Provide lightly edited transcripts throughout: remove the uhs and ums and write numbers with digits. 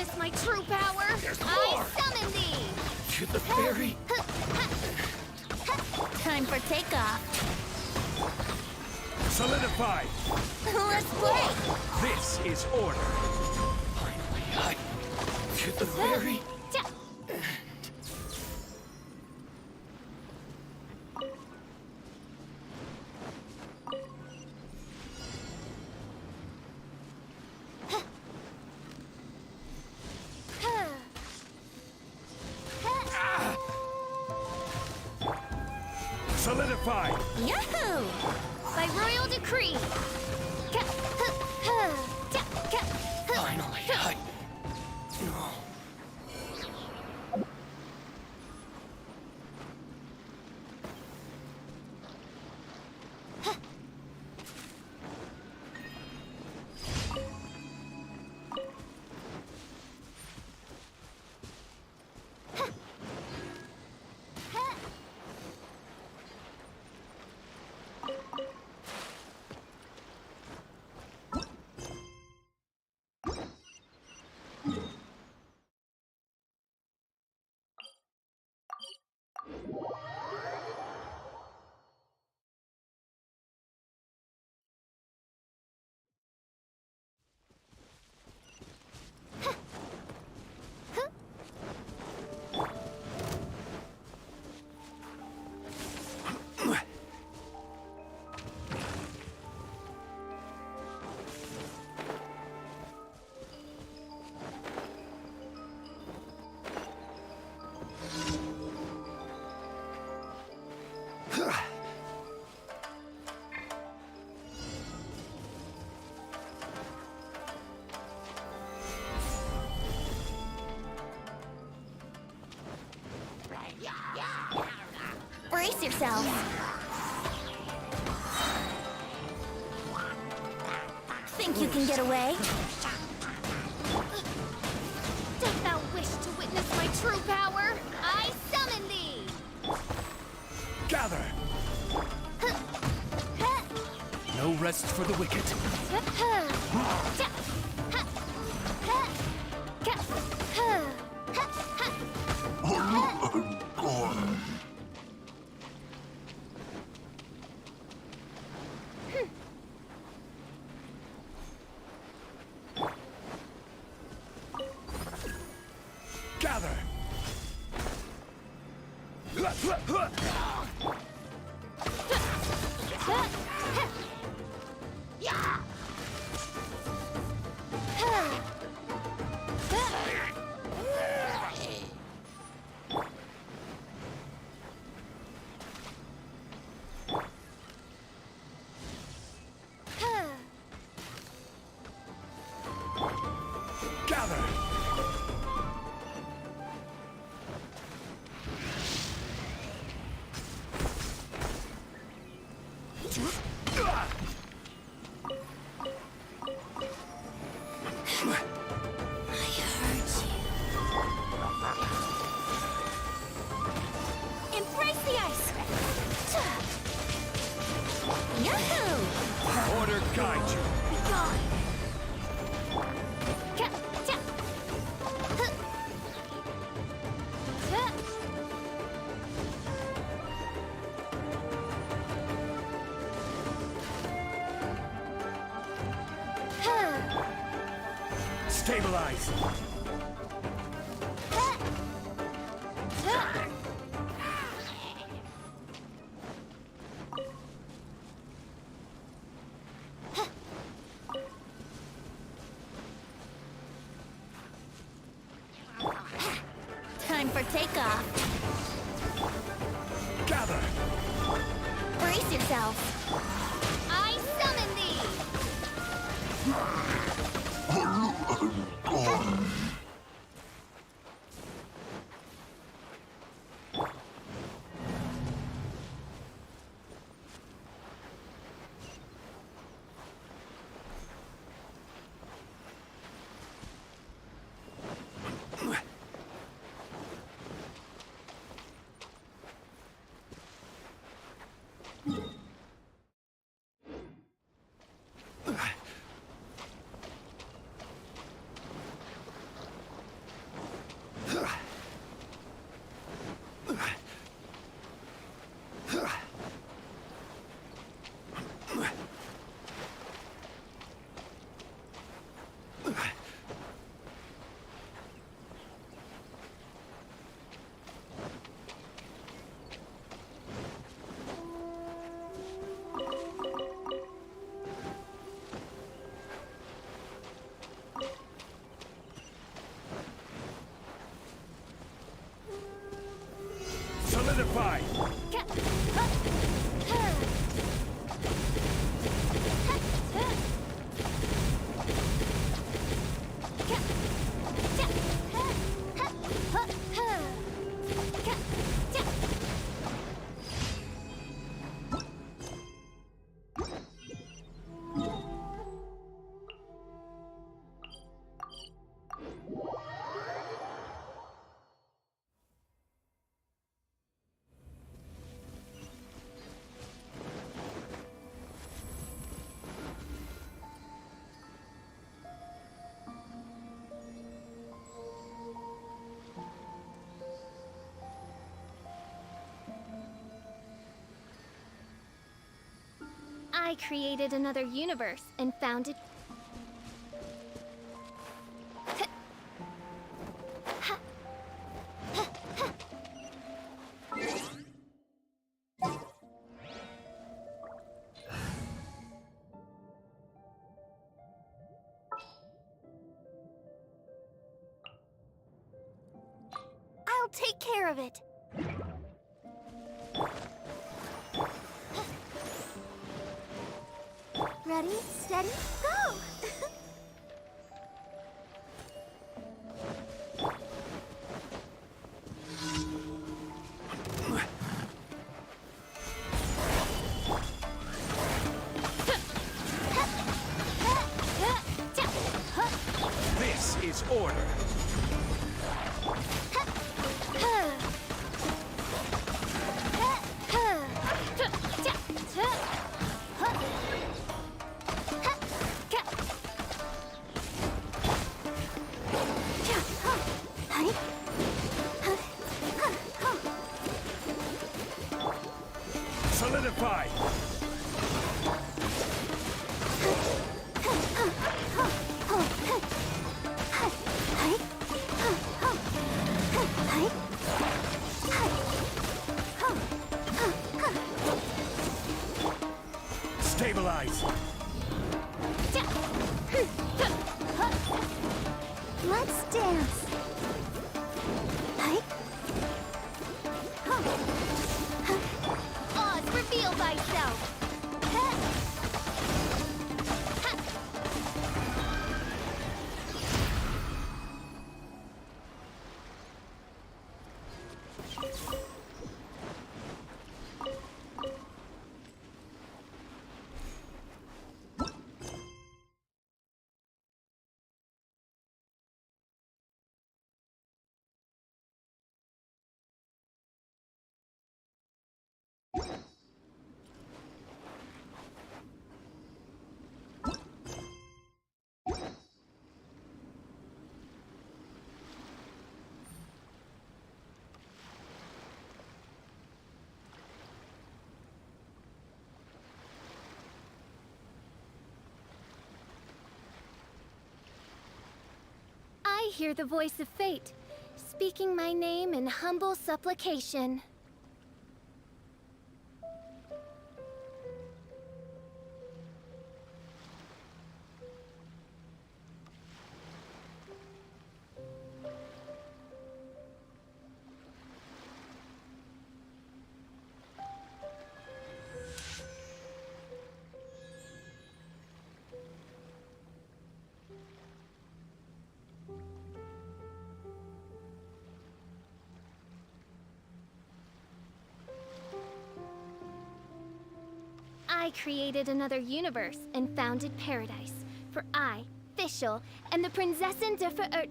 witness my true power? There's I more! summon thee! To the fairy! Time for takeoff. Solidify! Let's play! This is order! Finally, to the fairy! Solidify! Yahoo! By royal decree! Finally, Brace yourself. Think you can get away? Dost thou wish to witness my true power? I summon thee! gather! No rest for the wicked. Gather! Gather! Embrace the ice! Yahoo! Order guide you! Be gone! Stabilize! Time for takeoff. Gather! Brace yourself. I summon thee! I created another universe and founded... I'll take care of it. Ready, steady, go! This is order. Solidify. Stabilize. Let's dance. Oz, reveal thyself. I hear the voice of fate, speaking my name in humble supplication. I created another universe and founded paradise. For I, Fischl, am the Prinzessin der Verirrt...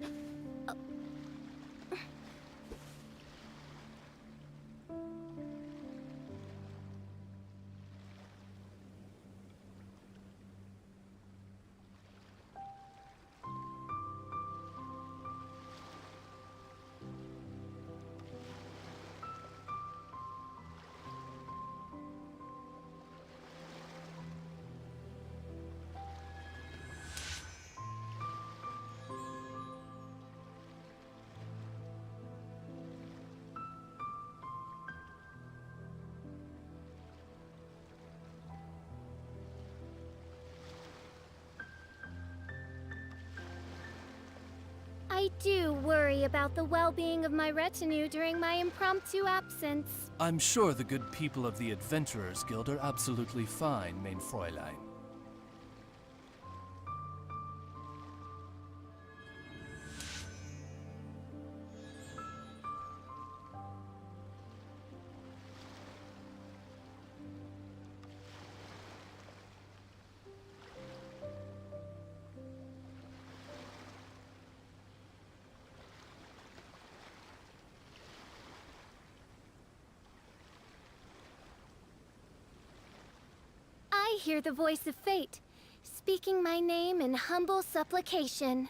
I do worry about the well-being of my retinue during my impromptu absence. I'm sure the good people of the Adventurers Guild are absolutely fine, mein Fräulein. I hear the voice of fate, speaking my name in humble supplication.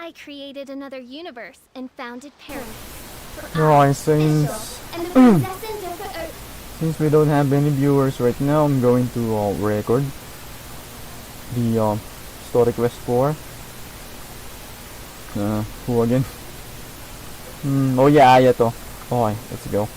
I created another universe and founded paradise. For Okay, Fischl, since and the Prinzessin der Ver- since we don't have any viewers right now, I'm going to record the story quest 4. Who again? Oh yeah, Ayato. Okay, let's go.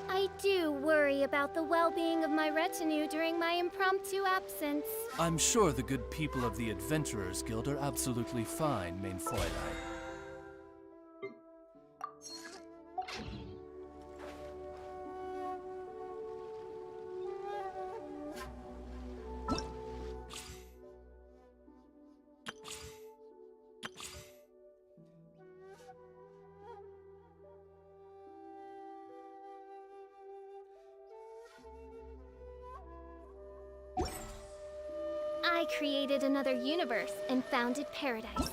I do worry about the well-being of my retinue during my impromptu absence. I'm sure the good people of the Adventurers Guild are absolutely fine, main Fräulein. I created another universe and founded paradise.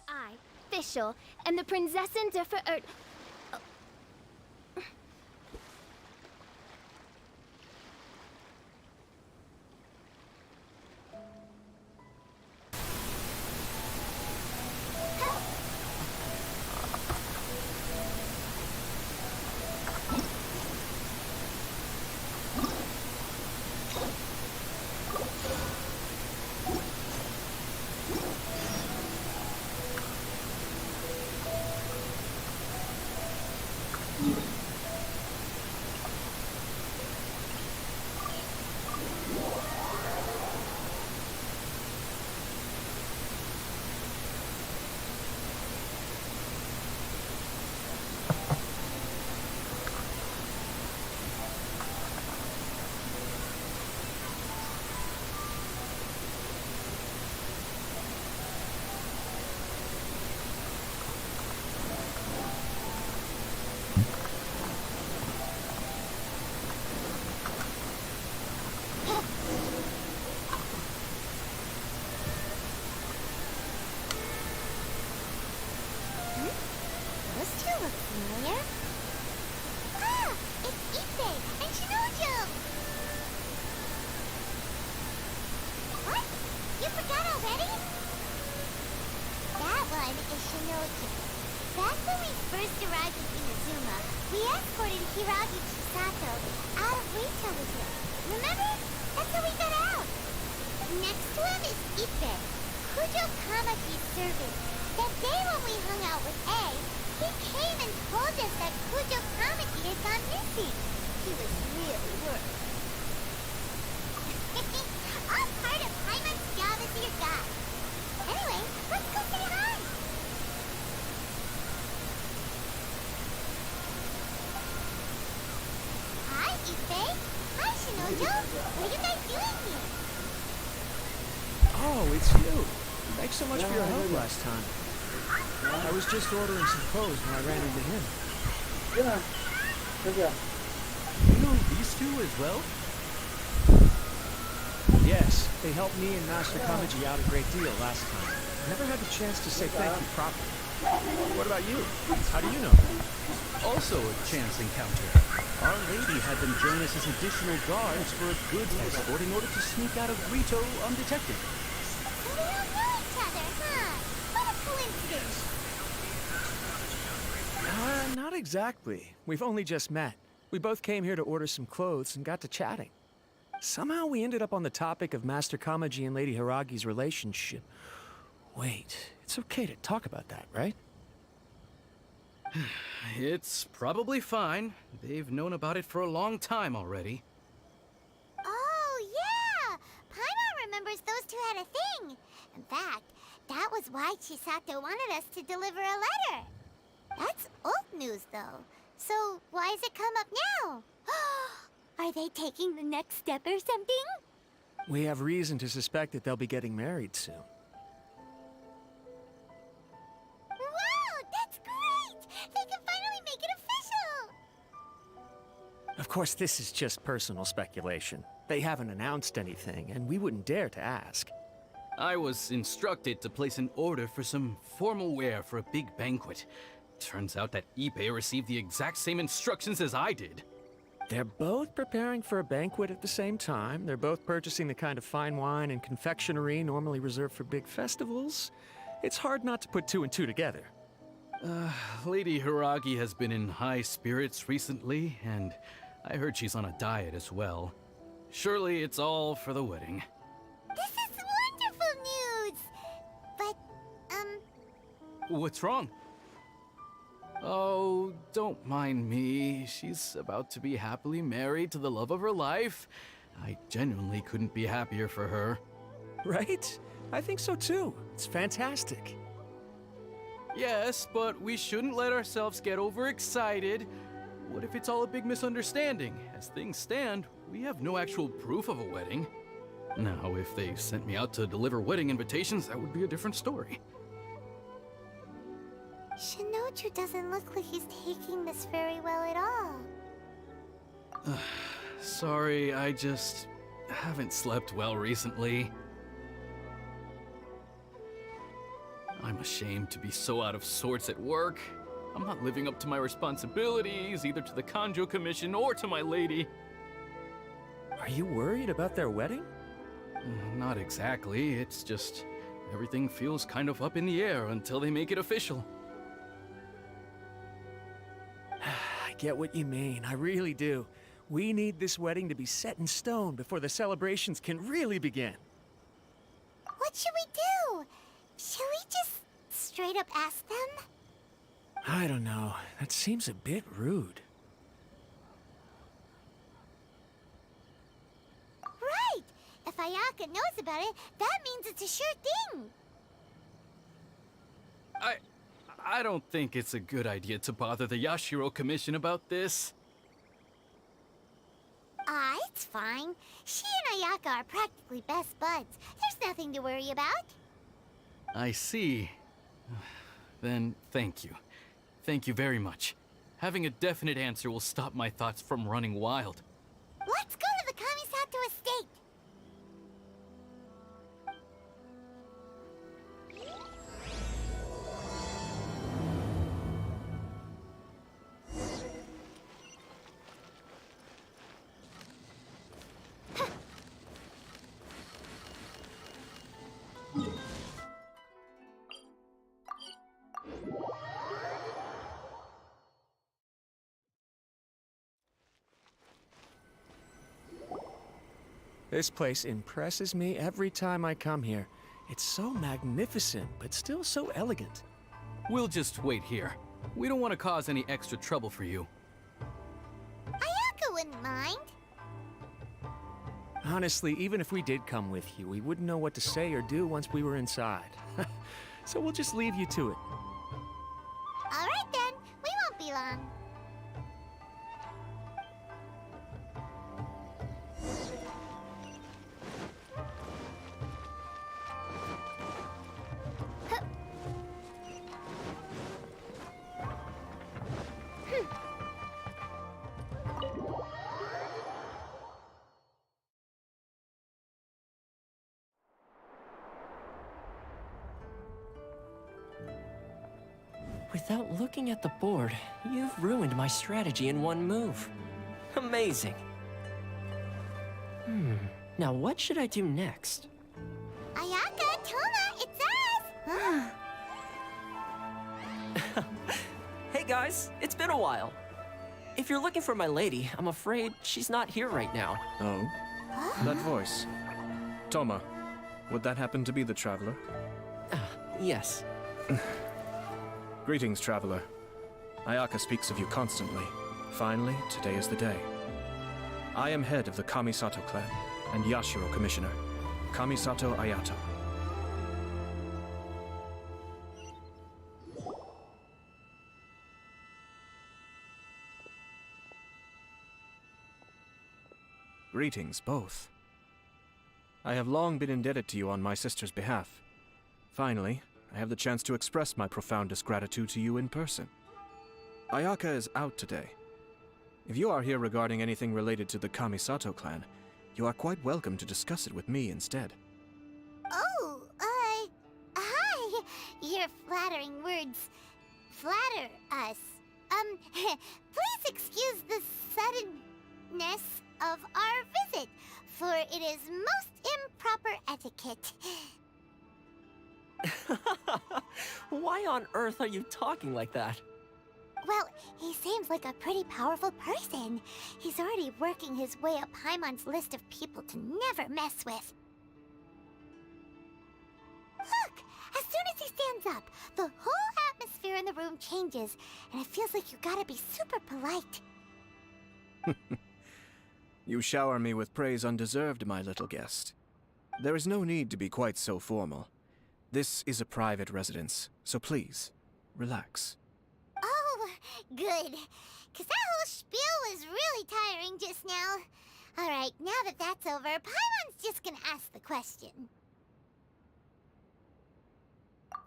I, Fischl, and the Prinzessin der Ver- familiar? Ah! It's Ipe and Shinojo! What? You forgot already? That one is Shinojo. Back when we first arrived in Inazuma, we escorted Hiragi Chisato out of Rito with him. Remember? That's how we got out. Next to him is Ipe, Kujo Kamaki's servant. That day when we hung out with A, he came and told us that Kujo Kamaki had gone missing. He was really worried. All part of Paimon's job as your guide. Anyway, let's go say hi. Hi, Ipe. Hi, Shinojo. What are you guys doing here? Oh, it's you. Thanks so much for your help last time. I was just ordering some clothes when I ran into him. You know these two as well? Yes, they helped me and Master Kamaji out a great deal last time. Never had the chance to say thank you properly. What about you? How do you know? Also a chance encounter. Our Lady had them join us as additional guards for a goods escort in order to sneak out of Rito undetected. So we all know each other, huh? What a coincidence. Not exactly. We've only just met. We both came here to order some clothes and got to chatting. Somehow we ended up on the topic of Master Kamaji and Lady Hiragi's relationship. Wait, it's okay to talk about that, right? It's probably fine. They've known about it for a long time already. Oh, yeah! Paimon remembers those two had a thing. In fact, that was why Chisato wanted us to deliver a letter. That's old news, though. So why has it come up now? Are they taking the next step or something? We have reason to suspect that they'll be getting married soon. Wow, that's great! They can finally make it official! Of course, this is just personal speculation. They haven't announced anything, and we wouldn't dare to ask. I was instructed to place an order for some formal wear for a big banquet. Turns out that Ipe received the exact same instructions as I did. They're both preparing for a banquet at the same time. They're both purchasing the kind of fine wine and confectionery normally reserved for big festivals. It's hard not to put two and two together. Lady Hiragi has been in high spirits recently, and I heard she's on a diet as well. Surely it's all for the wedding. This is wonderful news! But, What's wrong? Oh, don't mind me. She's about to be happily married to the love of her life. I genuinely couldn't be happier for her. Right? I think so too. It's fantastic. Yes, but we shouldn't let ourselves get overexcited. What if it's all a big misunderstanding? As things stand, we have no actual proof of a wedding. Now, if they sent me out to deliver wedding invitations, that would be a different story. Shinoju doesn't look like he's taking this very well at all. Sorry, I just haven't slept well recently. I'm ashamed to be so out of sorts at work. I'm not living up to my responsibilities, either to the Kanjo Commission or to my lady. Are you worried about their wedding? Not exactly, it's just everything feels kind of up in the air until they make it official. I get what you mean, I really do. We need this wedding to be set in stone before the celebrations can really begin. What should we do? Should we just straight up ask them? I don't know. That seems a bit rude. Right! If Ayaka knows about it, that means it's a sure thing! I don't think it's a good idea to bother the Yashiro Commission about this. Ah, it's fine. She and Ayaka are practically best buds. There's nothing to worry about. I see. Then thank you. Thank you very much. Having a definite answer will stop my thoughts from running wild. Let's go to the Kamisato estate! This place impresses me every time I come here. It's so magnificent, but still so elegant. We'll just wait here. We don't want to cause any extra trouble for you. Ayako wouldn't mind. Honestly, even if we did come with you, we wouldn't know what to say or do once we were inside. So we'll just leave you to it. All right then, we won't be long. Without looking at the board, you've ruined my strategy in one move. Amazing. Now what should I do next? Ayaka, Toma, it's us! Hey guys, it's been a while. If you're looking for my lady, I'm afraid she's not here right now. Oh? That voice. Toma, would that happen to be the traveler? Yes. Greetings, traveler. Ayaka speaks of you constantly. Finally, today is the day. I am head of the Kamisato clan and Yashiro commissioner, Kamisato Ayato. Greetings, both. I have long been indebted to you on my sister's behalf. Finally, I have the chance to express my profoundest gratitude to you in person. Ayaka is out today. If you are here regarding anything related to the Kamisato clan, you are quite welcome to discuss it with me instead. Oh, hi! Your flattering words flatter us. Please excuse the suddenness of our visit, for it is most improper etiquette. Why on earth are you talking like that? Well, he seems like a pretty powerful person. He's already working his way up Paimon's list of people to never mess with. Look! As soon as he stands up, the whole atmosphere in the room changes, and it feels like you gotta be super polite. You shower me with praise undeserved, my little guest. There is no need to be quite so formal. This is a private residence, so please, relax. Oh, good. 'Cause that whole spiel was really tiring just now. Alright, now that that's over, Paimon's just gonna ask the question.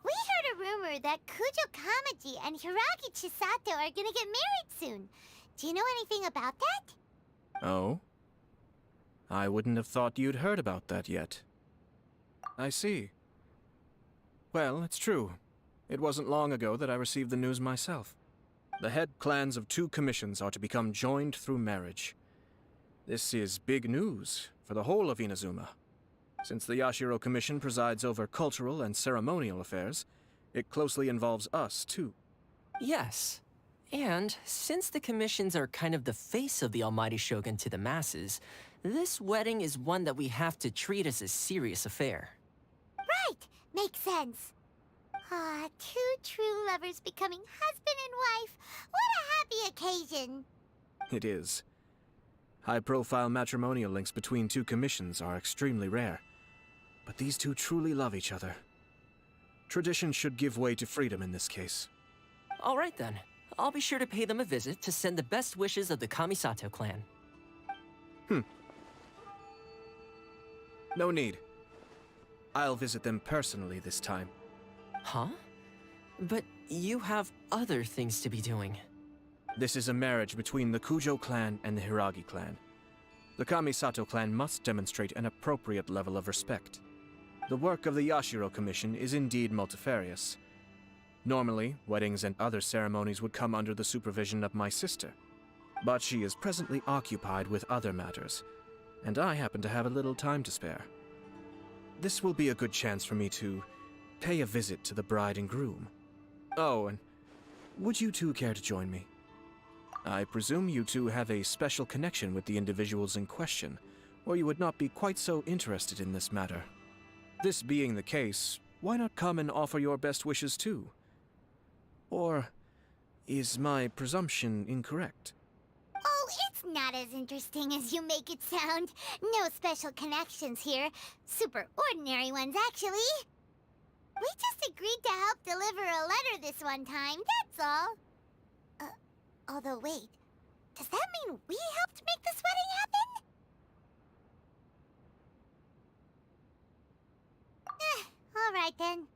We heard a rumor that Kujo Kamaji and Hiragi Chisato are gonna get married soon. Do you know anything about that? Oh? I wouldn't have thought you'd heard about that yet. I see. Well, it's true. It wasn't long ago that I received the news myself. The head clans of 2 commissions are to become joined through marriage. This is big news for the whole of Inazuma. Since the Yashiro Commission presides over cultural and ceremonial affairs, it closely involves us, too. Yes. And since the commissions are kind of the face of the Almighty Shogun to the masses, this wedding is one that we have to treat as a serious affair. Right, makes sense. Ah, 2 true lovers becoming husband and wife. What a happy occasion. It is. High-profile matrimonial links between 2 commissions are extremely rare. But these 2 truly love each other. Tradition should give way to freedom in this case. All right then. I'll be sure to pay them a visit to send the best wishes of the Kamisato clan. No need. I'll visit them personally this time. Huh? But you have other things to be doing. This is a marriage between the Kujo clan and the Hiragi clan. The Kamisato clan must demonstrate an appropriate level of respect. The work of the Yashiro Commission is indeed multifarious. Normally, weddings and other ceremonies would come under the supervision of my sister. But she is presently occupied with other matters, and I happen to have a little time to spare. This will be a good chance for me to pay a visit to the bride and groom. Oh, and would you 2 care to join me? I presume you 2 have a special connection with the individuals in question, or you would not be quite so interested in this matter. This being the case, why not come and offer your best wishes too? Or is my presumption incorrect? Oh, it's not as interesting as you make it sound. No special connections here. Super ordinary ones, actually. We just agreed to help deliver a letter this one time, that's all. Although wait, does that mean we helped make this wedding happen? All right then.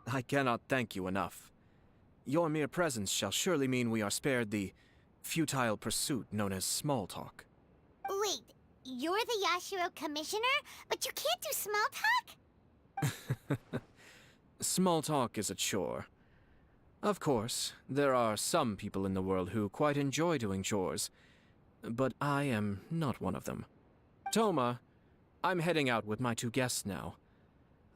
I cannot thank you enough. Your mere presence shall surely mean we are spared the futile pursuit known as small talk. Wait, you're the Yashiro commissioner, but you can't do small talk? Small talk is a chore. Of course, there are some people in the world who quite enjoy doing chores, but I am not one of them. Toma, I'm heading out with my two guests now.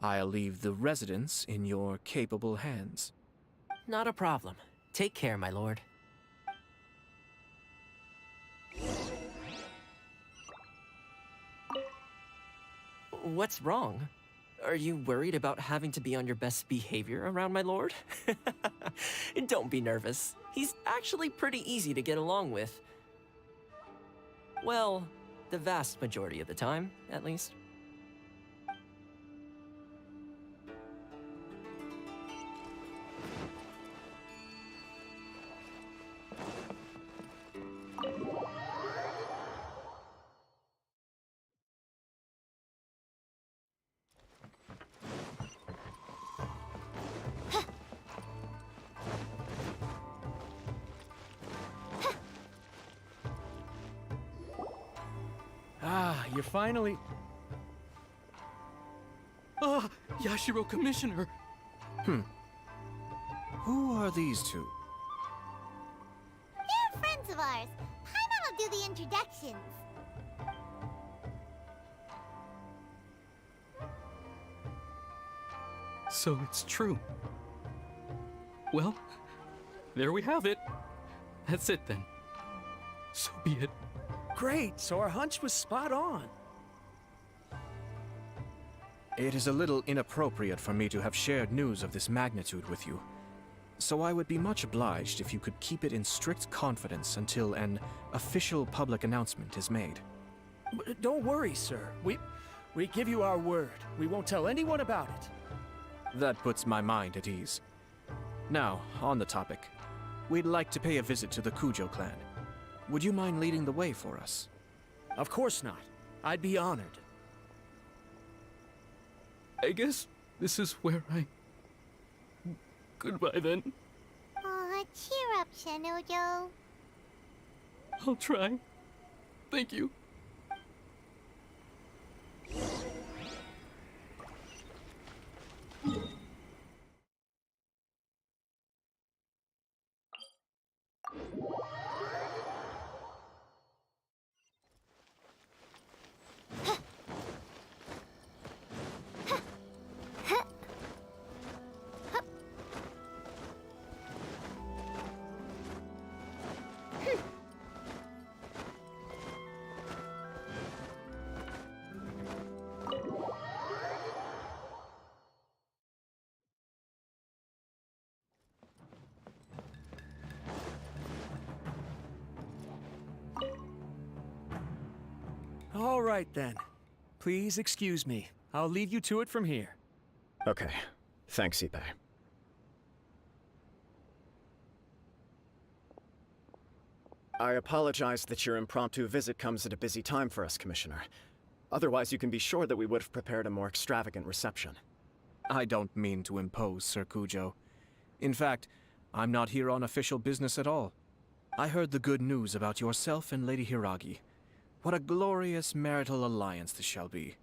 I'll leave the residence in your capable hands. Not a problem. Take care, my lord. What's wrong? Are you worried about having to be on your best behavior around my lord? Don't be nervous. He's actually pretty easy to get along with. Well, the vast majority of the time, at least. Ah, you're finally... Ah, Yashiro Commissioner! Who are these two? They're friends of ours. Paimon will do the introductions. So it's true. Well, there we have it. That's it then. So be it. Great, so our hunch was spot on. It is a little inappropriate for me to have shared news of this magnitude with you. So I would be much obliged if you could keep it in strict confidence until an official public announcement is made. Don't worry, sir. We give you our word. We won't tell anyone about it. That puts my mind at ease. Now, on the topic. We'd like to pay a visit to the Kujo clan. Would you mind leading the way for us? Of course not. I'd be honored. I guess this is where I... Goodbye then. Aw, cheer up, Shanojo. I'll try. Thank you. All right, then. Please excuse me. I'll leave you to it from here. Okay. Thanks, Ippei. I apologize that your impromptu visit comes at a busy time for us, Commissioner. Otherwise, you can be sure that we would have prepared a more extravagant reception. I don't mean to impose, Sir Kujo. In fact, I'm not here on official business at all. I heard the good news about yourself and Lady Hiragi. What a glorious marital alliance this shall be.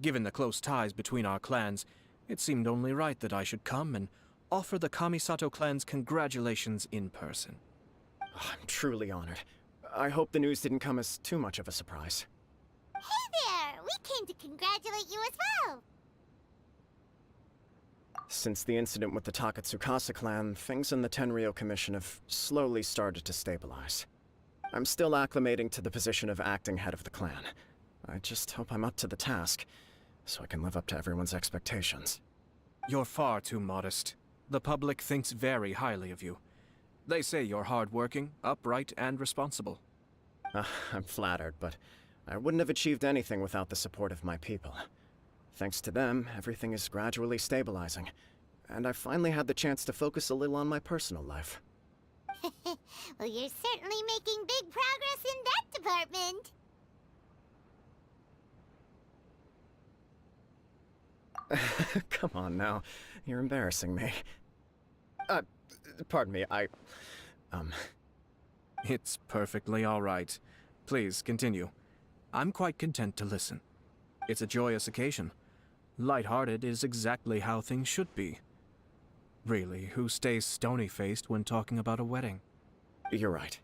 Given the close ties between our clans, it seemed only right that I should come and offer the Kamisato clan's congratulations in person. Oh, I'm truly honored. I hope the news didn't come as too much of a surprise. Hey there! We came to congratulate you as well! Since the incident with the Takatsukasa clan, things in the Tenryou Commission have slowly started to stabilize. I'm still acclimating to the position of acting head of the clan. I just hope I'm up to the task, so I can live up to everyone's expectations. You're far too modest. The public thinks very highly of you. They say you're hardworking, upright, and responsible. I'm flattered, but I wouldn't have achieved anything without the support of my people. Thanks to them, everything is gradually stabilizing, and I've finally had the chance to focus a little on my personal life. Well, you're certainly making big progress in that department. Come on now, you're embarrassing me. Pardon me, It's perfectly all right. Please, continue. I'm quite content to listen. It's a joyous occasion. Light-hearted is exactly how things should be. Really, who stays stony-faced when talking about a wedding? You're right.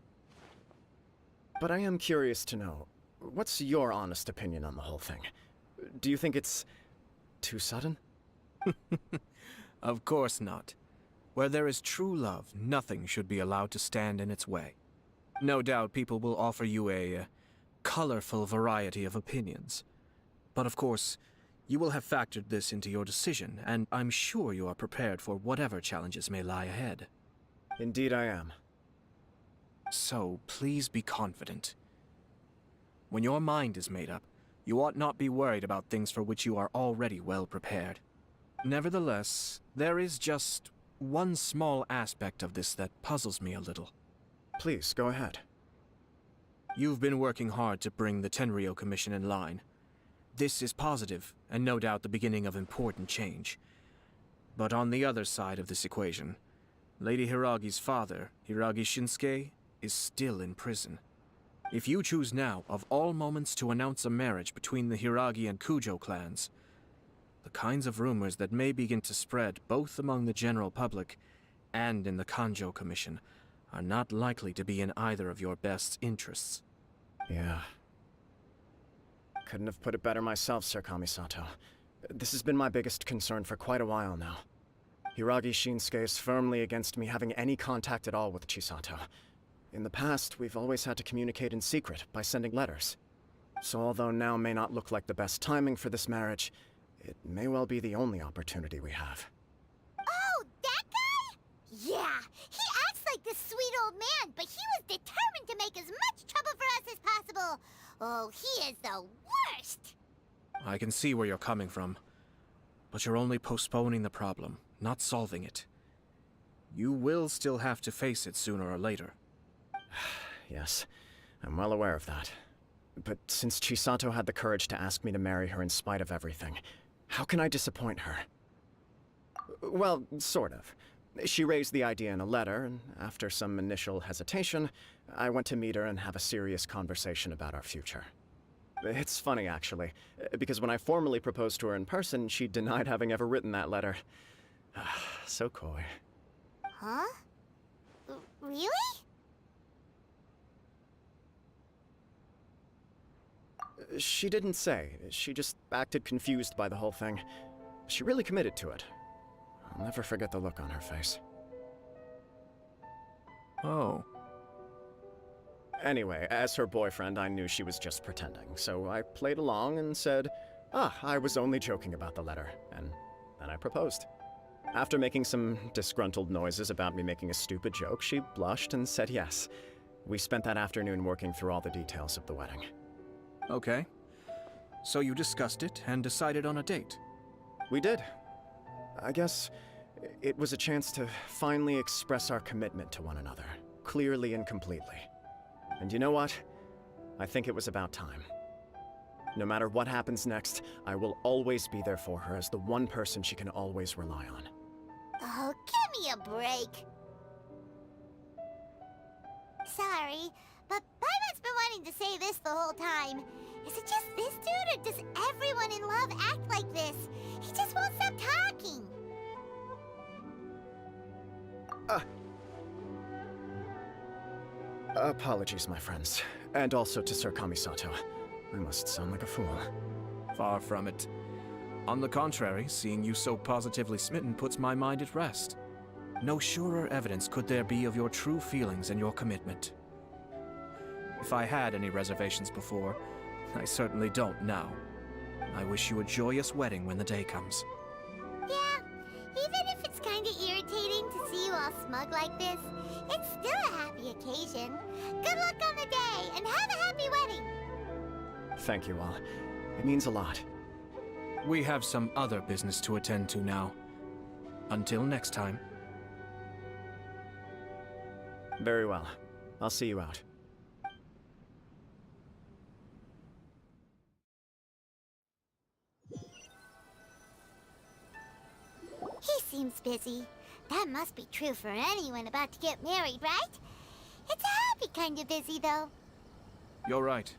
But I am curious to know, what's your honest opinion on the whole thing? Do you think it's too sudden? Of course not. Where there is true love, nothing should be allowed to stand in its way. No doubt people will offer you a colorful variety of opinions. But of course, you will have factored this into your decision, and I'm sure you are prepared for whatever challenges may lie ahead. Indeed I am. So, please be confident. When your mind is made up, you ought not be worried about things for which you are already well prepared. Nevertheless, there is just one small aspect of this that puzzles me a little. Please, go ahead. You've been working hard to bring the Tenryou Commission in line. This is positive, and no doubt the beginning of important change. But on the other side of this equation, Lady Hiragi's father, Hiragi Shinsuke, is still in prison. If you choose now, of all moments, to announce a marriage between the Hiragi and Kujo clans, the kinds of rumors that may begin to spread both among the general public and in the Kanjo Commission are not likely to be in either of your best interests. Yeah. Couldn't have put it better myself, Sir Kamisato. This has been my biggest concern for quite a while now. Hiragi Shinsuke is firmly against me having any contact at all with Chisato. In the past, we've always had to communicate in secret by sending letters. So although now may not look like the best timing for this marriage, it may well be the only opportunity we have. Oh, that guy? Yeah, he acts like this sweet old man, but he was determined to make as much trouble for us as possible. Oh, he is the worst! I can see where you're coming from, but you're only postponing the problem, not solving it. You will still have to face it sooner or later. Yes, I'm well aware of that. But since Chisato had the courage to ask me to marry her in spite of everything, how can I disappoint her? Well, sort of. She raised the idea in a letter, and after some initial hesitation, I went to meet her and have a serious conversation about our future. It's funny, actually, because when I formally proposed to her in person, she denied having ever written that letter. So coy. Huh? Really? She didn't say. She just acted confused by the whole thing. She really committed to it. I'll never forget the look on her face. Oh. Anyway, as her boyfriend, I knew she was just pretending, so I played along and said, I was only joking about the letter, and then I proposed. After making some disgruntled noises about me making a stupid joke, she blushed and said yes. We spent that afternoon working through all the details of the wedding. Okay. So you discussed it and decided on a date? We did. I guess it was a chance to finally express our commitment to one another, clearly and completely. And you know what? I think it was about time. No matter what happens next, I will always be there for her as the one person she can always rely on. Oh, give me a break. Sorry, but Paimon's been wanting to say this the whole time. Is it just this dude, or does everyone in love act like this? He just won't stop talking. Apologies, my friends. And also to Sir Kamisato. I must sound like a fool. Far from it. On the contrary, seeing you so positively smitten puts my mind at rest. No surer evidence could there be of your true feelings and your commitment. If I had any reservations before, I certainly don't now. I wish you a joyous wedding when the day comes. Yeah, even if it's kinda irritating to see you all smug like this, it's still a happy occasion. Good luck on the day, and have a happy wedding! Thank you all. It means a lot. We have some other business to attend to now. Until next time. Very well. I'll see you out. He seems busy. That must be true for anyone about to get married, right? It's a happy kind of busy, though. You're right.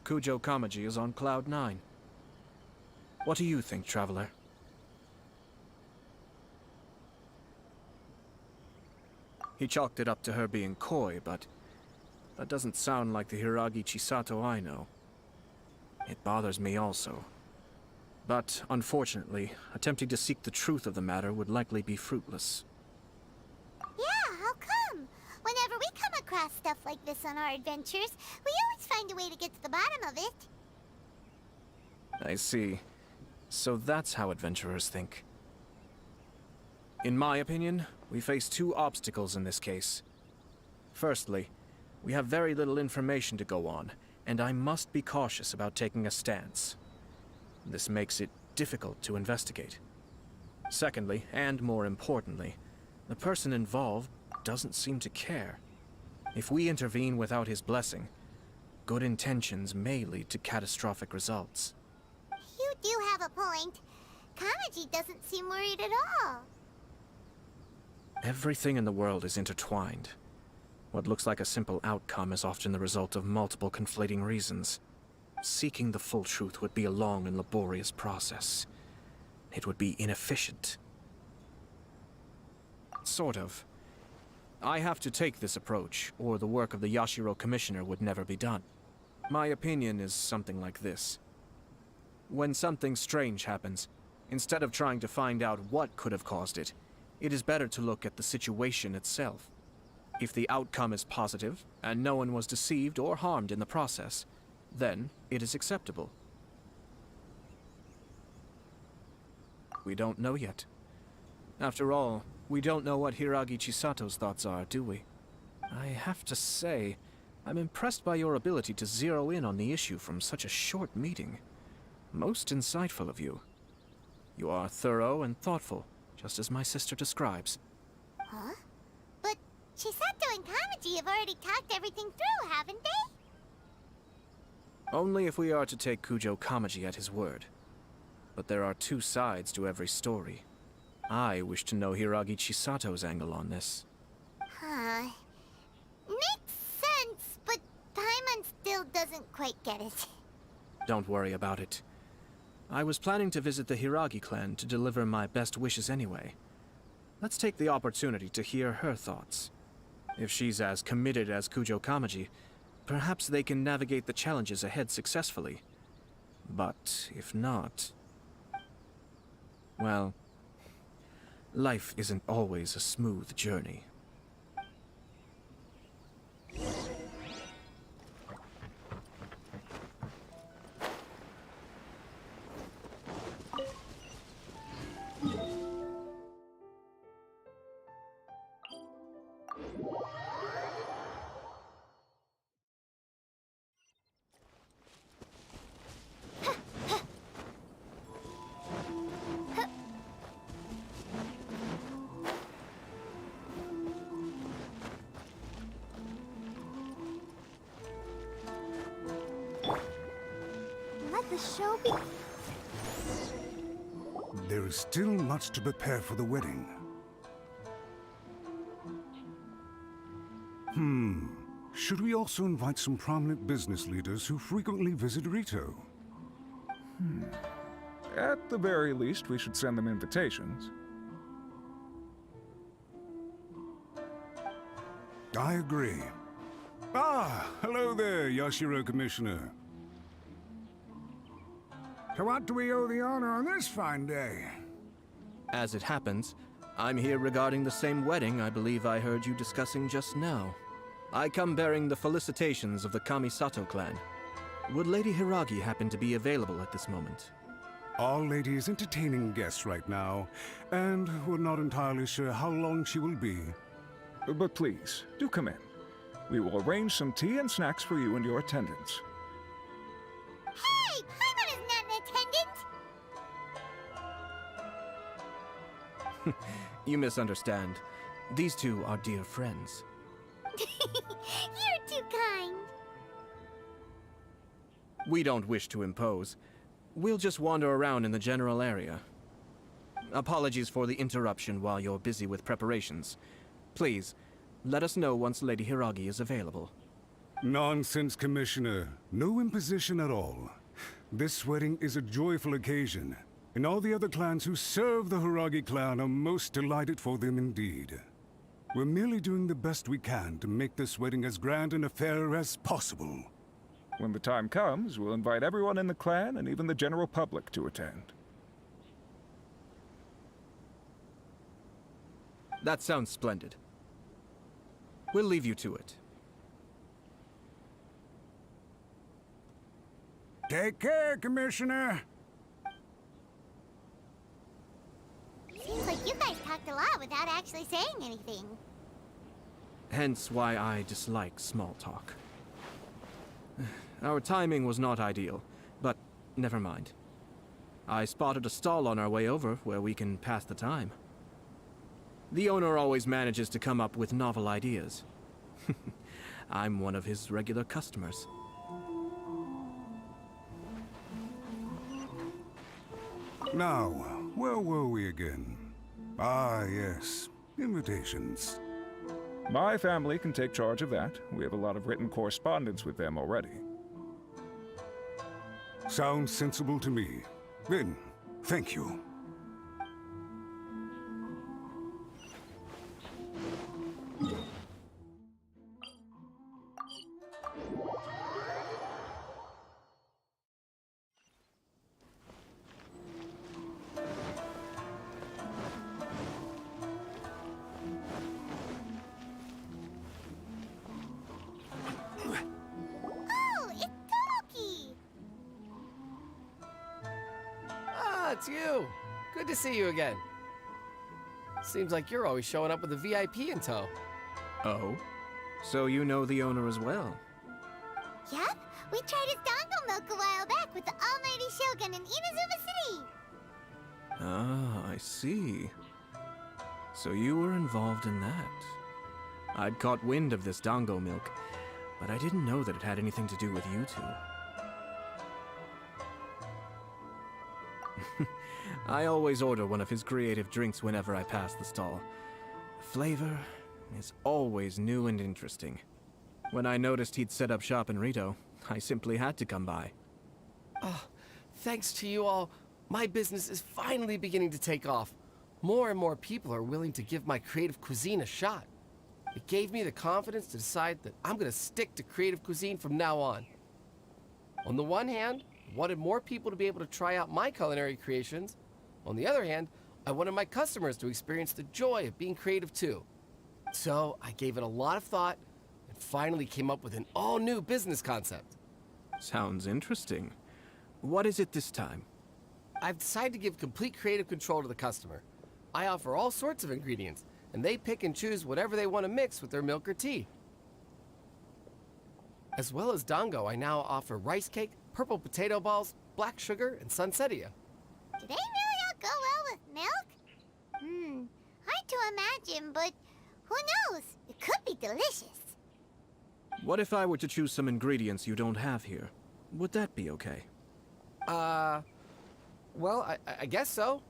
Kujo Kamaji is on Cloud 9. What do you think, Traveler? He chalked it up to her being coy, but that doesn't sound like the Hiragi Chisato I know. It bothers me also. But, unfortunately, attempting to seek the truth of the matter would likely be fruitless. Yeah, how come? Whenever we come across stuff like this on our adventures, we always find a way to get to the bottom of it. I see. So that's how adventurers think. In my opinion, we face two obstacles in this case. Firstly, we have very little information to go on, and I must be cautious about taking a stance. This makes it difficult to investigate. Secondly, and more importantly, the person involved doesn't seem to care. If we intervene without his blessing, good intentions may lead to catastrophic results. You do have a point. Kamaji doesn't seem worried at all. Everything in the world is intertwined. What looks like a simple outcome is often the result of multiple conflating reasons. Seeking the full truth would be a long and laborious process. It would be inefficient. Sort of. I have to take this approach, or the work of the Yashiro Commissioner would never be done. My opinion is something like this. When something strange happens, instead of trying to find out what could have caused it, it is better to look at the situation itself. If the outcome is positive, and no one was deceived or harmed in the process, then it is acceptable. We don't know yet. After all, we don't know what Hiragi Chisato's thoughts are, do we? I have to say, I'm impressed by your ability to zero in on the issue from such a short meeting. Most insightful of you. You are thorough and thoughtful, just as my sister describes. Huh? But Chisato and Kamaji have already talked everything through, haven't they? Only if we are to take Kujo Kamaji at his word. But there are two sides to every story. I wish to know Hiragi Chisato's angle on this. Huh. Makes sense, but Paimon still doesn't quite get it. Don't worry about it. I was planning to visit the Hiragi clan to deliver my best wishes anyway. Let's take the opportunity to hear her thoughts. If she's as committed as Kujo Kamaji, perhaps they can navigate the challenges ahead successfully. But if not... well, life isn't always a smooth journey. Let the show be... There is still much to prepare for the wedding. Should we also invite some prominent business leaders who frequently visit Rito? At the very least, we should send them invitations. I agree. Ah, hello there, Yashiro Commissioner. To what do we owe the honor on this fine day? As it happens, I'm here regarding the same wedding I believe I heard you discussing just now. I come bearing the felicitations of the Kamisato clan. Would Lady Hiragi happen to be available at this moment? Our lady is entertaining guests right now, and we're not entirely sure how long she will be. But please, do come in. We will arrange some tea and snacks for you and your attendants. Hey! Paimon is not an attendant! You misunderstand. These two are dear friends. You're too kind. We don't wish to impose. We'll just wander around in the general area. Apologies for the interruption while you're busy with preparations. Please, let us know once Lady Hiragi is available. Nonsense, Commissioner. No imposition at all. This wedding is a joyful occasion, and all the other clans who serve the Hiragi clan are most delighted for them indeed. We're merely doing the best we can to make this wedding as grand an affair as possible. When the time comes, we'll invite everyone in the clan and even the general public to attend. That sounds splendid. We'll leave you to it. Take care, Commissioner. Seems like you guys talked a lot without actually saying anything. Hence why I dislike small talk. Our timing was not ideal, but never mind. I spotted a stall on our way over where we can pass the time. The owner always manages to come up with novel ideas. I'm one of his regular customers. Now, where were we again? Ah, yes. Invitations. My family can take charge of that. We have a lot of written correspondence with them already. Sounds sensible to me. Then, thank you. Oh, it's Tomoki! Ah, it's you. Good to see you again. Seems like you're always showing up with a VIP in tow. Oh? So you know the owner as well? Yep, we tried his dango milk a while back with the almighty Shogun in Inazuma City. Ah, I see. So you were involved in that. I'd caught wind of this dango milk, but I didn't know that it had anything to do with you two. I always order one of his creative drinks whenever I pass the stall. The flavor is always new and interesting. When I noticed he'd set up shop in Rito, I simply had to come by. Thanks to you all, my business is finally beginning to take off. More and more people are willing to give my creative cuisine a shot. It gave me the confidence to decide that I'm gonna stick to creative cuisine from now on. On the one hand, I wanted more people to be able to try out my culinary creations. On the other hand, I wanted my customers to experience the joy of being creative too. So I gave it a lot of thought and finally came up with an all-new business concept. Sounds interesting. What is it this time? I've decided to give complete creative control to the customer. I offer all sorts of ingredients, and they pick and choose whatever they want to mix with their milk or tea. As well as dango, I now offer rice cake, purple potato balls, black sugar, and sunsettia. Do they really all go well with milk? Hard to imagine, but who knows? It could be delicious. What if I were to choose some ingredients you don't have here? Would that be okay? Well, I guess so.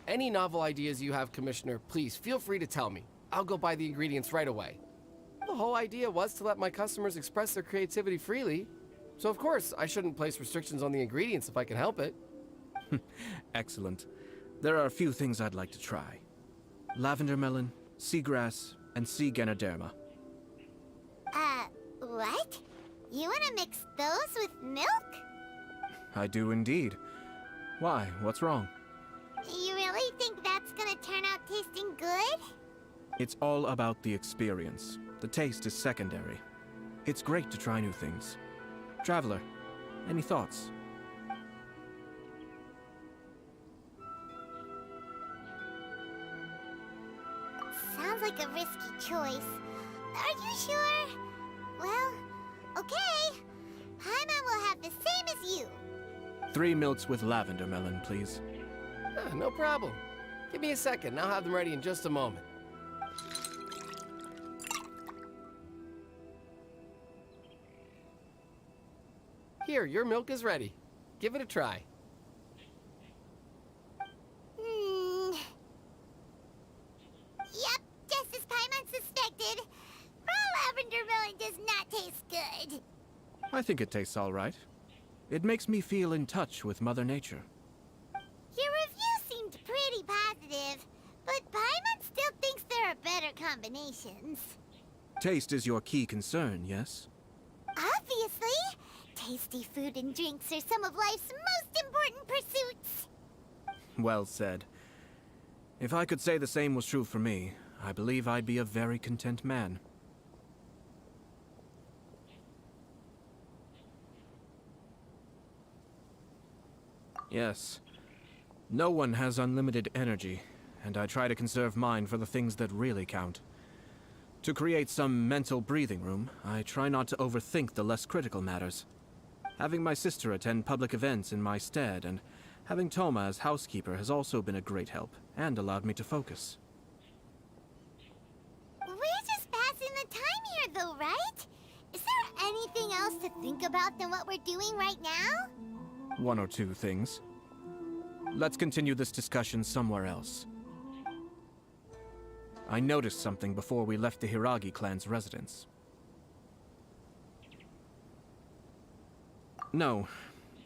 Any novel ideas you have, Commissioner, please feel free to tell me. I'll go buy the ingredients right away. The whole idea was to let my customers express their creativity freely. So of course, I shouldn't place restrictions on the ingredients if I can help it. Excellent. There are a few things I'd like to try. Lavender melon, seagrass, and sea ganoderma. What? You wanna mix those with milk? I do indeed. Why? What's wrong? You really think that's gonna turn out tasting good? It's all about the experience. The taste is secondary. It's great to try new things. Traveler, any thoughts? Sounds like a risky choice. Are you sure? Well, okay. Paimon will have the same as you. 3 milks with lavender melon, please. No problem. Give me a second, I'll have them ready in just a moment. Here, your milk is ready. Give it a try. Yep, just as Paimon suspected. Raw lavender melon does not taste good. I think it tastes all right. It makes me feel in touch with Mother Nature. Your review seemed pretty positive, but Paimon still thinks there are better combinations. Taste is your key concern, yes? Obviously! Tasty food and drinks are some of life's most important pursuits. Well said. If I could say the same was true for me, I believe I'd be a very content man. Yes. No one has unlimited energy, and I try to conserve mine for the things that really count. To create some mental breathing room, I try not to overthink the less critical matters. Having my sister attend public events in my stead, and having Toma as housekeeper has also been a great help, and allowed me to focus. We're just passing the time here though, right? Is there anything else to think about than what we're doing right now? 1 or 2 things. Let's continue this discussion somewhere else. I noticed something before we left the Hiragi clan's residence. No,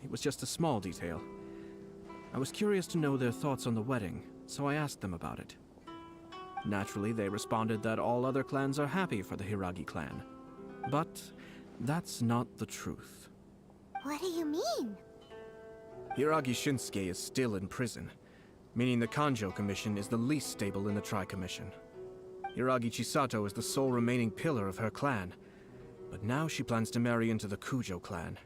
it was just a small detail. I was curious to know their thoughts on the wedding, so I asked them about it. Naturally, they responded that all other clans are happy for the Hiragi clan. But that's not the truth. What do you mean? Hiragi Shinsuke is still in prison, meaning the Kanjo Commission is the least stable in the Tri-Commission. Hiragi Chisato is the sole remaining pillar of her clan, but now she plans to marry into the Kujo clan.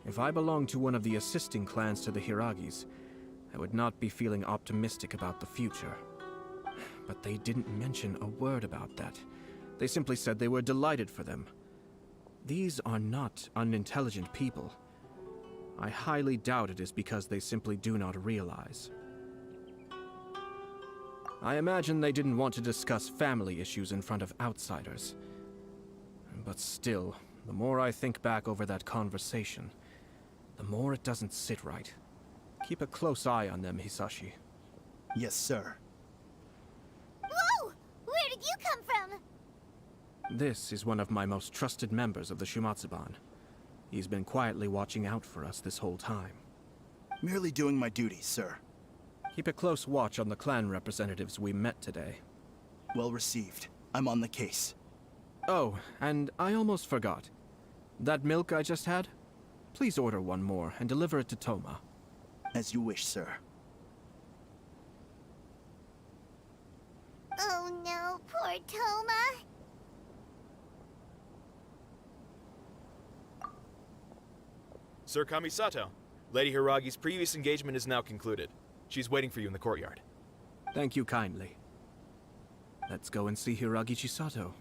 If I belonged to one of the assisting clans to the Hiragis, I would not be feeling optimistic about the future. But they didn't mention a word about that. They simply said they were delighted for them. These are not unintelligent people. I highly doubt it is because they simply do not realize. I imagine they didn't want to discuss family issues in front of outsiders. But still, the more I think back over that conversation, the more it doesn't sit right. Keep a close eye on them, Hisashi. Yes, sir. Whoa! Where did you come from? This is one of my most trusted members of the Shumatsuban. He's been quietly watching out for us this whole time. Merely doing my duty, sir. Keep a close watch on the clan representatives we met today. Well received. I'm on the case. Oh, and I almost forgot. That milk I just had? Please order one more and deliver it to Toma. As you wish, sir. Oh no, poor Toma. Sir Kamisato, Lady Hiragi's previous engagement is now concluded. She's waiting for you in the courtyard. Thank you kindly. Let's go and see Hiragi Chisato.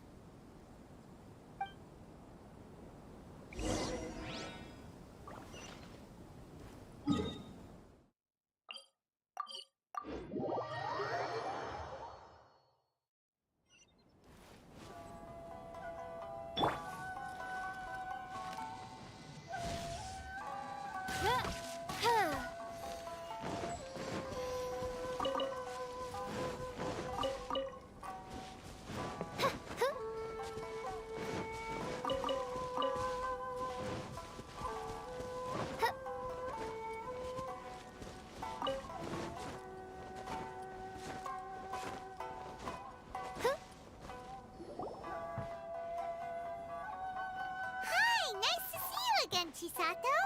Hi, nice to see you again, Chisato.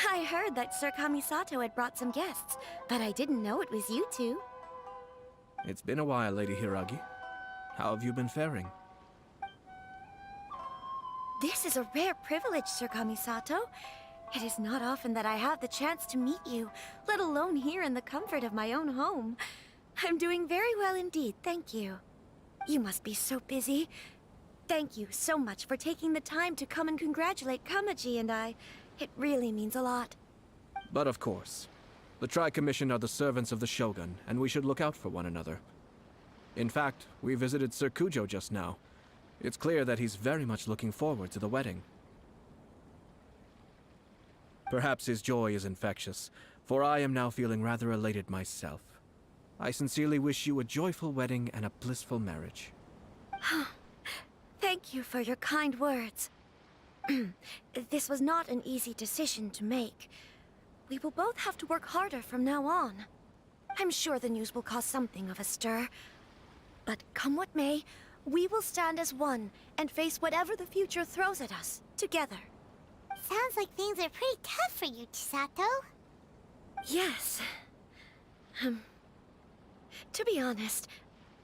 I heard that Sir Kamisato had brought some guests, but I didn't know it was you two. It's been a while, Lady Hiragi. How have you been faring? This is a rare privilege, Sir Kamisato. It is not often that I have the chance to meet you, let alone here in the comfort of my own home. I'm doing very well indeed, thank you. You must be so busy. Thank you so much for taking the time to come and congratulate Kamaji and I. It really means a lot. But of course. The Tri-Commission are the servants of the Shogun, and we should look out for one another. In fact, we visited Sir Kujo just now. It's clear that he's very much looking forward to the wedding. Perhaps his joy is infectious, for I am now feeling rather elated myself. I sincerely wish you a joyful wedding and a blissful marriage. Thank you for your kind words. This was not an easy decision to make. We will both have to work harder from now on. I'm sure the news will cause something of a stir. But come what may, we will stand as one and face whatever the future throws at us, together. Sounds like things are pretty tough for you, Chisato. Yes. To be honest,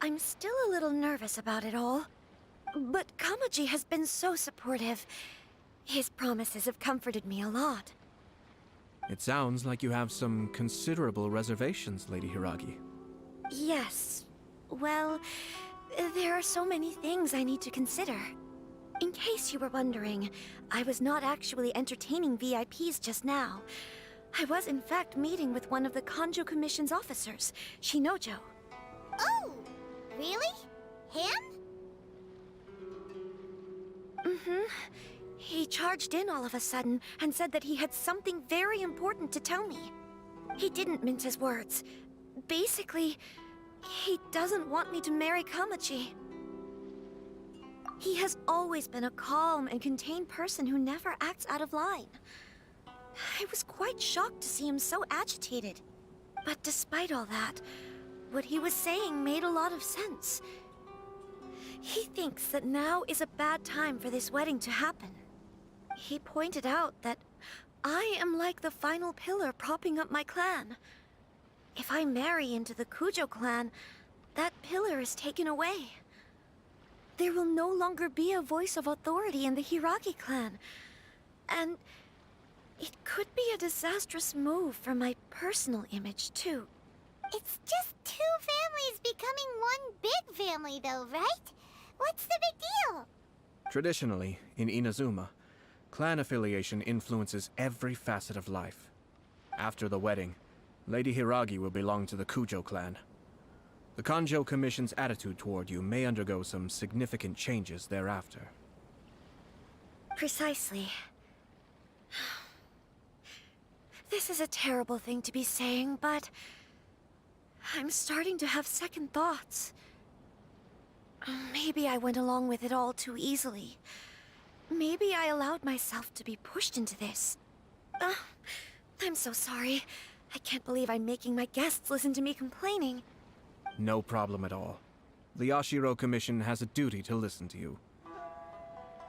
I'm still a little nervous about it all. But Kamaji has been so supportive. His promises have comforted me a lot. It sounds like you have some considerable reservations, Lady Hiragi. Yes. Well, there are so many things I need to consider. In case you were wondering, I was not actually entertaining VIPs just now. I was in fact meeting with one of the Kanjo Commission's officers, Shinojo. Oh, really? Him? Mm-hmm. He charged in all of a sudden and said that he had something very important to tell me. He didn't mince his words. Basically, he doesn't want me to marry Kamaji. He has always been a calm and contained person who never acts out of line. I was quite shocked to see him so agitated. But despite all that, what he was saying made a lot of sense. He thinks that now is a bad time for this wedding to happen. He pointed out that I am like the final pillar propping up my clan. If I marry into the Kujo clan, that pillar is taken away. There will no longer be a voice of authority in the Hiragi clan. And it could be a disastrous move for my personal image, too. It's just two families becoming one big family, though, right? What's the big deal? Traditionally, in Inazuma, clan affiliation influences every facet of life. After the wedding, Lady Hiragi will belong to the Kujo clan. The Kanjo Commission's attitude toward you may undergo some significant changes thereafter. Precisely. This is a terrible thing to be saying, but I'm starting to have second thoughts. Maybe I went along with it all too easily. Maybe I allowed myself to be pushed into this. I'm so sorry. I can't believe I'm making my guests listen to me complaining. No problem at all. The Yashiro Commission has a duty to listen to you.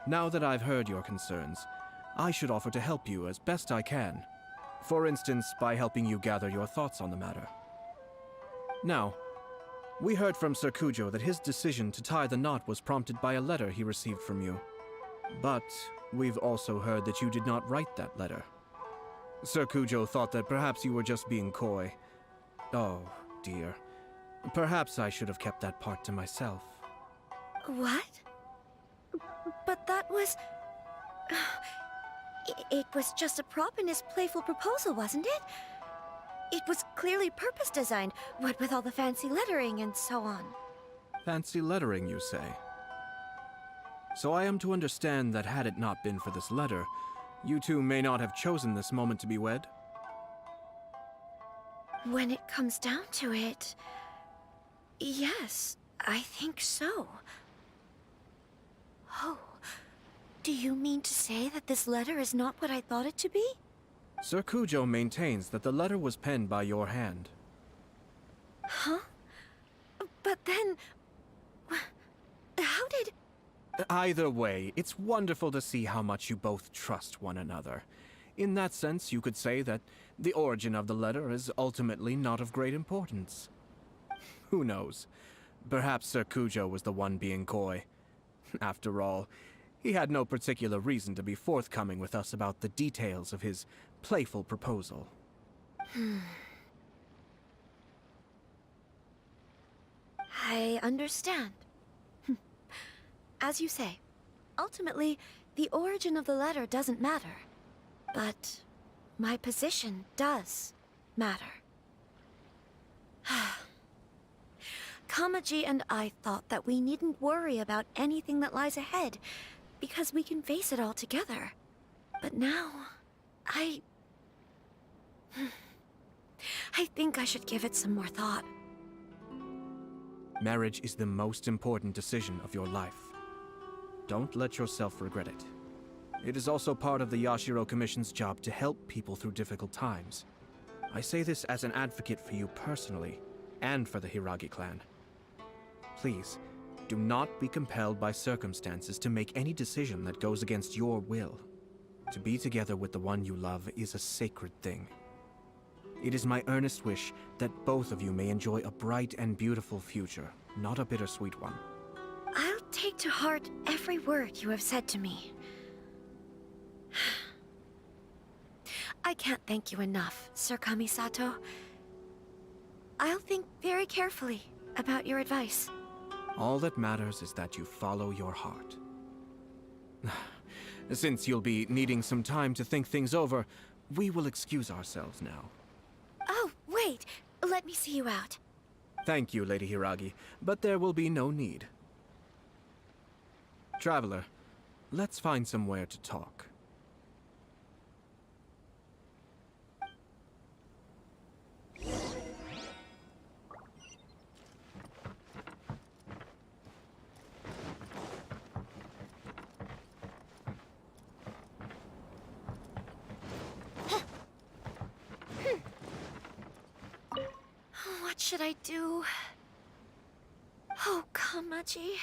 Now that I've heard your concerns, I should offer to help you as best I can. For instance, by helping you gather your thoughts on the matter. Now, we heard from Sir Kujo that his decision to tie the knot was prompted by a letter he received from you. But we've also heard that you did not write that letter. Sir Kujo thought that perhaps you were just being coy. Oh, dear. Perhaps I should have kept that part to myself. What? But that was... It was just a prop in his playful proposal, wasn't it? It was clearly purpose designed, what with all the fancy lettering and so on. Fancy lettering, you say? So I am to understand that had it not been for this letter, you two may not have chosen this moment to be wed? When it comes down to it... yes, I think so. Oh, do you mean to say that this letter is not what I thought it to be? Sir Kujo maintains that the letter was penned by your hand. Huh? But then... how did... Either way, it's wonderful to see how much you both trust one another. In that sense, you could say that the origin of the letter is ultimately not of great importance. Who knows? Perhaps Sir Kujo was the one being coy. After all, he had no particular reason to be forthcoming with us about the details of his playful proposal. I understand. As you say, ultimately, the origin of the letter doesn't matter. But my position does matter. Kamaji and I thought that we needn't worry about anything that lies ahead, because we can face it all together. But now, I think I should give it some more thought. Marriage is the most important decision of your life. Don't let yourself regret it. It is also part of the Yashiro Commission's job to help people through difficult times. I say this as an advocate for you personally, and for the Hiragi clan. Please, do not be compelled by circumstances to make any decision that goes against your will. To be together with the one you love is a sacred thing. It is my earnest wish that both of you may enjoy a bright and beautiful future, not a bittersweet one. I'll take to heart every word you have said to me. I can't thank you enough, Sir Kamisato. I'll think very carefully about your advice. All that matters is that you follow your heart. Since you'll be needing some time to think things over, we will excuse ourselves now. Oh, wait! Let me see you out. Thank you, Lady Hiragi, but there will be no need. Traveler, let's find somewhere to talk. What should I do? Oh, Kamaji.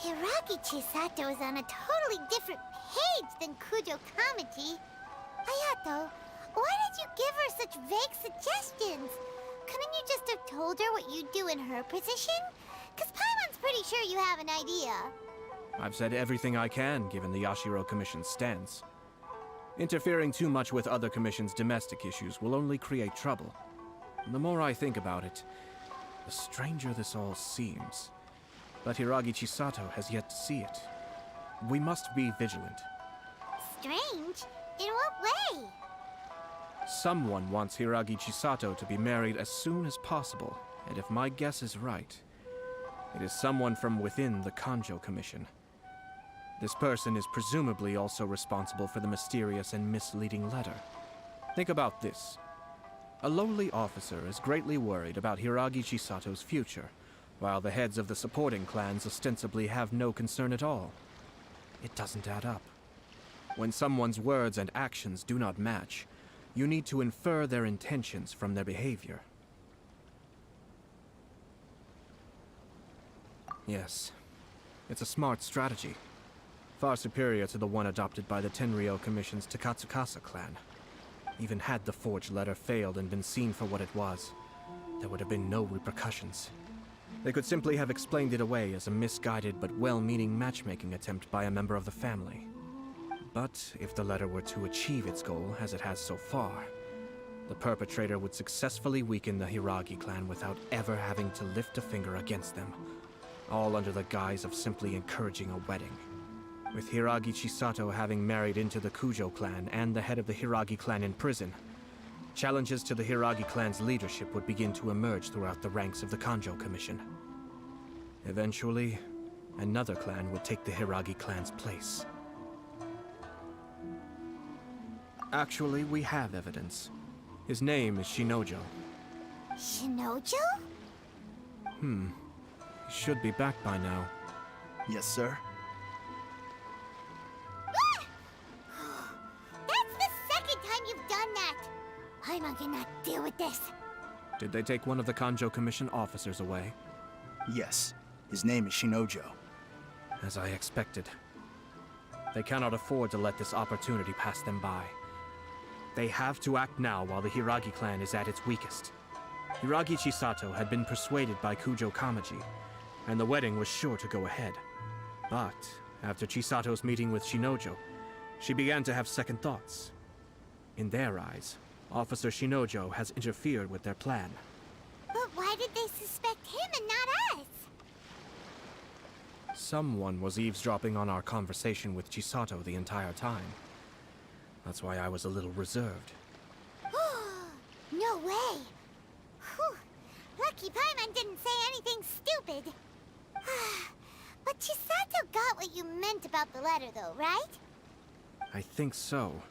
Hiragi Chisato is on a totally different page than Kujo Kamaji. Ayato, why did you give her such vague suggestions? Couldn't you just have told her what you'd do in her position? Because Paimon's pretty sure you have an idea. I've said everything I can, given the Yashiro Commission's stance. Interfering too much with other commissions' domestic issues will only create trouble. The more I think about it, the stranger this all seems. But Hiragi Chisato has yet to see it. We must be vigilant. Strange? In what way? Someone wants Hiragi Chisato to be married as soon as possible, and if my guess is right, it is someone from within the Kanjo Commission. This person is presumably also responsible for the mysterious and misleading letter. Think about this. A lowly officer is greatly worried about Hiragi Chisato's future, while the heads of the supporting clans ostensibly have no concern at all. It doesn't add up. When someone's words and actions do not match, you need to infer their intentions from their behavior. Yes, it's a smart strategy. Far superior to the one adopted by the Tenryou Commission's Takatsukasa clan. Even had the forged letter failed and been seen for what it was, there would have been no repercussions. They could simply have explained it away as a misguided but well-meaning matchmaking attempt by a member of the family. But if the letter were to achieve its goal, as it has so far, the perpetrator would successfully weaken the Hiragi clan without ever having to lift a finger against them, all under the guise of simply encouraging a wedding. With Hiragi Chisato having married into the Kujo clan and the head of the Hiragi clan in prison, challenges to the Hiragi clan's leadership would begin to emerge throughout the ranks of the Kanjo Commission. Eventually, another clan would take the Hiragi clan's place. Actually, we have evidence. His name is Shinojo. Shinojo? He should be back by now. Yes, sir. That's the second time you've done that! I cannot deal with this. Did they take one of the Kanjo Commission officers away? Yes. His name is Shinojo. As I expected. They cannot afford to let this opportunity pass them by. They have to act now while the Hiragi clan is at its weakest. Hiragi Chisato had been persuaded by Kujo Kamaji, and the wedding was sure to go ahead. But after Chisato's meeting with Shinojo, she began to have second thoughts. In their eyes, Officer Shinojo has interfered with their plan. But why did they suspect him and not us? Someone was eavesdropping on our conversation with Chisato the entire time. That's why I was a little reserved. No way! Whew. Lucky Paimon didn't say anything stupid. But Chisato got what you meant about the letter though, right? I think so.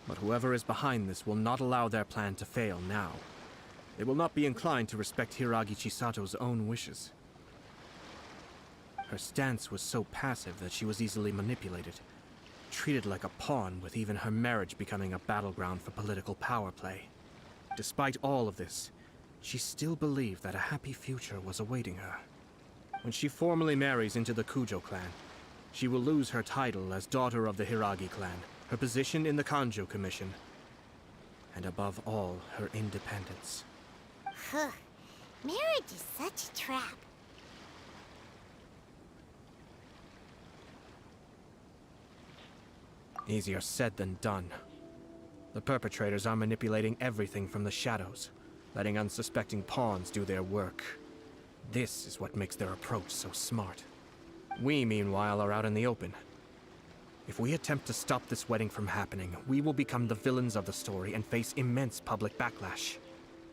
But whoever is behind this will not allow their plan to fail now. They will not be inclined to respect Hiragi Chisato's own wishes. Her stance was so passive that she was easily manipulated, treated like a pawn, with even her marriage becoming a battleground for political power play. Despite all of this, she still believed that a happy future was awaiting her. When she formally marries into the Kujo clan, she will lose her title as daughter of the Hiragi clan, her position in the Kanjo Commission, and above all, her independence. Marriage is such a trap. Easier said than done. The perpetrators are manipulating everything from the shadows, letting unsuspecting pawns do their work. This is what makes their approach so smart. We, meanwhile, are out in the open. If we attempt to stop this wedding from happening, we will become the villains of the story and face immense public backlash.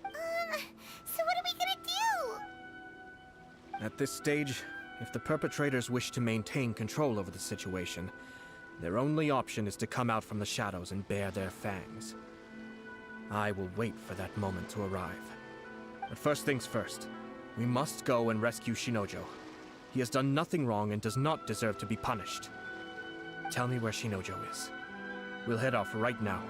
So what are we gonna do? At this stage, if the perpetrators wish to maintain control over the situation, their only option is to come out from the shadows and bare their fangs. I will wait for that moment to arrive. But first things first, we must go and rescue Shinojo. He has done nothing wrong and does not deserve to be punished. Tell me where Shinojo is. We'll head off right now.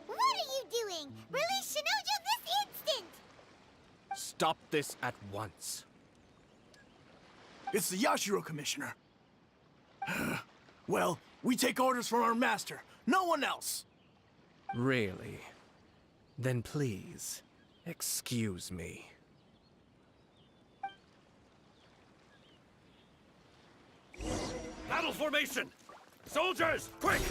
What are you doing? Release Shinojo this instant! Stop this at once. It's the Yashiro Commissioner. Well, we take orders from our master. No one else. Really? Then please, excuse me. Battle formation! Soldiers, quick!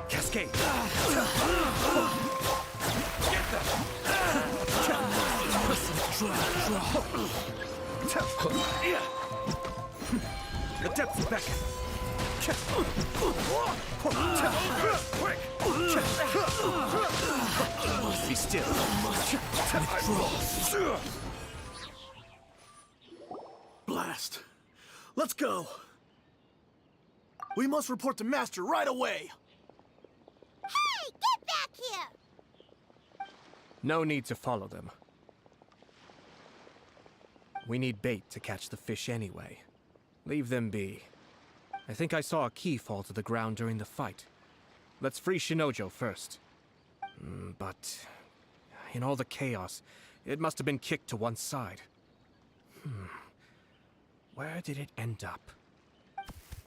Cascade! Get them! The depths back! Quick! Be still. Blast. Let's go. We must report to Master right away. Hey, get back here! No need to follow them. We need bait to catch the fish anyway. Leave them be. I think I saw a key fall to the ground during the fight. Let's free Shinojo first. But in all the chaos, it must have been kicked to one side. Where did it end up?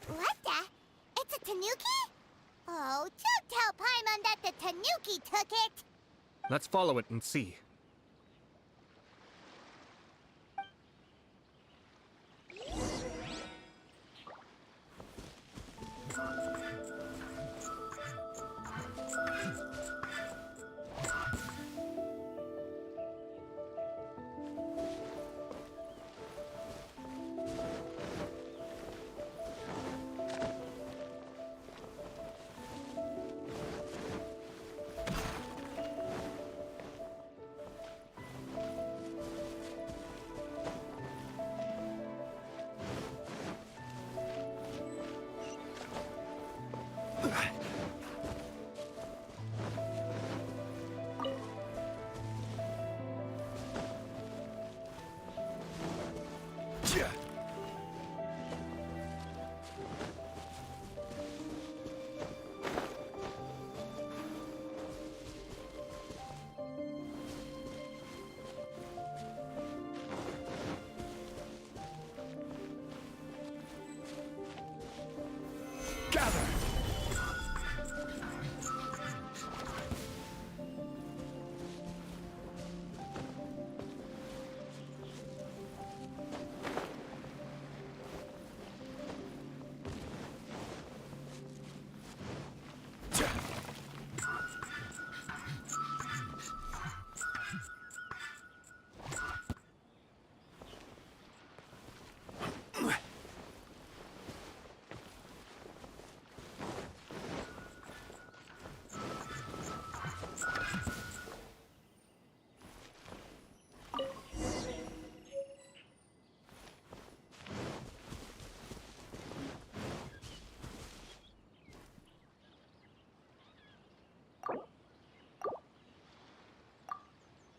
What the? It's a tanuki? Oh, don't tell Paimon that the tanuki took it! Let's follow it and see.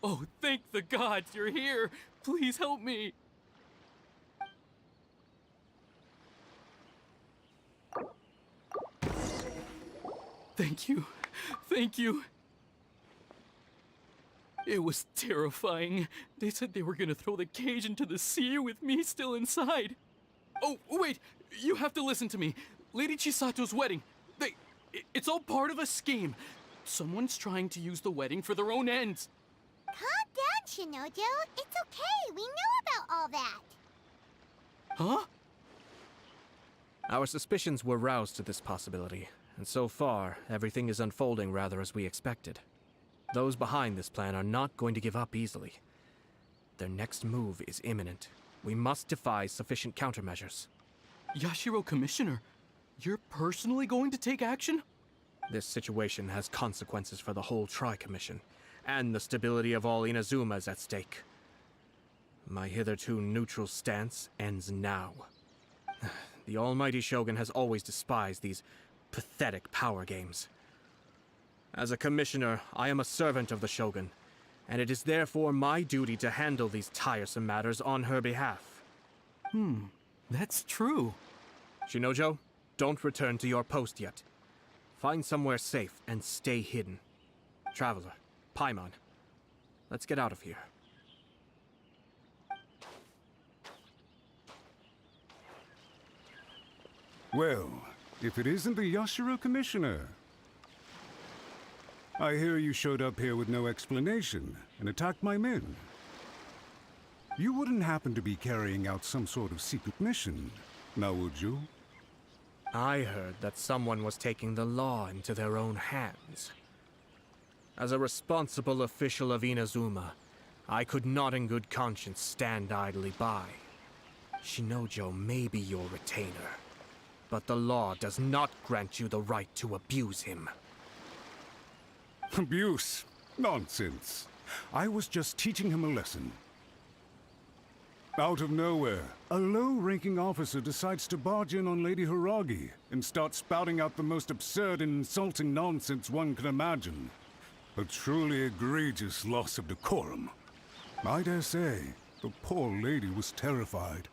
Oh, thank the gods you're here! Please help me! Thank you. Thank you. It was terrifying. They said they were gonna throw the cage into the sea with me still inside. Oh, wait! You have to listen to me. Lady Chisato's wedding. It's all part of a scheme. Someone's trying to use the wedding for their own ends. Calm down, Shinojo. It's okay. We know about all that. Huh? Our suspicions were roused to this possibility, and so far, everything is unfolding rather as we expected. Those behind this plan are not going to give up easily. Their next move is imminent. We must devise sufficient countermeasures. Yashiro Commissioner, you're personally going to take action? This situation has consequences for the whole Tri-Commission, and the stability of all Inazuma is at stake. My hitherto neutral stance ends now. The almighty Shogun has always despised these pathetic power games. As a commissioner, I am a servant of the Shogun, and it is therefore my duty to handle these tiresome matters on her behalf. That's true. Shinojo, don't return to your post yet. Find somewhere safe and stay hidden. Traveler, Paimon, let's get out of here. Well, if it isn't the Yashiro Commissioner. I hear you showed up here with no explanation and attacked my men. You wouldn't happen to be carrying out some sort of secret mission, now would you? I heard that someone was taking the law into their own hands. As a responsible official of Inazuma, I could not in good conscience stand idly by. Shinojo may be your retainer, but the law does not grant you the right to abuse him. Abuse? Nonsense. I was just teaching him a lesson. Out of nowhere, a low-ranking officer decides to barge in on Lady Hiragi and start spouting out the most absurd and insulting nonsense one can imagine. A truly egregious loss of decorum. I dare say, The poor lady was terrified.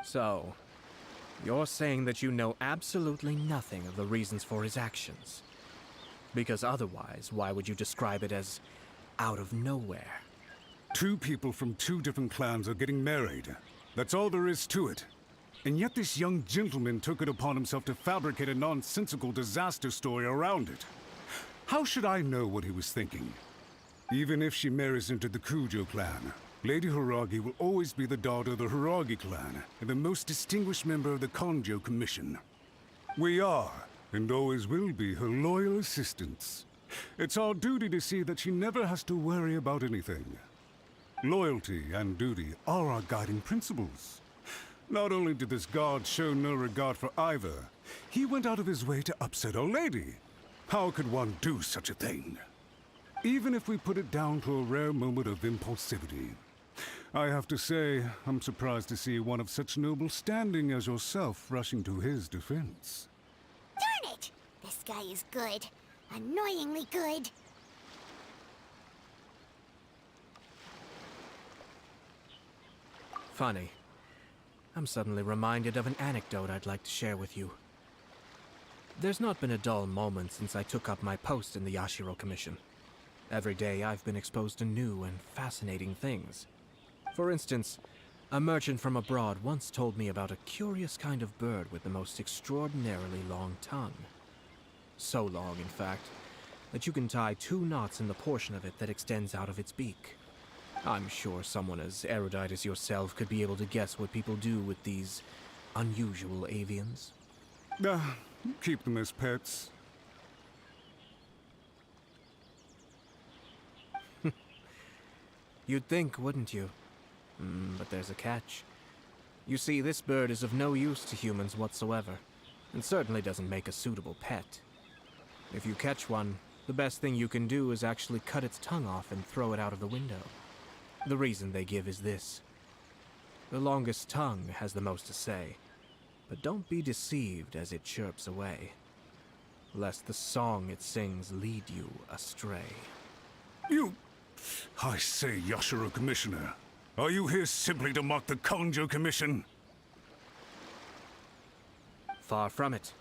So, you're saying that you know absolutely nothing of the reasons for his actions? Because otherwise, why would you describe it as out of nowhere? Two people from two different clans are getting married. That's all there is to it. And yet this young gentleman took it upon himself to fabricate a nonsensical disaster story around it. How should I know what he was thinking? Even if she marries into the Kujo clan, Lady Hiragi will always be the daughter of the Hiragi clan and the most distinguished member of the Kanjo Commission. We are, and always will be, her loyal assistants. It's our duty to see that she never has to worry about anything. Loyalty and duty are our guiding principles. Not only did this guard show no regard for either, he went out of his way to upset our lady. How could one do such a thing? Even if we put it down to a rare moment of impulsivity. I have to say, I'm surprised to see one of such noble standing as yourself rushing to his defense. Darn it! This guy is good. Annoyingly good. Funny. I'm suddenly reminded of an anecdote I'd like to share with you. There's not been a dull moment since I took up my post in the Yashiro Commission. Every day I've been exposed to new and fascinating things. For instance, a merchant from abroad once told me about a curious kind of bird with the most extraordinarily long tongue. So long, in fact, that you can tie 2 knots in the portion of it that extends out of its beak. I'm sure someone as erudite as yourself could be able to guess what people do with these unusual avians. Keep them as pets. You'd think, wouldn't you? But there's a catch. You see, this bird is of no use to humans whatsoever, and certainly doesn't make a suitable pet. If you catch one, the best thing you can do is actually cut its tongue off and throw it out of the window. The reason they give is this. The longest tongue has the most to say, but don't be deceived as it chirps away, lest the song it sings lead you astray. I say, Yashiro Commissioner, are you here simply to mock the Kanjo Commission? Far from it.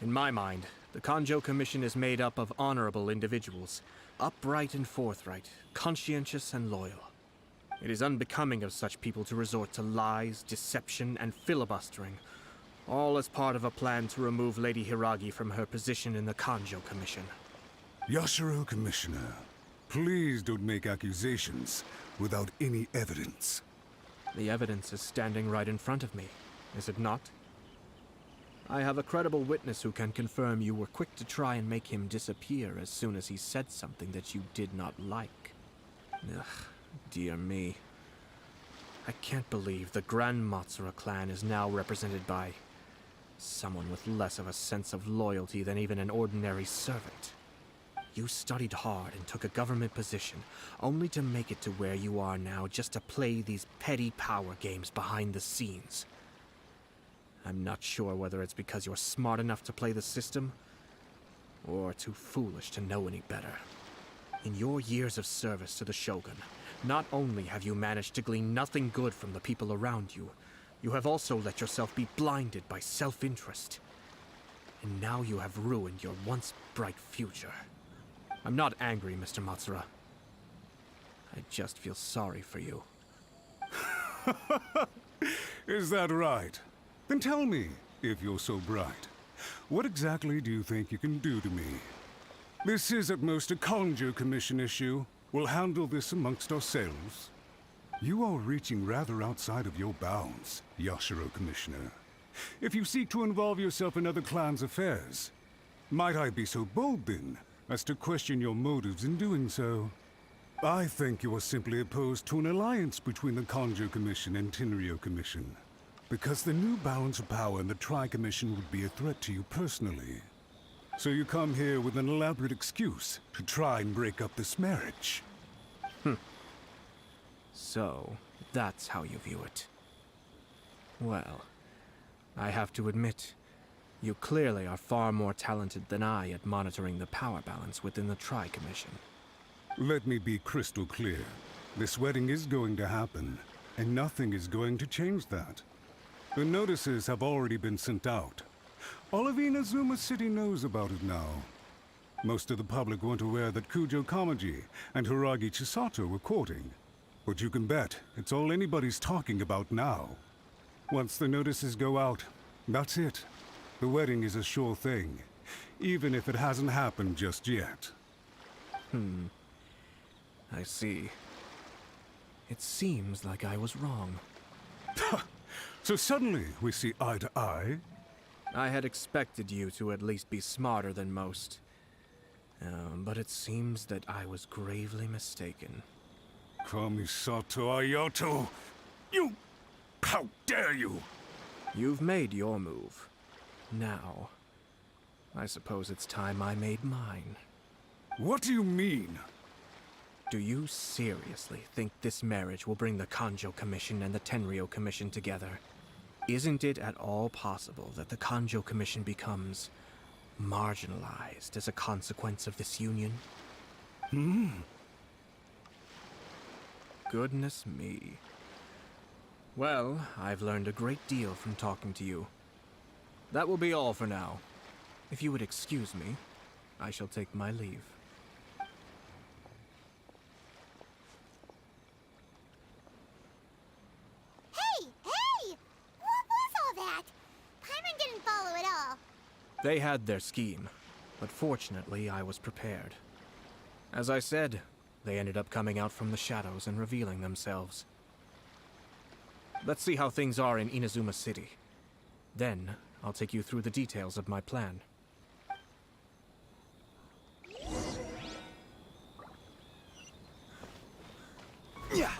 In my mind, the Kanjo Commission is made up of honorable individuals, upright and forthright, conscientious and loyal. It is unbecoming of such people to resort to lies, deception, and filibustering, all as part of a plan to remove Lady Hiragi from her position in the Kanjo Commission. Yashiro Commissioner, please don't make accusations without any evidence. The evidence is standing right in front of me, is it not? I have a credible witness who can confirm you were quick to try and make him disappear as soon as he said something that you did not like. Ugh, dear me. I can't believe the Grand Matsura clan is now represented by someone with less of a sense of loyalty than even an ordinary servant. You studied hard and took a government position, only to make it to where you are now just to play these petty power games behind the scenes. I'm not sure whether it's because you're smart enough to play the system, or too foolish to know any better. In your years of service to the Shogun, not only have you managed to glean nothing good from the people around you, you have also let yourself be blinded by self-interest. And now you have ruined your once bright future. I'm not angry, Mr. Matsura. I just feel sorry for you. Is that right? Then tell me, if you're so bright, what exactly do you think you can do to me? This is at most a Kanjo Commission issue. We'll handle this amongst ourselves. You are reaching rather outside of your bounds, Yashiro Commissioner. If you seek to involve yourself in other clans' affairs, might I be so bold then, as to question your motives in doing so? I think you are simply opposed to an alliance between the Kanjo Commission and Tenryo Commission, because the new balance of power in the Tri-Commission would be a threat to you personally. So you come here with an elaborate excuse to try and break up this marriage. So, that's how you view it. Well, I have to admit, you clearly are far more talented than I at monitoring the power balance within the Tri-Commission. Let me be crystal clear. This wedding is going to happen, and nothing is going to change that. The notices have already been sent out. All of Inazuma City knows about it now. Most of the public weren't aware that Kujo Kamaji and Hiragi Chisato were courting. But you can bet it's all anybody's talking about now. Once the notices go out, that's it. The wedding is a sure thing, even if it hasn't happened just yet. I see. It seems like I was wrong. So suddenly we see eye to eye? I had expected you to at least be smarter than most. But it seems that I was gravely mistaken. Kamisato Ayato! You... How dare you! You've made your move. Now, I suppose it's time I made mine. What do you mean? Do you seriously think this marriage will bring the Kanjo Commission and the Tenryou Commission together? Isn't it at all possible that the Kanjo Commission becomes marginalized as a consequence of this union? Goodness me. Well, I've learned a great deal from talking to you. That will be all for now. If you would excuse me, I shall take my leave. Hey! Hey! What was all that? Paimon didn't follow at all. They had their scheme, but fortunately I was prepared. As I said, they ended up coming out from the shadows and revealing themselves. Let's see how things are in Inazuma City. Then, I'll take you through the details of my plan. Yeah.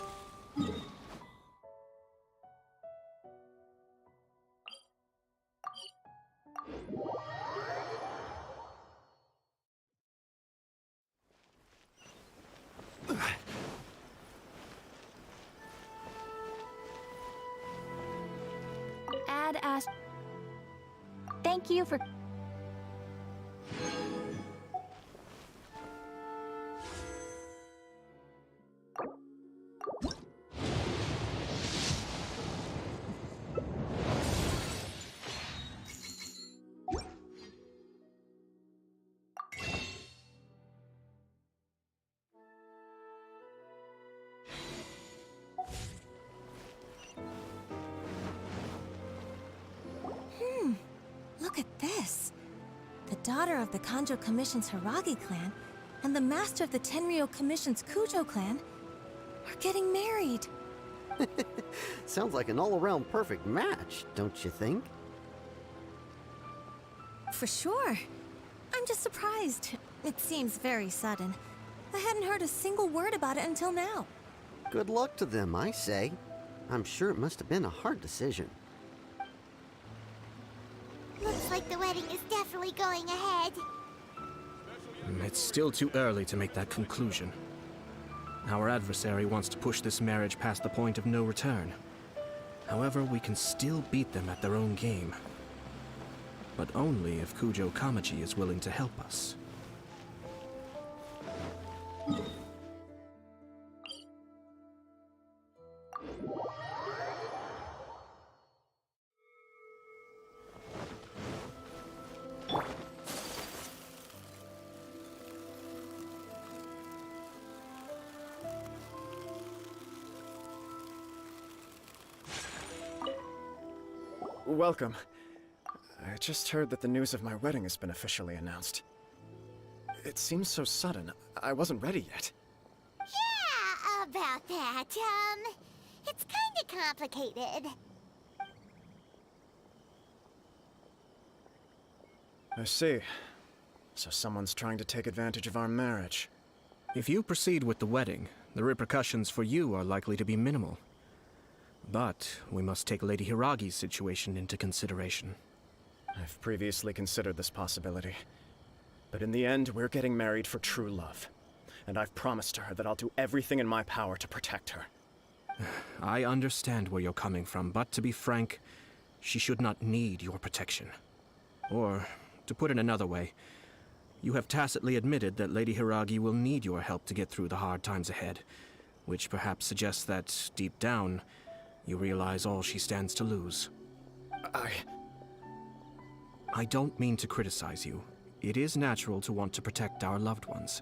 Thank you for... Look at this. The daughter of the Kanjo Commission's Hiragi clan and the master of the Tenryou Commission's Kujo clan are getting married. Sounds like an all-around perfect match, don't you think? For sure. I'm just surprised. It seems very sudden. I hadn't heard a single word about it until now. Good luck to them, I say. I'm sure it must have been a hard decision. Looks like the wedding is definitely going ahead. It's still too early to make that conclusion. Our adversary wants to push this marriage past the point of no return. However, we can still beat them at their own game. But only if Kujo Kamaji is willing to help us. Welcome. I just heard that the news of my wedding has been officially announced. It seems so sudden. I wasn't ready yet. Yeah, about that. It's kinda complicated. I see. So someone's trying to take advantage of our marriage. If you proceed with the wedding, the repercussions for you are likely to be minimal. But we must take Lady Hiragi's situation into consideration. I've previously considered this possibility. But in the end, we're getting married for true love. And I've promised her that I'll do everything in my power to protect her. I understand where you're coming from, but to be frank, she should not need your protection. Or, to put it another way, you have tacitly admitted that Lady Hiragi will need your help to get through the hard times ahead. which perhaps suggests that, deep down, you realize all she stands to lose. I don't mean to criticize you. It is natural to want to protect our loved ones.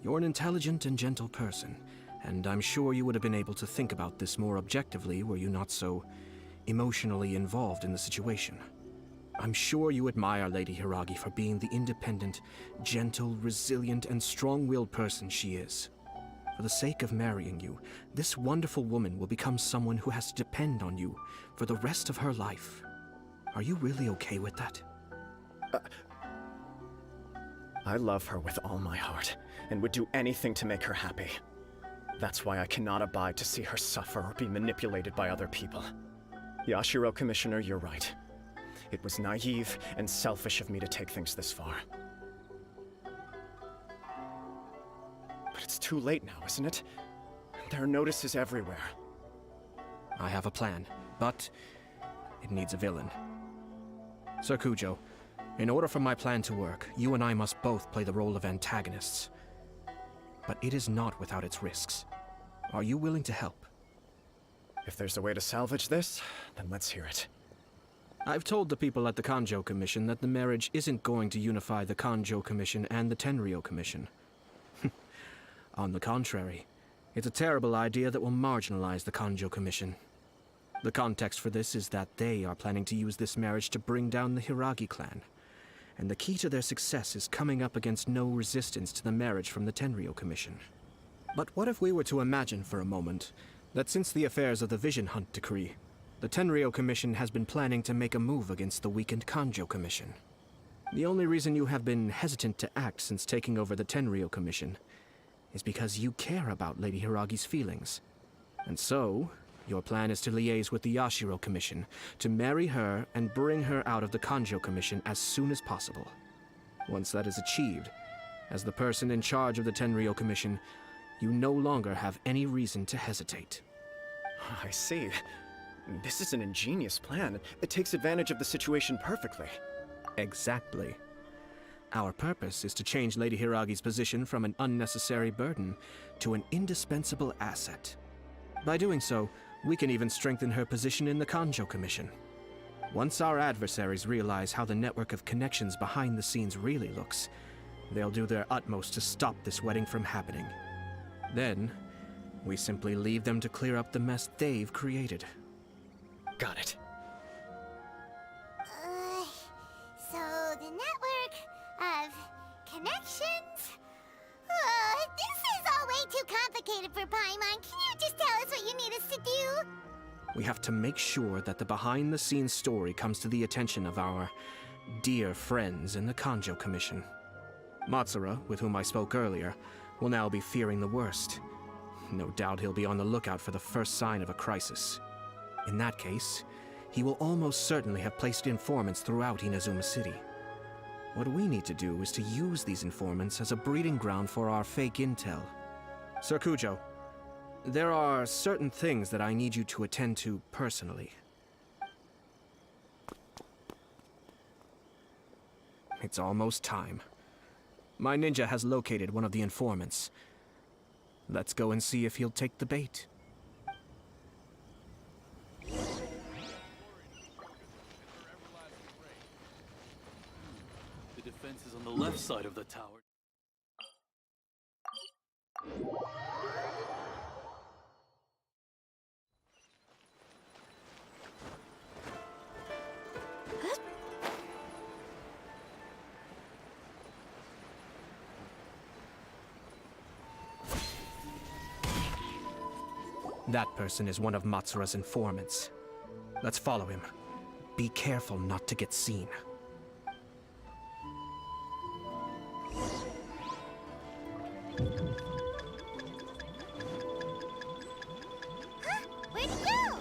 You're an intelligent and gentle person, and I'm sure you would have been able to think about this more objectively were you not so emotionally involved in the situation. I'm sure you admire Lady Hiragi for being the independent, gentle, resilient, and strong-willed person she is. For the sake of marrying you, this wonderful woman will become someone who has to depend on you for the rest of her life. Are you really okay with that? I love her with all my heart, and would do anything to make her happy. That's why I cannot abide to see her suffer or be manipulated by other people. Yashiro, Commissioner, you're right. It was naive and selfish of me to take things this far. But it's too late now, isn't it? There are notices everywhere. I have a plan, but it needs a villain. Sir Kujo, in order for my plan to work, you and I must both play the role of antagonists. But it is not without its risks. Are you willing to help? If there's a way to salvage this, then let's hear it. I've told the people at the Kanjo Commission that the marriage isn't going to unify the Kanjo Commission and the Tenryou Commission. On the contrary, it's a terrible idea that will marginalize the Kanjo Commission. The context for this is that they are planning to use this marriage to bring down the Hiragi clan. And the key to their success is coming up against no resistance to the marriage from the Tenryou Commission. But what if we were to imagine for a moment that since the affairs of the Vision Hunt Decree, the Tenryou Commission has been planning to make a move against the weakened Kanjo Commission? The only reason you have been hesitant to act since taking over the Tenryou Commission is because you care about Lady Hiragi's feelings. And so, your plan is to liaise with the Yashiro Commission, to marry her and bring her out of the Kanjo Commission as soon as possible. Once that is achieved, as the person in charge of the Tenryou Commission, you no longer have any reason to hesitate. I see. This is an ingenious plan. It takes advantage of the situation perfectly. Exactly. Our purpose is to change Lady Hiragi's position from an unnecessary burden to an indispensable asset. By doing so, we can even strengthen her position in the Kanjo Commission. Once our adversaries realize how the network of connections behind the scenes really looks, they'll do their utmost to stop this wedding from happening. Then, we simply leave them to clear up the mess they've created. Got it. So the network of connections? This is all way too complicated for Paimon. Can you just tell us what you need us to do? We have to make sure that the behind-the-scenes story comes to the attention of our dear friends in the Kanjo Commission. Matsura, with whom I spoke earlier, will now be fearing the worst. No doubt he'll be on the lookout for the first sign of a crisis. In that case, he will almost certainly have placed informants throughout Inazuma City. What we need to do is to use these informants as a breeding ground for our fake intel. Sir Kujo, there are certain things that I need you to attend to personally. It's almost time. My ninja has located one of the informants. Let's go and see if he'll take the bait. The defense is on the left side of the tower. That person is one of Matsura's informants. Let's follow him. Be careful not to get seen. Where'd he go?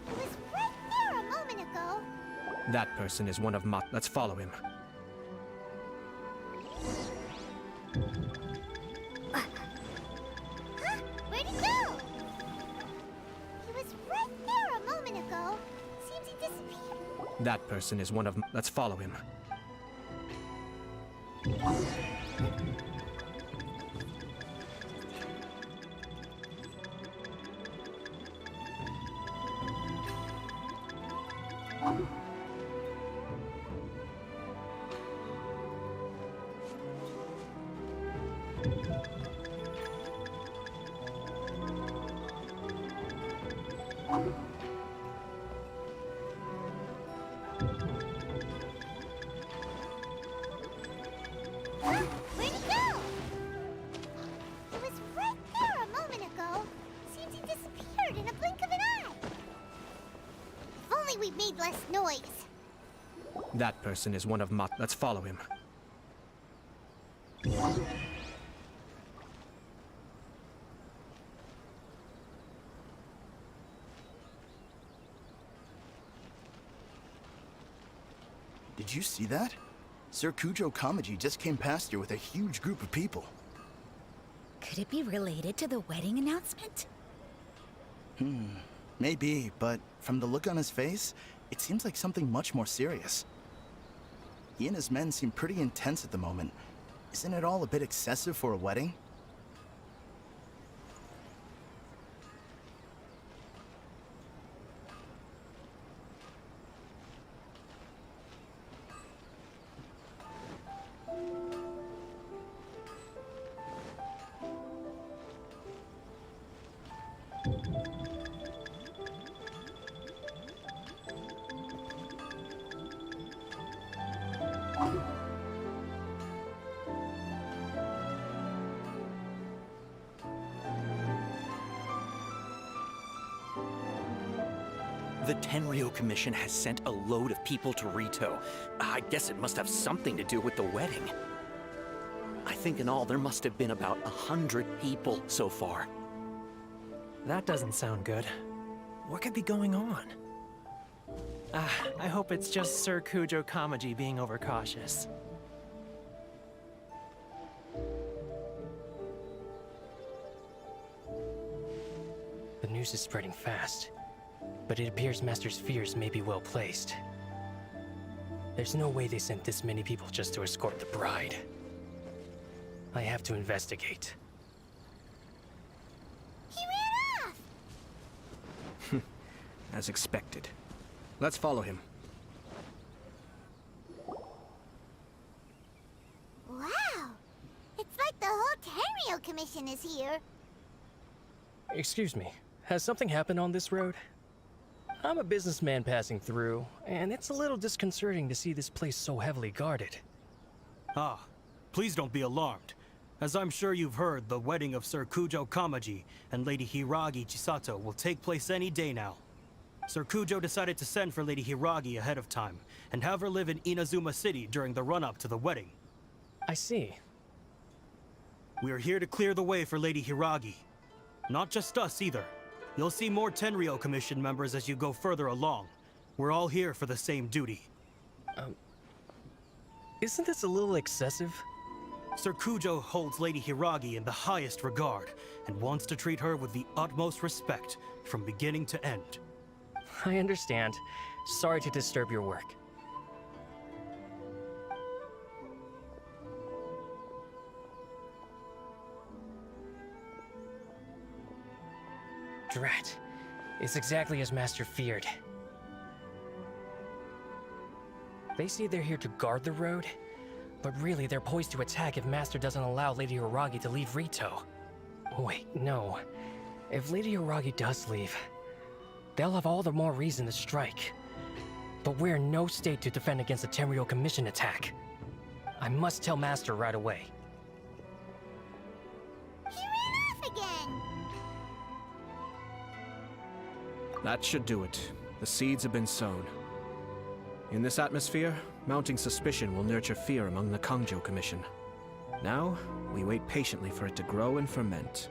He was right there a moment ago. That person is one of Let's follow him. Where'd he go? He was right there a moment ago. Seems he disappeared. That person is one of Let's follow him. Where'd he go? He was right there a moment ago. Seems he disappeared in a blink of an eye. If only we made less noise. That person is one of Mat. Let's follow him. Did you see that? Sir Kujo Kamaji just came past here with a huge group of people. Could it be related to the wedding announcement? Maybe, but from the look on his face, it seems like something much more serious. He and his men seem pretty intense at the moment. Isn't it all a bit excessive for a wedding? The Tenryo Commission has sent a load of people to Rito. I guess it must have something to do with the wedding. I think in all there must have been about 100 people so far. That doesn't sound good. What could be going on? I hope it's just Sir Kujo Kamaji being overcautious. The news is spreading fast, but it appears Master's fears may be well placed. There's no way they sent this many people just to escort the bride. I have to investigate. He ran off! As expected. Let's follow him. Wow! It's like the whole Tenryo Commission is here. Excuse me, has something happened on this road? I'm a businessman passing through, and it's a little disconcerting to see this place so heavily guarded. Ah, please don't be alarmed. As I'm sure you've heard, the wedding of Sir Kujo Kamaji and Lady Hiragi Chisato will take place any day now. Sir Kujo decided to send for Lady Hiragi ahead of time, and have her live in Inazuma City during the run-up to the wedding. I see. We are here to clear the way for Lady Hiragi. Not just us either. You'll see more Tenryo Commission members as you go further along. We're all here for the same duty. Isn't this a little excessive? Sir Kujo holds Lady Hiragi in the highest regard, and wants to treat her with the utmost respect, from beginning to end. I understand. Sorry to disturb your work. Drat. It's exactly as Master feared. They say they're here to guard the road, but really they're poised to attack if Master doesn't allow Lady Hiragi to leave Rito. Wait, no. If Lady Hiragi does leave, they'll have all the more reason to strike. But we're in no state to defend against a Tenryo Commission attack. I must tell Master right away. He ran off again! That should do it. The seeds have been sown. In this atmosphere, mounting suspicion will nurture fear among the Kangjo Commission. Now, we wait patiently for it to grow and ferment.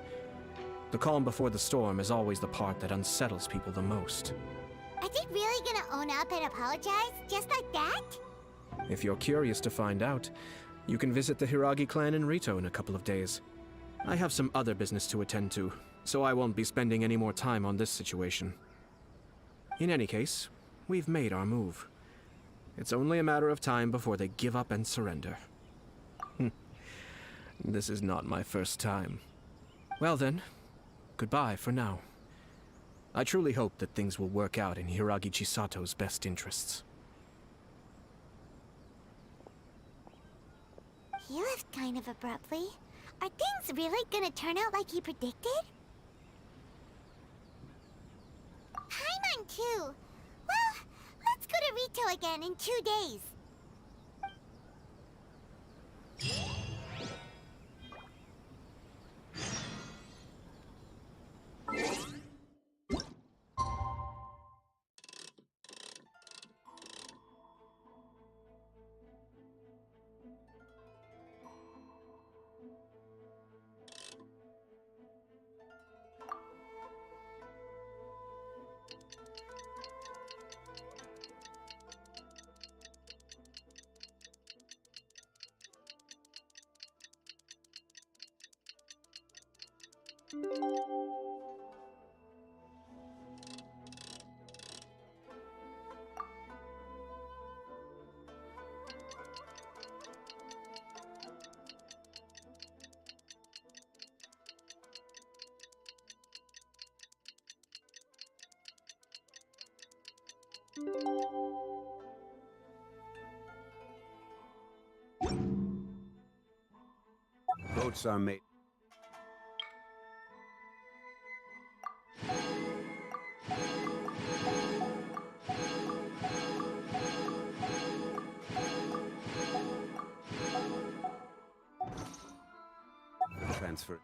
The calm before the storm is always the part that unsettles people the most. Are they really gonna own up and apologize, just like that? If you're curious to find out, you can visit the Hiragi clan in Rito in a couple of days. I have some other business to attend to, so I won't be spending any more time on this situation. In any case, we've made our move. It's only a matter of time before they give up and surrender. This is not my first time. Well then, goodbye for now. I truly hope that things will work out in Hiragi Chisato's best interests. He left kind of abruptly. Are things really gonna turn out like he predicted? Paimon too. Well, let's go to Rito again in 2 days. Boats are made. Transfer.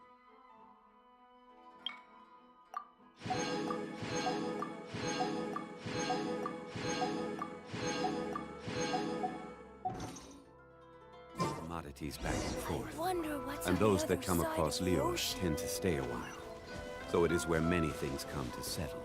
Commodities back and forth. And those that come across Leo tend to stay a while. So it is where many things come to settle.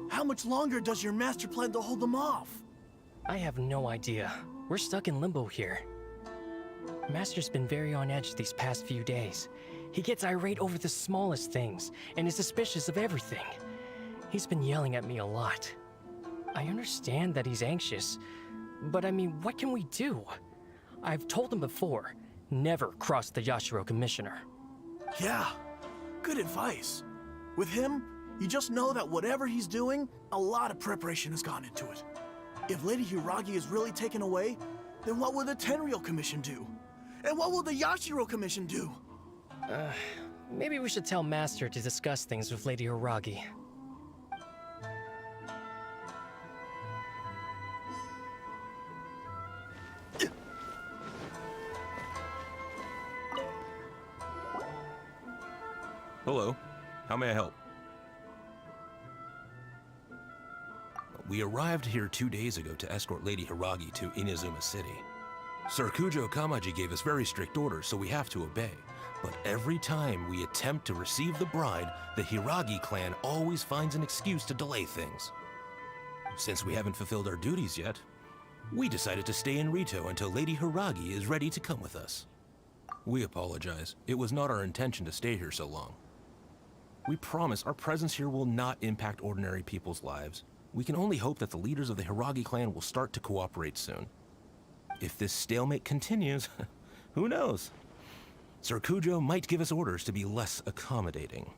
How much longer does your master plan to hold them off? I have no idea. We're stuck in limbo here. Master's been very on edge these past few days. He gets irate over the smallest things, and is suspicious of everything. He's been yelling at me a lot. I understand that he's anxious, but I mean, what can we do? I've told him before, never cross the Yashiro Commissioner. Yeah, good advice. With him, you just know that whatever he's doing, a lot of preparation has gone into it. If Lady Hiragi is really taken away, then what will the Tenryou Commission do? And what will the Yashiro Commission do? Maybe we should tell Master to discuss things with Lady Hiragi. Hello. How may I help? We arrived here 2 days ago to escort Lady Hiragi to Inazuma City. Sir Kujo Kamaji gave us very strict orders, so we have to obey. But every time we attempt to receive the bride, the Hiragi clan always finds an excuse to delay things. Since we haven't fulfilled our duties yet, we decided to stay in Rito until Lady Hiragi is ready to come with us. We apologize. It was not our intention to stay here so long. We promise our presence here will not impact ordinary people's lives. We can only hope that the leaders of the Hiragi clan will start to cooperate soon. If this stalemate continues, who knows? Sir Kujo might give us orders to be less accommodating.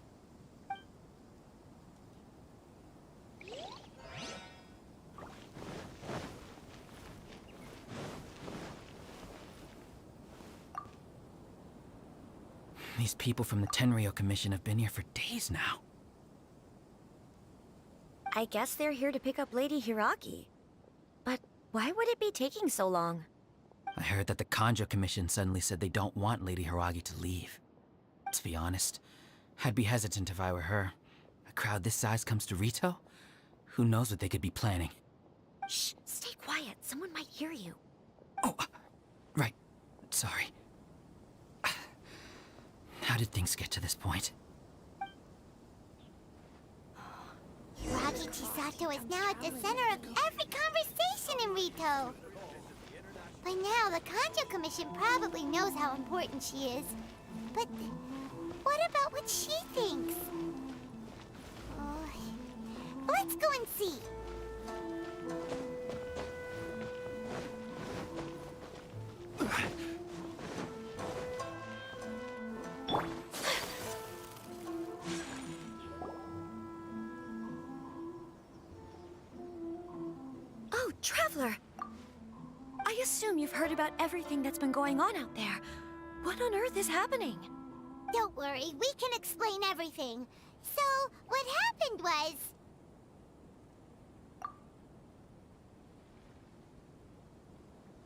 These people from the Tenryou Commission have been here for days now. I guess they're here to pick up Lady Hiragi. But why would it be taking so long? I heard that the Kanjo Commission suddenly said they don't want Lady Hiragi to leave. To be honest, I'd be hesitant if I were her. A crowd this size comes to Rito? Who knows what they could be planning? Shh, stay quiet. Someone might hear you. Oh, right. Sorry. How did things get to this point? Hiragi Chisato is now at the center of every conversation in Rito. By now, the Kanjo Commission probably knows how important she is. But what about what she thinks? Let's Let's go and see. Oh, Traveler! I assume you've heard about everything that's been going on out there. What on earth is happening? Don't worry, we can explain everything. So, what happened was...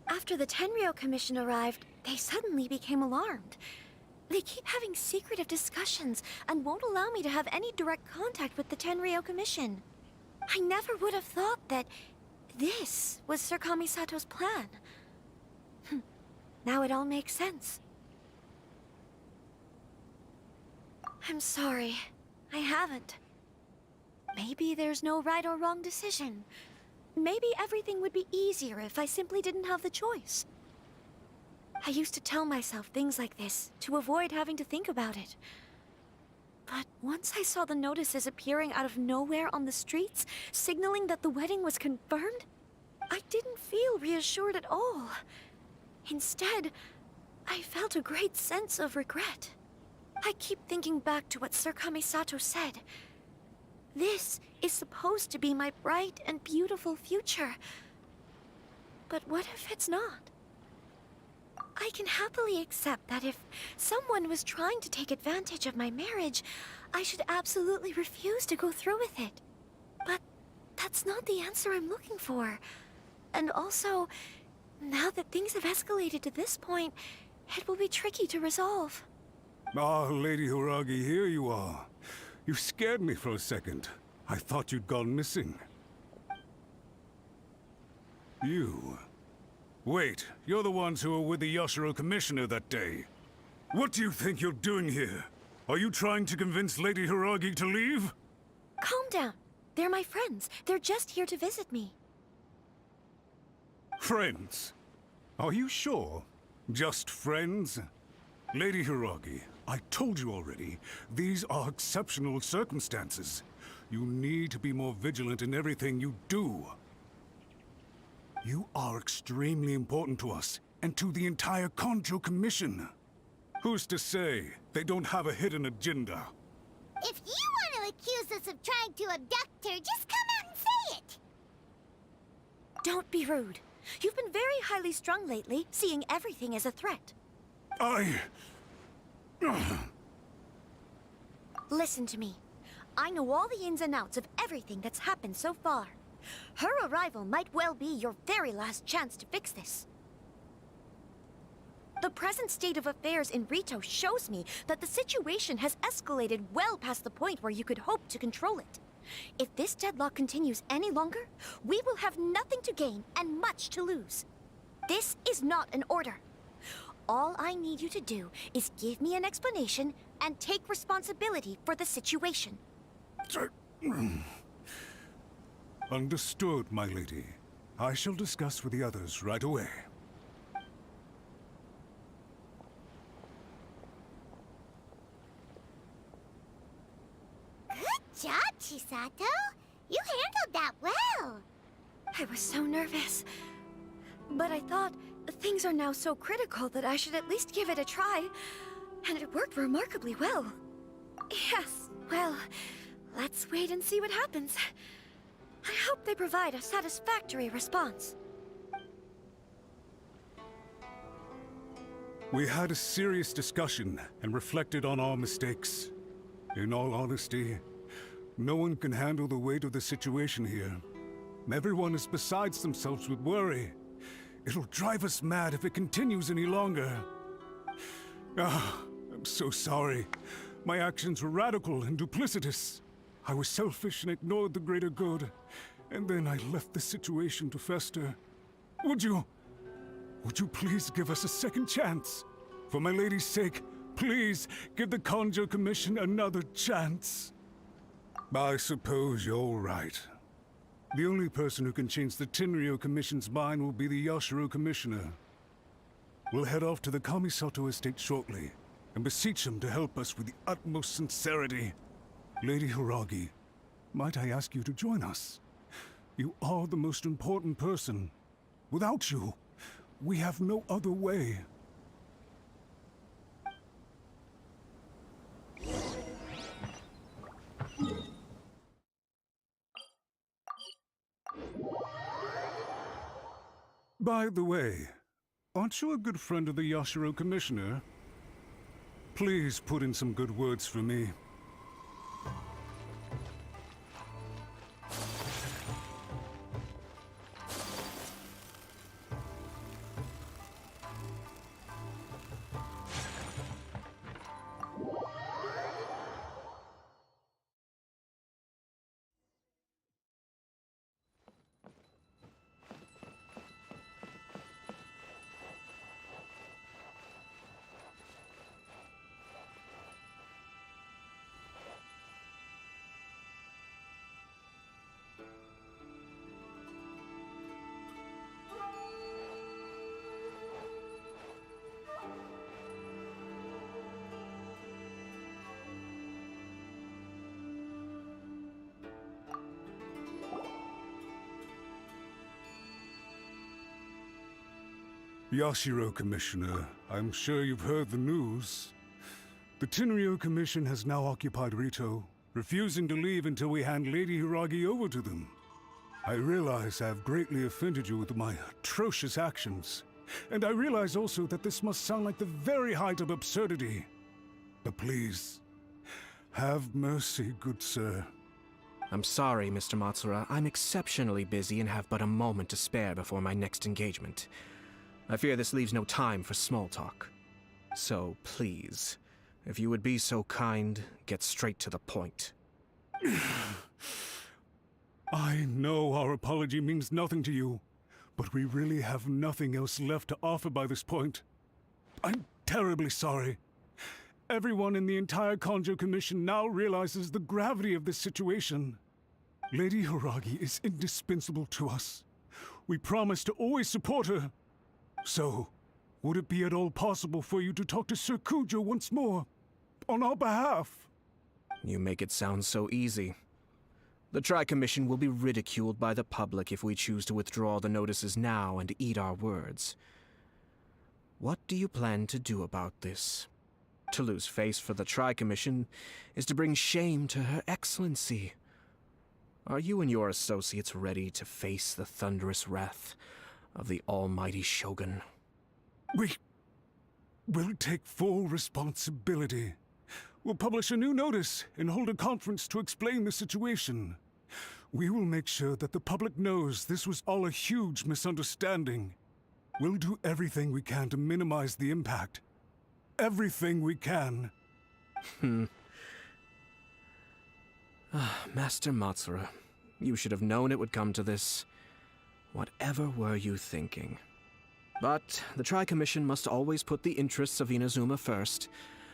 After the Tenryou Commission arrived, they suddenly became alarmed. They keep having secretive discussions and won't allow me to have any direct contact with the Tenryou Commission. I never would have thought that this was Sir Kamisato's plan. Now it all makes sense. I'm sorry. I haven't. Maybe there's no right or wrong decision. Maybe everything would be easier if I simply didn't have the choice. I used to tell myself things like this to avoid having to think about it. But once I saw the notices appearing out of nowhere on the streets, signaling that the wedding was confirmed, I didn't feel reassured at all. Instead, I felt a great sense of regret. I keep thinking back to what Sir Kamisato said. This is supposed to be my bright and beautiful future. But what if it's not? I can happily accept that if someone was trying to take advantage of my marriage, I should absolutely refuse to go through with it. But that's not the answer I'm looking for. And also, now that things have escalated to this point, it will be tricky to resolve. Ah, Lady Hiragi, here you are. You scared me for a second. I thought you'd gone missing. You... Wait, you're the ones who were with the Yashiro Commissioner that day. What do you think you're doing here? Are you trying to convince Lady Hiragi to leave? Calm down. They're my friends. They're just here to visit me. Friends? Are you sure? Just friends? Lady Hiragi, I told you already, these are exceptional circumstances. You need to be more vigilant in everything you do. You are extremely important to us, and to the entire Kanjo Commission. Who's to say they don't have a hidden agenda? If you want to accuse us of trying to abduct her, just come out and say it! Don't be rude. You've been very highly strung lately, seeing everything as a threat. Listen to me. I know all the ins and outs of everything that's happened so far. Her arrival might well be your very last chance to fix this. The present state of affairs in Rito shows me that the situation has escalated well past the point where you could hope to control it. If this deadlock continues any longer, we will have nothing to gain and much to lose. This is not an order. All I need you to do is give me an explanation and take responsibility for the situation. Understood, my lady. I shall discuss with the others right away. Good job, Chisato. You handled that well. I was so nervous. But I thought things are now so critical that I should at least give it a try. And it worked remarkably well. Yes, well, let's wait and see what happens. I hope they provide a satisfactory response. We had a serious discussion and reflected on our mistakes. In all honesty, no one can handle the weight of the situation here. Everyone is besides themselves with worry. It'll drive us mad if it continues any longer. I'm so sorry. My actions were radical and duplicitous. I was selfish and ignored the greater good. And then I left the situation to fester. Would you please give us a second chance? For my lady's sake, please give the Kanjo Commission another chance. I suppose you're right. The only person who can change the Tenryou Commission's mind will be the Yashiro Commissioner. We'll head off to the Kamisato estate shortly and beseech him to help us with the utmost sincerity. Lady Hiragi, might I ask you to join us? You are the most important person. Without you, we have no other way. By the way, aren't you a good friend of the Yashiro Commissioner? Please put in some good words for me. Yashiro, Commissioner, I'm sure you've heard the news. The Tenryo Commission has now occupied Rito, refusing to leave until we hand Lady Hiragi over to them. I realize I have greatly offended you with my atrocious actions, and I realize also that this must sound like the very height of absurdity. But please, have mercy, good sir. I'm sorry, Mr. Matsura. I'm exceptionally busy and have but a moment to spare before my next engagement. I fear this leaves no time for small talk. So, please, if you would be so kind, get straight to the point. I know our apology means nothing to you, but we really have nothing else left to offer by this point. I'm terribly sorry. Everyone in the entire Kanjo Commission now realizes the gravity of this situation. Lady Hiragi is indispensable to us. We promise to always support her. So, would it be at all possible for you to talk to Sir Kujo once more, on our behalf? You make it sound so easy. The Tri-Commission will be ridiculed by the public if we choose to withdraw the notices now and eat our words. What do you plan to do about this? To lose face for the Tri-Commission is to bring shame to Her Excellency. Are you and your associates ready to face the thunderous wrath of the almighty Shogun? We will take full responsibility. We'll publish a new notice and hold a conference to explain the situation. We will make sure that the public knows this was all a huge misunderstanding. We'll do everything we can to minimize the impact. Everything we can. Master Matsura, you should have known it would come to this. Whatever were you thinking? But the Tri-Commission must always put the interests of Inazuma first,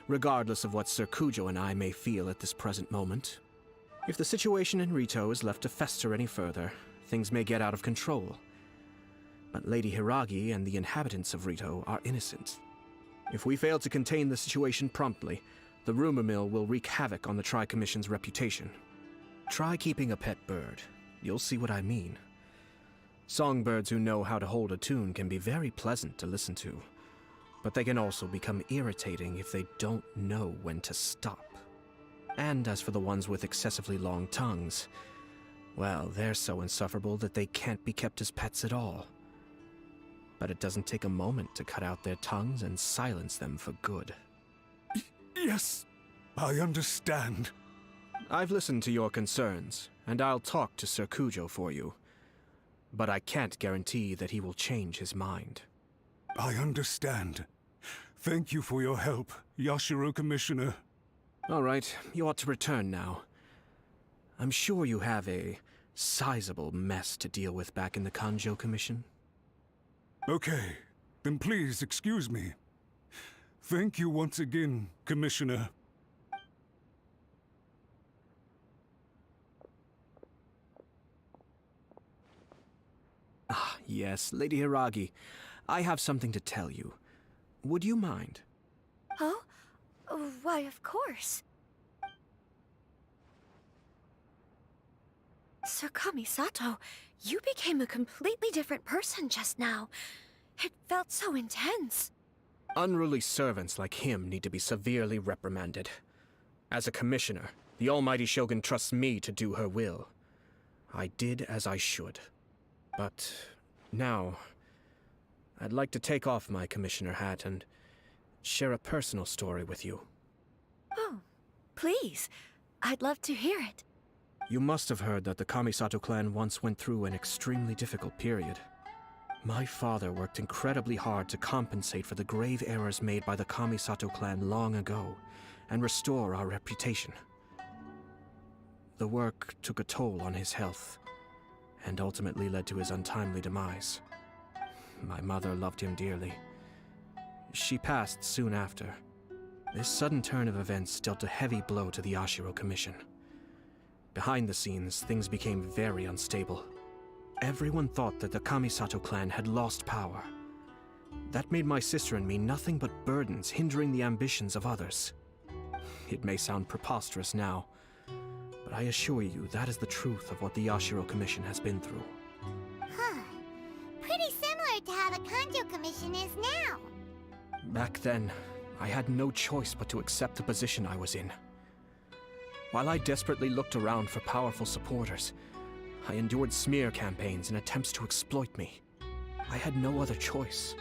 regardless of what Sir Kujo and I may feel at this present moment. If the situation in Rito is left to fester any further, things may get out of control. But Lady Hiragi and the inhabitants of Rito are innocent. If we fail to contain the situation promptly, the rumor mill will wreak havoc on the Tri-Commission's reputation. Try keeping a pet bird. You'll see what I mean. Songbirds who know how to hold a tune can be very pleasant to listen to, but they can also become irritating if they don't know when to stop. And as for the ones with excessively long tongues, well, they're so insufferable that they can't be kept as pets at all. But it doesn't take a moment to cut out their tongues and silence them for good. Yes, I understand. I've listened to your concerns, and I'll talk to Sir Kujo for you. But I can't guarantee that he will change his mind. I understand. Thank you for your help, Yashiro Commissioner. All right, you ought to return now. I'm sure you have a sizable mess to deal with back in the Kanjo Commission. Okay, then please excuse me. Thank you once again, Commissioner. Ah, yes, Lady Hiragi. I have something to tell you. Would you mind? Oh? Why, of course. Sir Kamisato, you became a completely different person just now. It felt so intense. Unruly servants like him need to be severely reprimanded. As a commissioner, the almighty Shogun trusts me to do her will. I did as I should. But now, I'd like to take off my commissioner hat and share a personal story with you. Oh, please. I'd love to hear it. You must have heard that the Kamisato clan once went through an extremely difficult period. My father worked incredibly hard to compensate for the grave errors made by the Kamisato clan long ago and restore our reputation. The work took a toll on his health and ultimately led to his untimely demise. My mother loved him dearly. She passed soon after. This sudden turn of events dealt a heavy blow to the Ashiro Commission. Behind the scenes, things became very unstable. Everyone thought that the Kamisato clan had lost power. That made my sister and me nothing but burdens hindering the ambitions of others. It may sound preposterous now, but I assure you that is the truth of what the Ashiro Commission has been through. Huh. Pretty similar to how the Kanjo Commission is now. Back then, I had no choice but to accept the position I was in. While I desperately looked around for powerful supporters, I endured smear campaigns and attempts to exploit me. I had no other choice.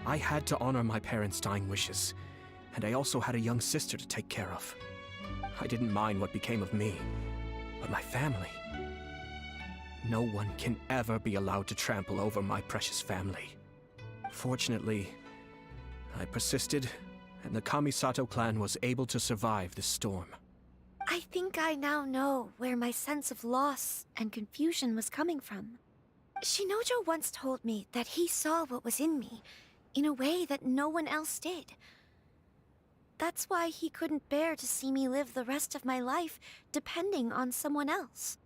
I had to honor my parents' dying wishes, and I also had a young sister to take care of. I didn't mind what became of me, but my family. No one can ever be allowed to trample over my precious family. Fortunately, I persisted, and the Kamisato clan was able to survive this storm. I think I now know where my sense of loss and confusion was coming from. Shinojo once told me that he saw what was in me in a way that no one else did. That's why he couldn't bear to see me live the rest of my life depending on someone else.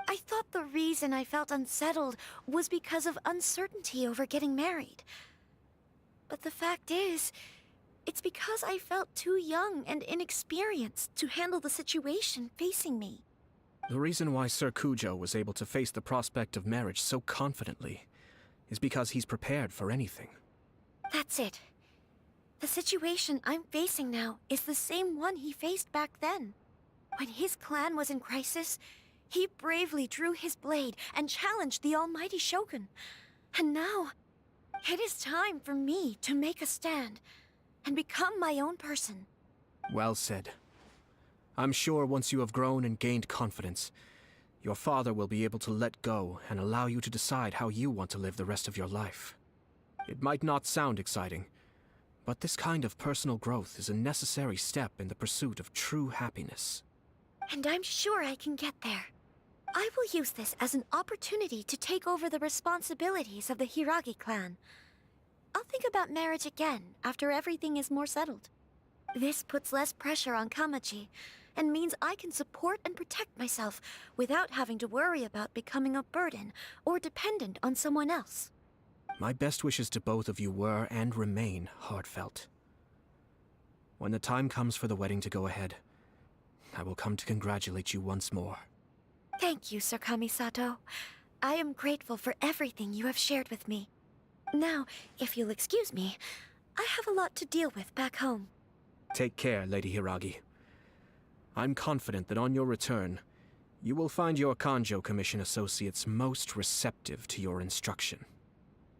I thought the reason I felt unsettled was because of uncertainty over getting married. But the fact is, it's because I felt too young and inexperienced to handle the situation facing me. The reason why Sir Kujo was able to face the prospect of marriage so confidently is because he's prepared for anything. That's it. The situation I'm facing now is the same one he faced back then. When his clan was in crisis, he bravely drew his blade and challenged the almighty Shogun. And now, it is time for me to make a stand and become my own person. Well said. I'm sure once you have grown and gained confidence, your father will be able to let go and allow you to decide how you want to live the rest of your life. It might not sound exciting, but this kind of personal growth is a necessary step in the pursuit of true happiness. And I'm sure I can get there. I will use this as an opportunity to take over the responsibilities of the Hiragi clan. I'll think about marriage again after everything is more settled. This puts less pressure on Kamaji, and means I can support and protect myself without having to worry about becoming a burden or dependent on someone else. My best wishes to both of you were and remain heartfelt. When the time comes for the wedding to go ahead, I will come to congratulate you once more. Thank you, Sir Kamisato. I am grateful for everything you have shared with me. Now, if you'll excuse me, I have a lot to deal with back home. Take care, Lady Hiragi. I'm confident that on your return, you will find your Kanjo Commission associates most receptive to your instruction.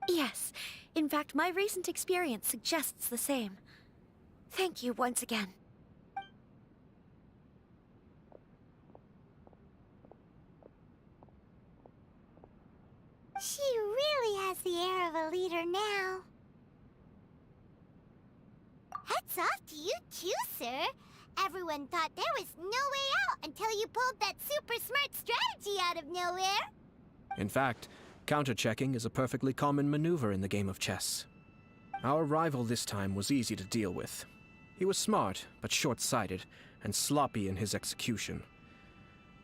Yes, in fact, my recent experience suggests the same. Thank you once again. She really has the air of a leader now. Hats off to you too, sir. Everyone thought there was no way out until you pulled that super smart strategy out of nowhere. In fact, counter-checking is a perfectly common maneuver in the game of chess. Our rival this time was easy to deal with. He was smart, but short-sighted, and sloppy in his execution.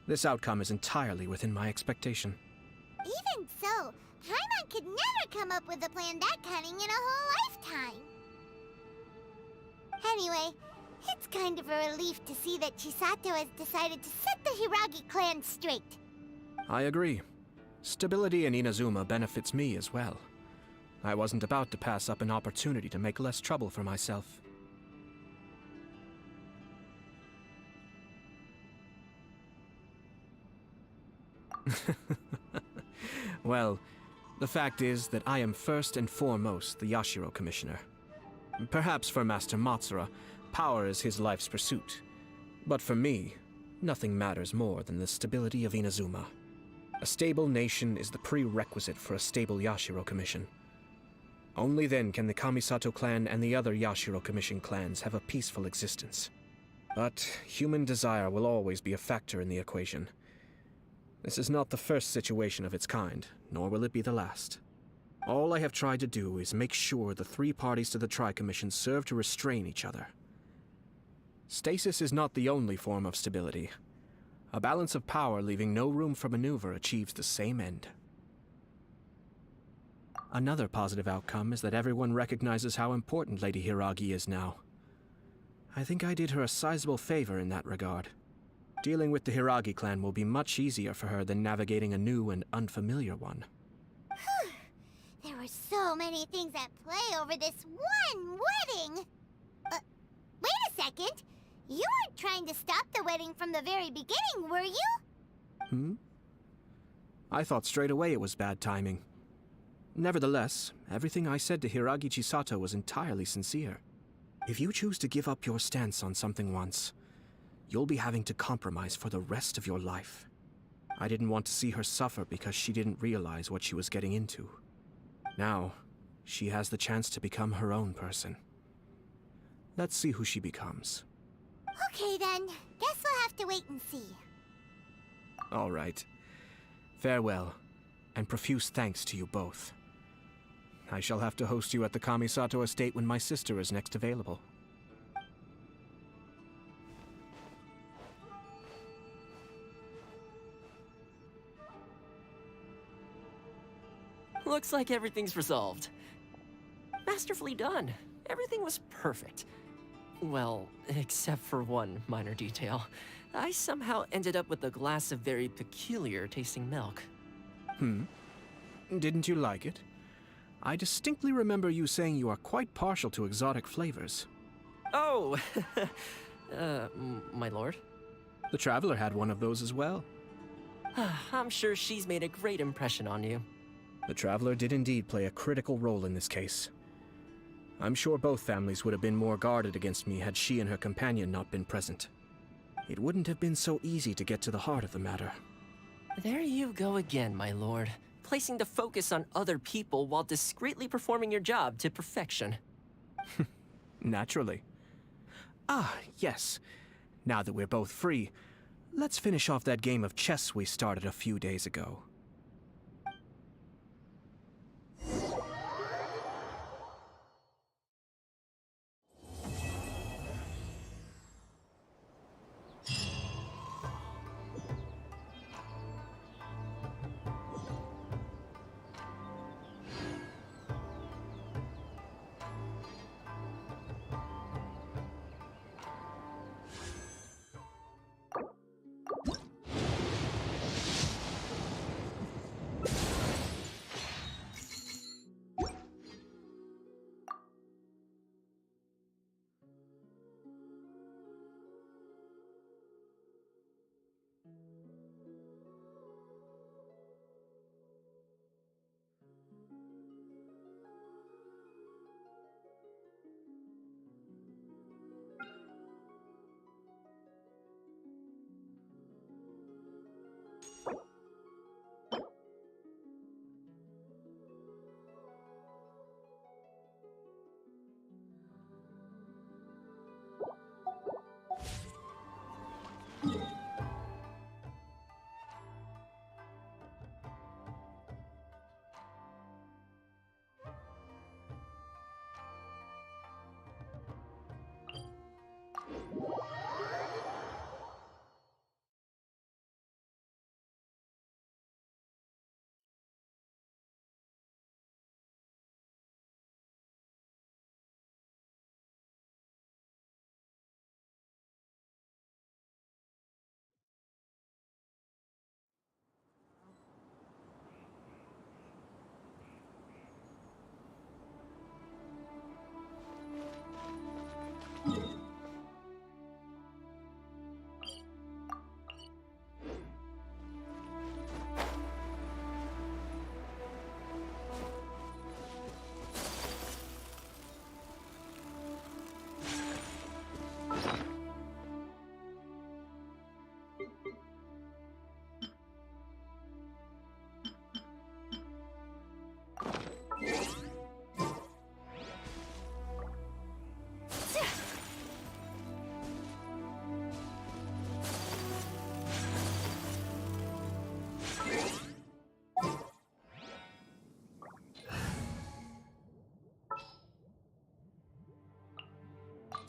This outcome is entirely within my expectation. Even so, Paimon could never come up with a plan that cunning in a whole lifetime. Anyway, it's kind of a relief to see that Chisato has decided to set the Hiragi clan straight. I agree. Stability in Inazuma benefits me as well. I wasn't about to pass up an opportunity to make less trouble for myself. Well, the fact is that I am first and foremost the Yashiro Commissioner. Perhaps for Master Matsura, power is his life's pursuit. But for me, nothing matters more than the stability of Inazuma. A stable nation is the prerequisite for a stable Yashiro Commission. Only then can the Kamisato clan and the other Yashiro Commission clans have a peaceful existence. But human desire will always be a factor in the equation. This is not the first situation of its kind, nor will it be the last. All I have tried to do is make sure the three parties to the Tri-Commission serve to restrain each other. Stasis is not the only form of stability. A balance of power leaving no room for maneuver achieves the same end. Another positive outcome is that everyone recognizes how important Lady Hiragi is now. I think I did her a sizable favor in that regard. Dealing with the Hiragi clan will be much easier for her than navigating a new and unfamiliar one. There were so many things at play over this one wedding! Wait a second! You weren't trying to stop the wedding from the very beginning, were you? I thought straight away it was bad timing. Nevertheless, everything I said to Hiragi Chisato was entirely sincere. If you choose to give up your stance on something once, you'll be having to compromise for the rest of your life. I didn't want to see her suffer because she didn't realize what she was getting into. Now, she has the chance to become her own person. Let's see who she becomes. Okay then, guess we'll have to wait and see. All right. Farewell, and profuse thanks to you both. I shall have to host you at the Kamisato estate when my sister is next available. Looks like everything's resolved. Masterfully done. Everything was perfect. Well, except for one minor detail. I somehow ended up with a glass of very peculiar tasting milk. Didn't you like it? I distinctly remember you saying you are quite partial to exotic flavors. Oh! My lord? The Traveler had one of those as well. I'm sure she's made a great impression on you. The Traveler did indeed play a critical role in this case. I'm sure both families would have been more guarded against me had she and her companion not been present. It wouldn't have been so easy to get to the heart of the matter. There you go again, my lord. Placing the focus on other people while discreetly performing your job to perfection. Naturally. Ah, yes. Now that we're both free, let's finish off that game of chess we started a few days ago.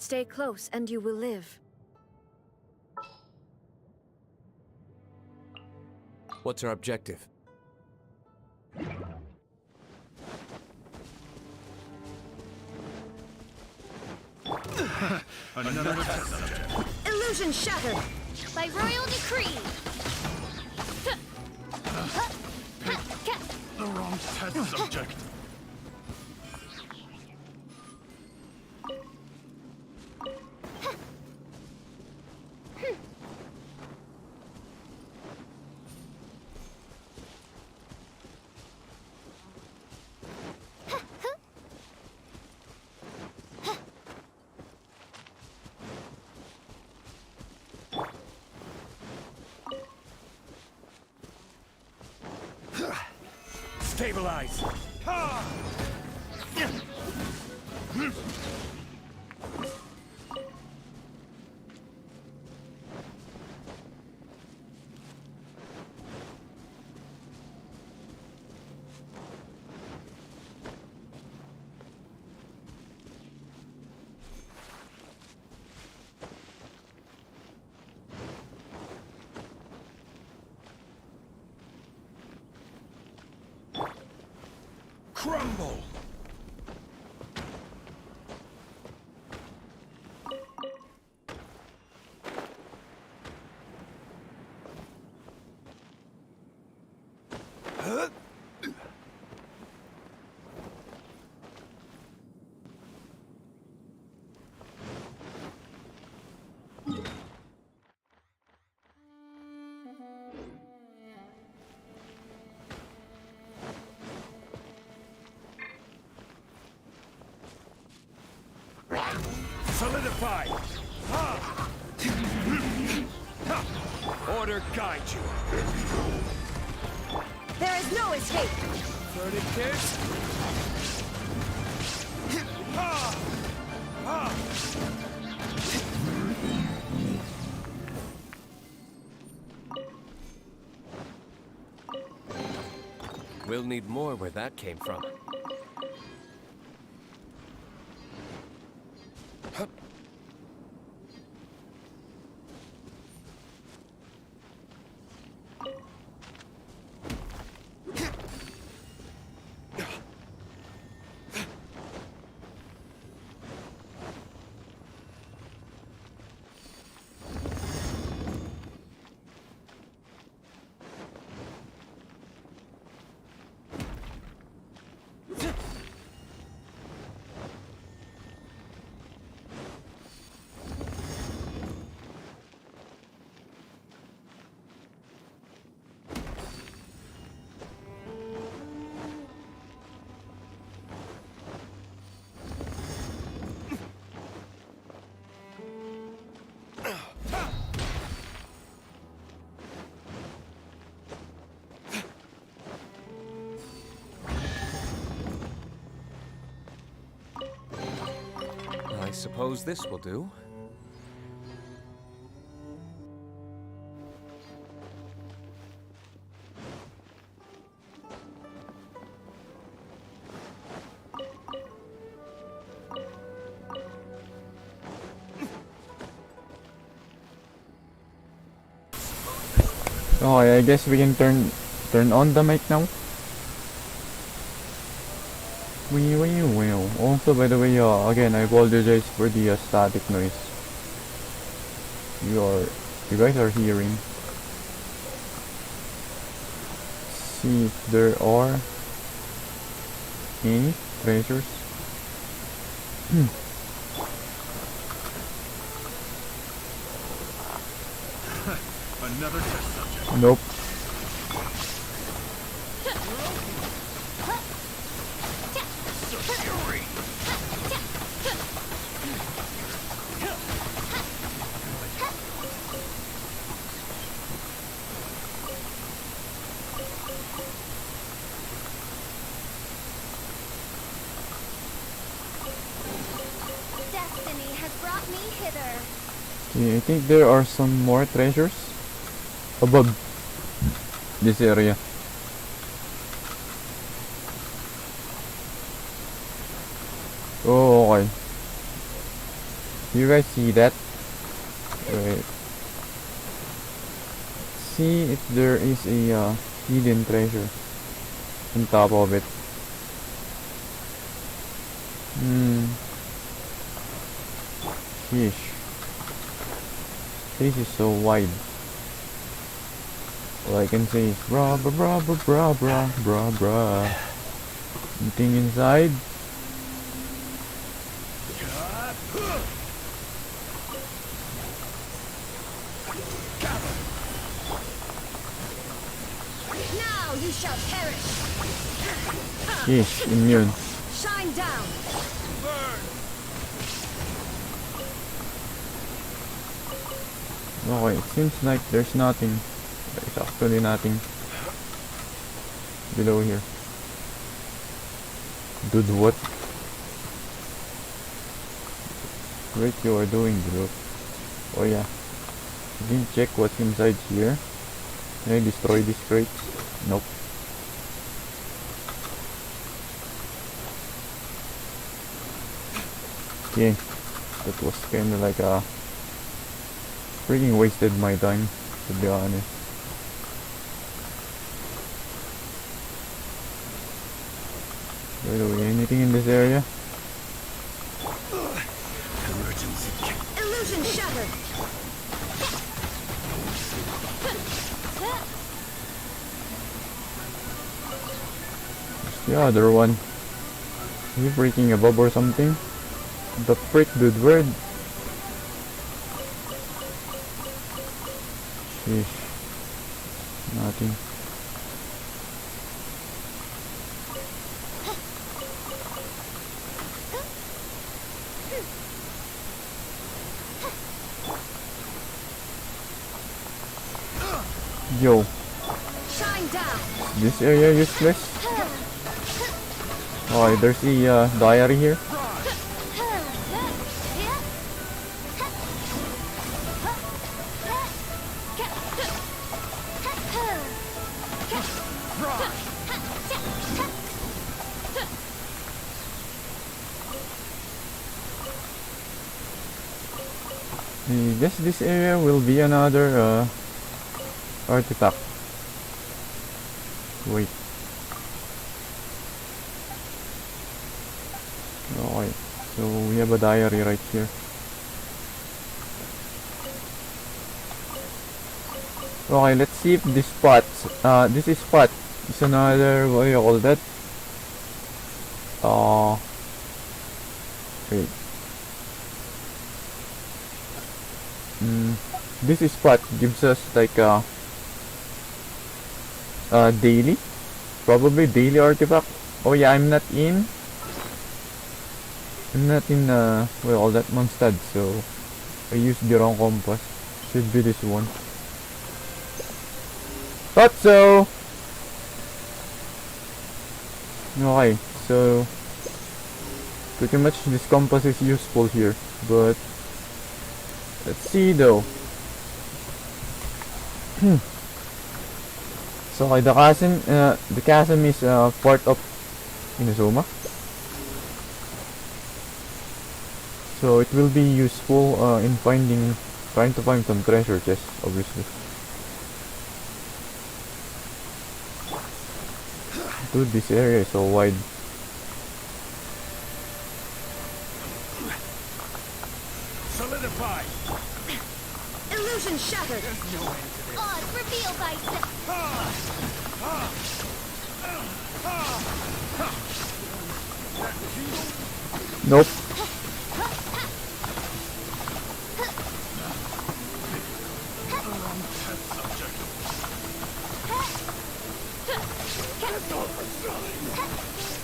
Stay close and you will live. What's our objective? Another test subject. Illusion shattered. By royal decree. The wrong test subject. Stabilize! Crumble! Solidify! Order guide you. There is no escape. Verdict kiss. We'll need more where that came from. I suppose this will do. Okay, I guess we can turn on the mic now. Also, by the way, again, I apologize for the static noise you guys are hearing. See if there are any treasures. Another test subject. Nope. Destiny has brought me hither. Okay, I think there are some more treasures above this area. Oh, okay. You guys see that? Wait. See if there is a hidden treasure on top of it. Sheesh. This is so wide. All I can say is bra bra bra bra bra bra bra bra. Anything inside? Now you shall perish. Sheesh, immune. Shine down. Okay, it seems like there's nothing. There's actually nothing below here. Dude, what? Great, you are doing, bro. Oh yeah. I didn't check what's inside here. Can I destroy this crate? Nope. Okay. That was kinda like a freaking wasted my time, to be honest. By the way, anything in this area? Illusion shattered. The other one. Is he breaking a bob or something? The frick, dude, where? Sheesh. Nothing. Yo. Shine down. This area useless? Oh, there's the diary here. I guess this area will be another artifact. Wait. Okay, so we have a diary right here. Okay, let's see if this spot, this is spot. It's another, what do you call that? Wait. This is spot gives us like daily, probably daily artifact. Oh yeah, I'm not in what do you call that, Mondstadt, so I used the wrong compass. Should be this one. Thought so. Okay, so pretty much this compass is useful here, but let's see though. So okay, the chasm is part of Inazuma, so it will be useful in trying to find some treasure chests, obviously. Dude, this area is so wide. Solidify. Illusion shattered. Odd reveal thyself. Nope.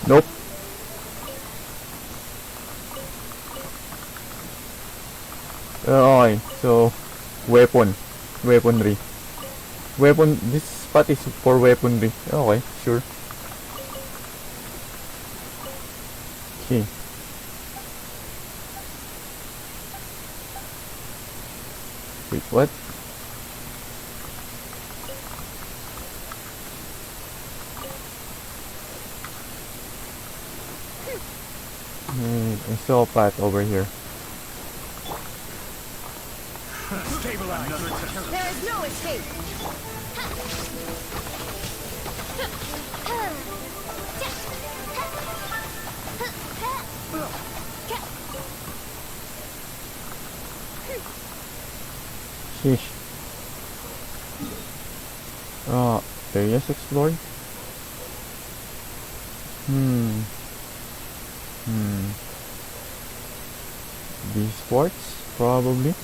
Nope. Okay, so weaponry. This spot is for weaponry. Okay, sure. Okay. Wait, what? I saw a path over here. There is no escape. Sheesh. Areas explored? These sports? Probably.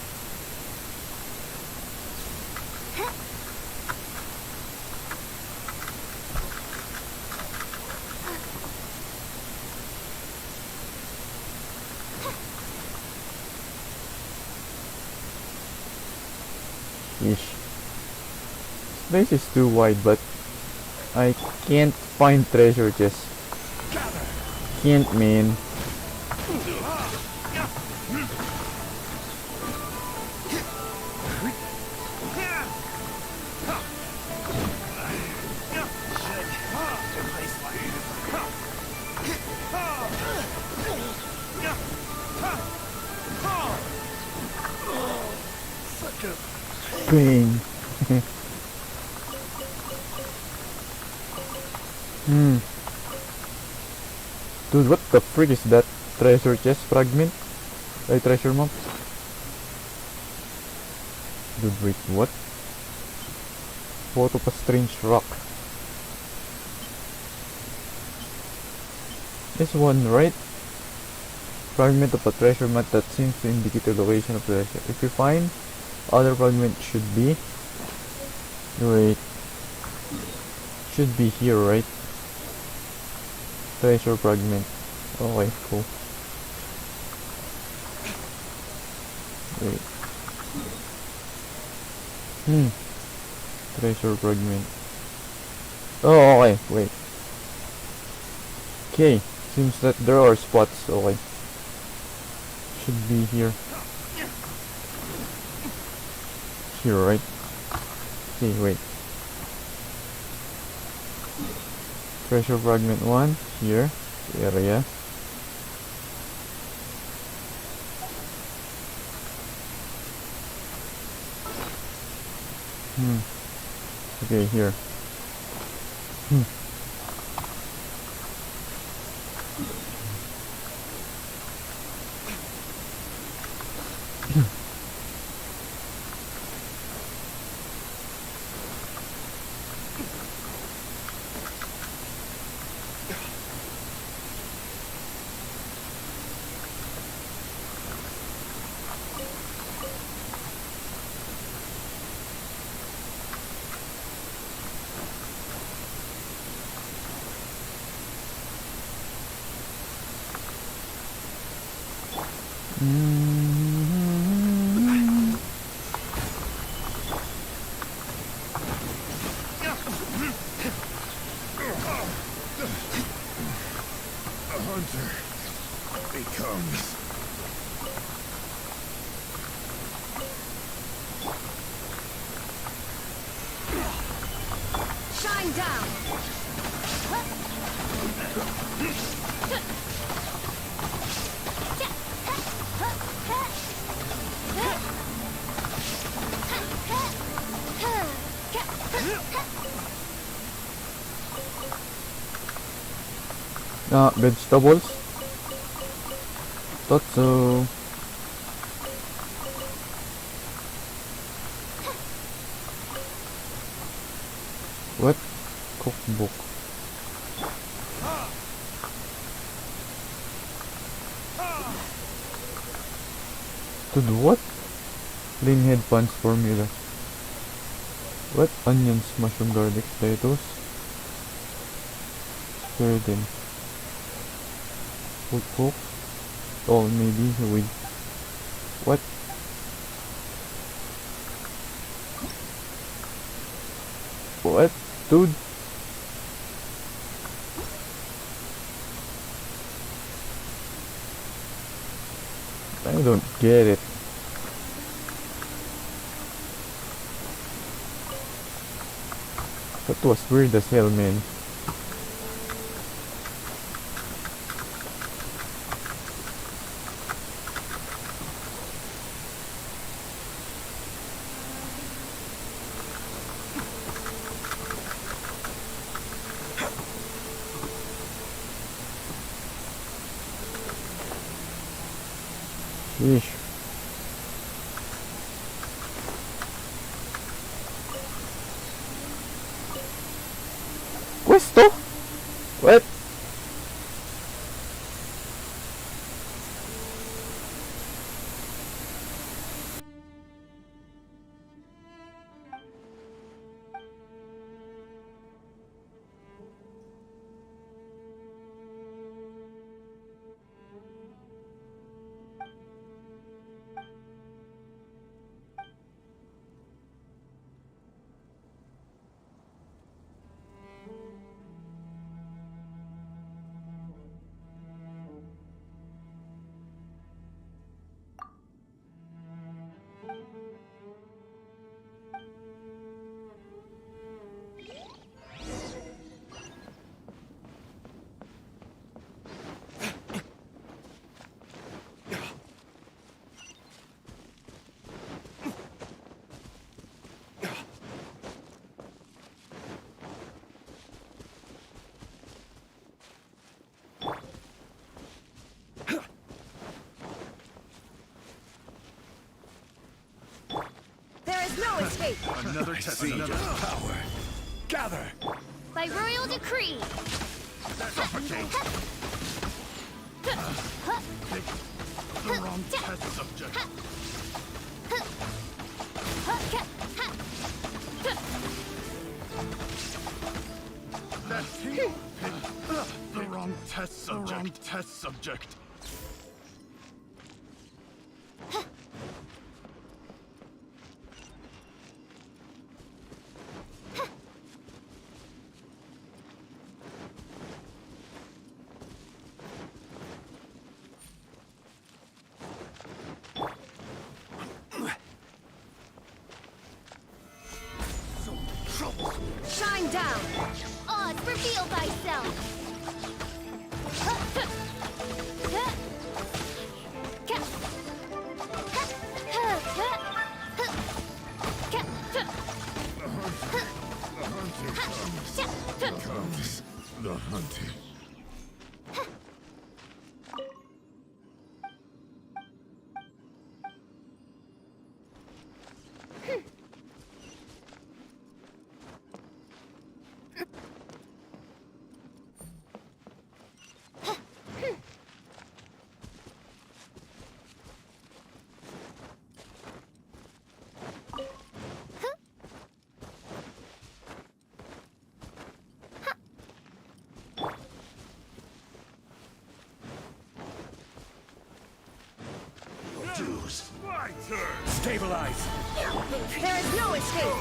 Yeesh. This place is too wide, but I can't find treasure chests. Can't, man. Pain. Dude, what the frick is that? Treasure chest fragment? A treasure map? Dude, wait, what? Photo of a strange rock. This one, right? Fragment of a treasure map that seems to indicate the location of the treasure. If you find other fragment should be... Wait. Should be here, right? Treasure fragment. Okay, cool. Wait. Treasure fragment. Oh, okay, wait. Okay, seems that there are spots. Okay. Should be here. Here, right? Okay, wait. Treasure fragment 1 here, area. Okay, here. Shine down. Vegetables. Thought so. What? Cookbook. To do what? Plain head punch formula. What? Onions, mushroom, garlic, potatoes. Stir them. Cook. Oh, maybe wait. What? What, dude? I don't get it. That was weird as hell, man. Yeesh. Questo? What? There is no escape. Another test of power. Gather. By royal decree. Suffocate. The wrong test subject. The wrong test subject. The wrong test subject. Shine down. Oz, reveal thyself. The hunting. My turn. Stabilize. There is no escape.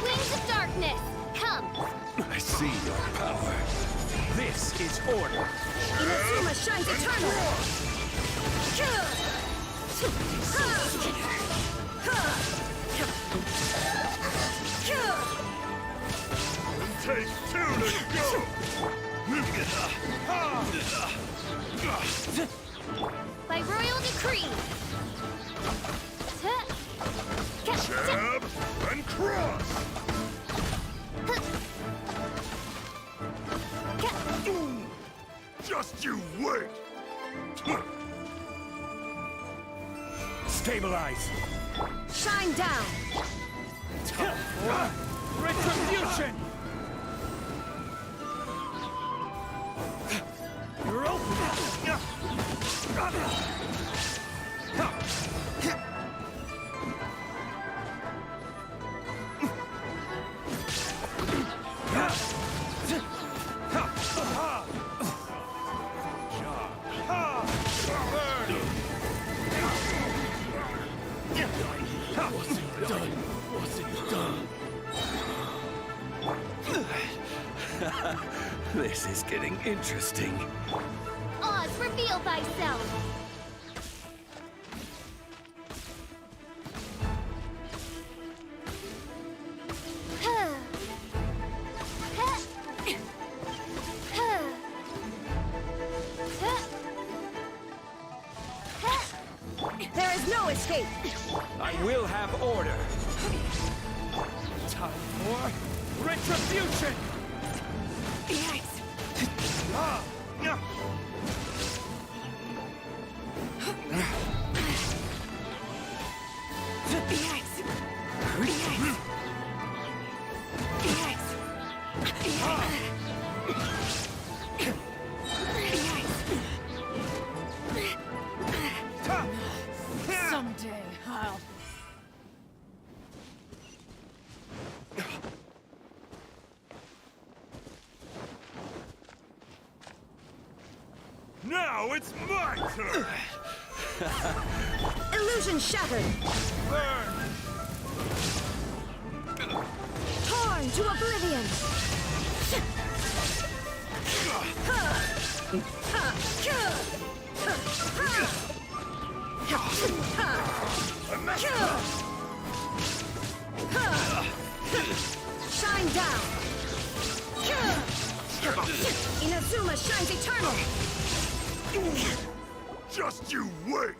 Wings of darkness, come. I see your power. This is order. Inazuma shines eternal. Take two to go. By royal decree. Jab and cross. Just you wait. Stabilize. Shine down. Retribution. You're open. This is getting interesting. Oz, reveal thyself. There is no escape. I will have order. Time for retribution. Yes. Now it's my turn! Illusion shattered! Torn to oblivion! Shine down! Inazuma shines eternal! Just you wait!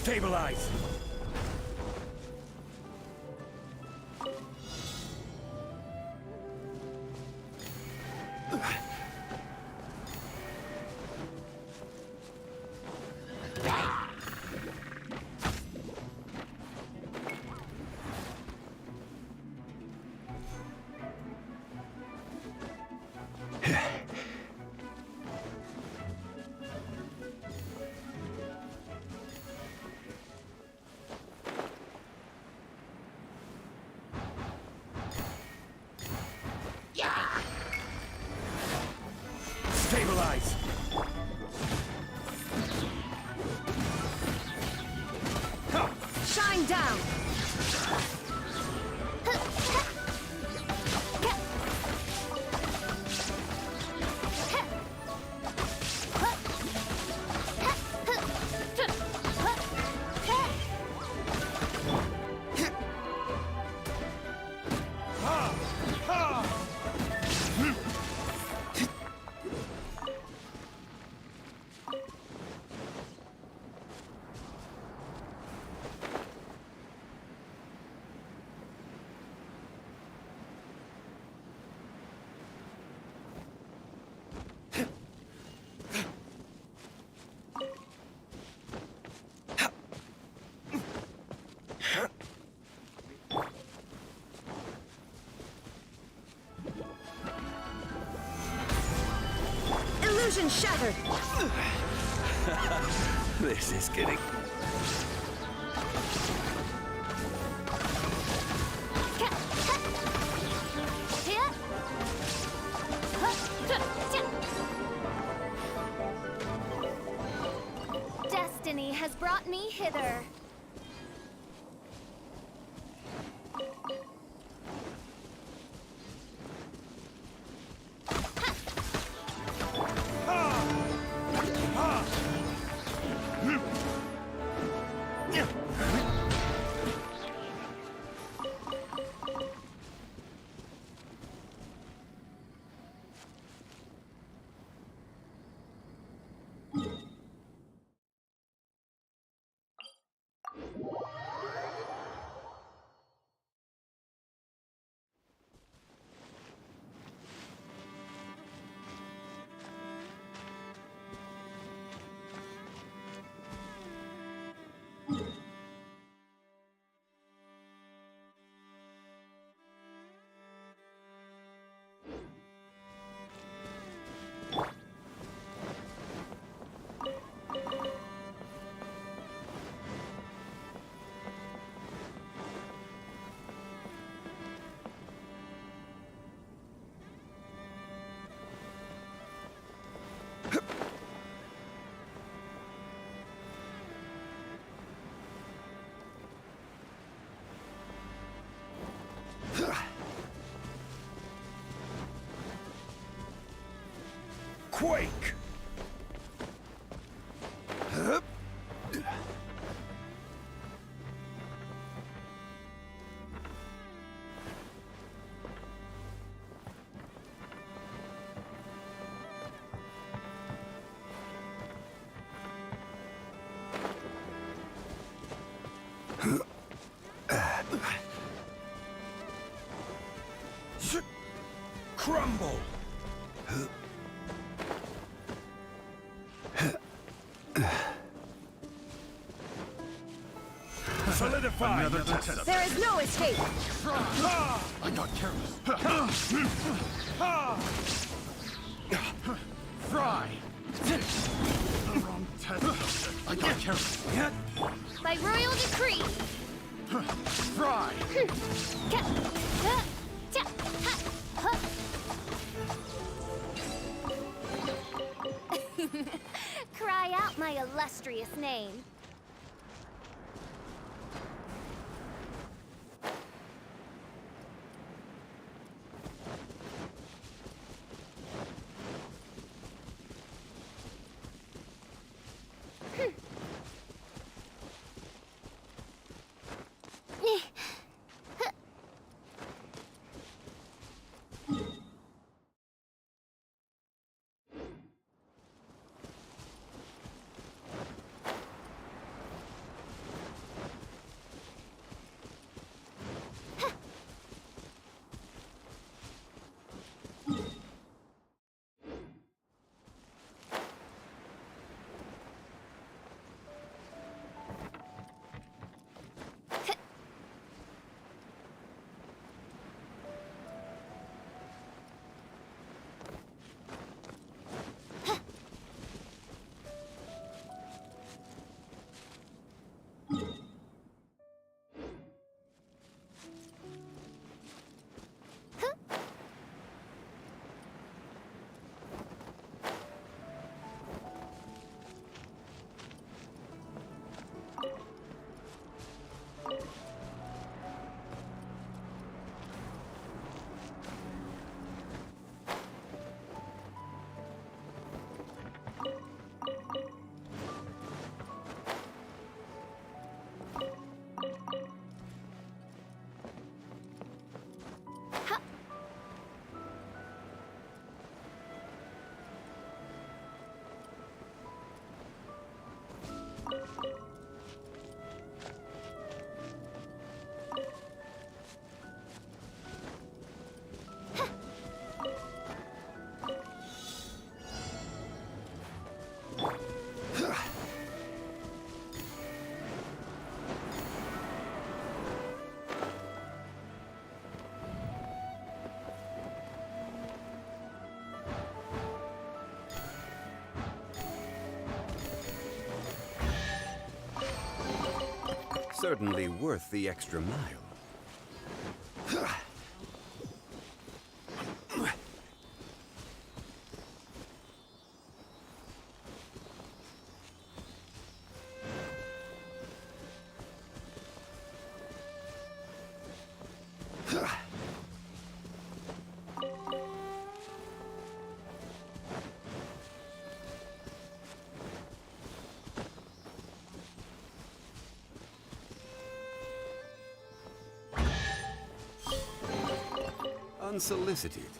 Stabilize! Stabilize! Shine down! Illusion shattered! This is getting... Destiny has brought me hither. Quake! Crumble! Solidify! There is no escape! I got careless. Fry! The wrong test subject. I got careless. By royal decree. Fry! Cry out my illustrious name. Certainly worth the extra mile. Unsolicited,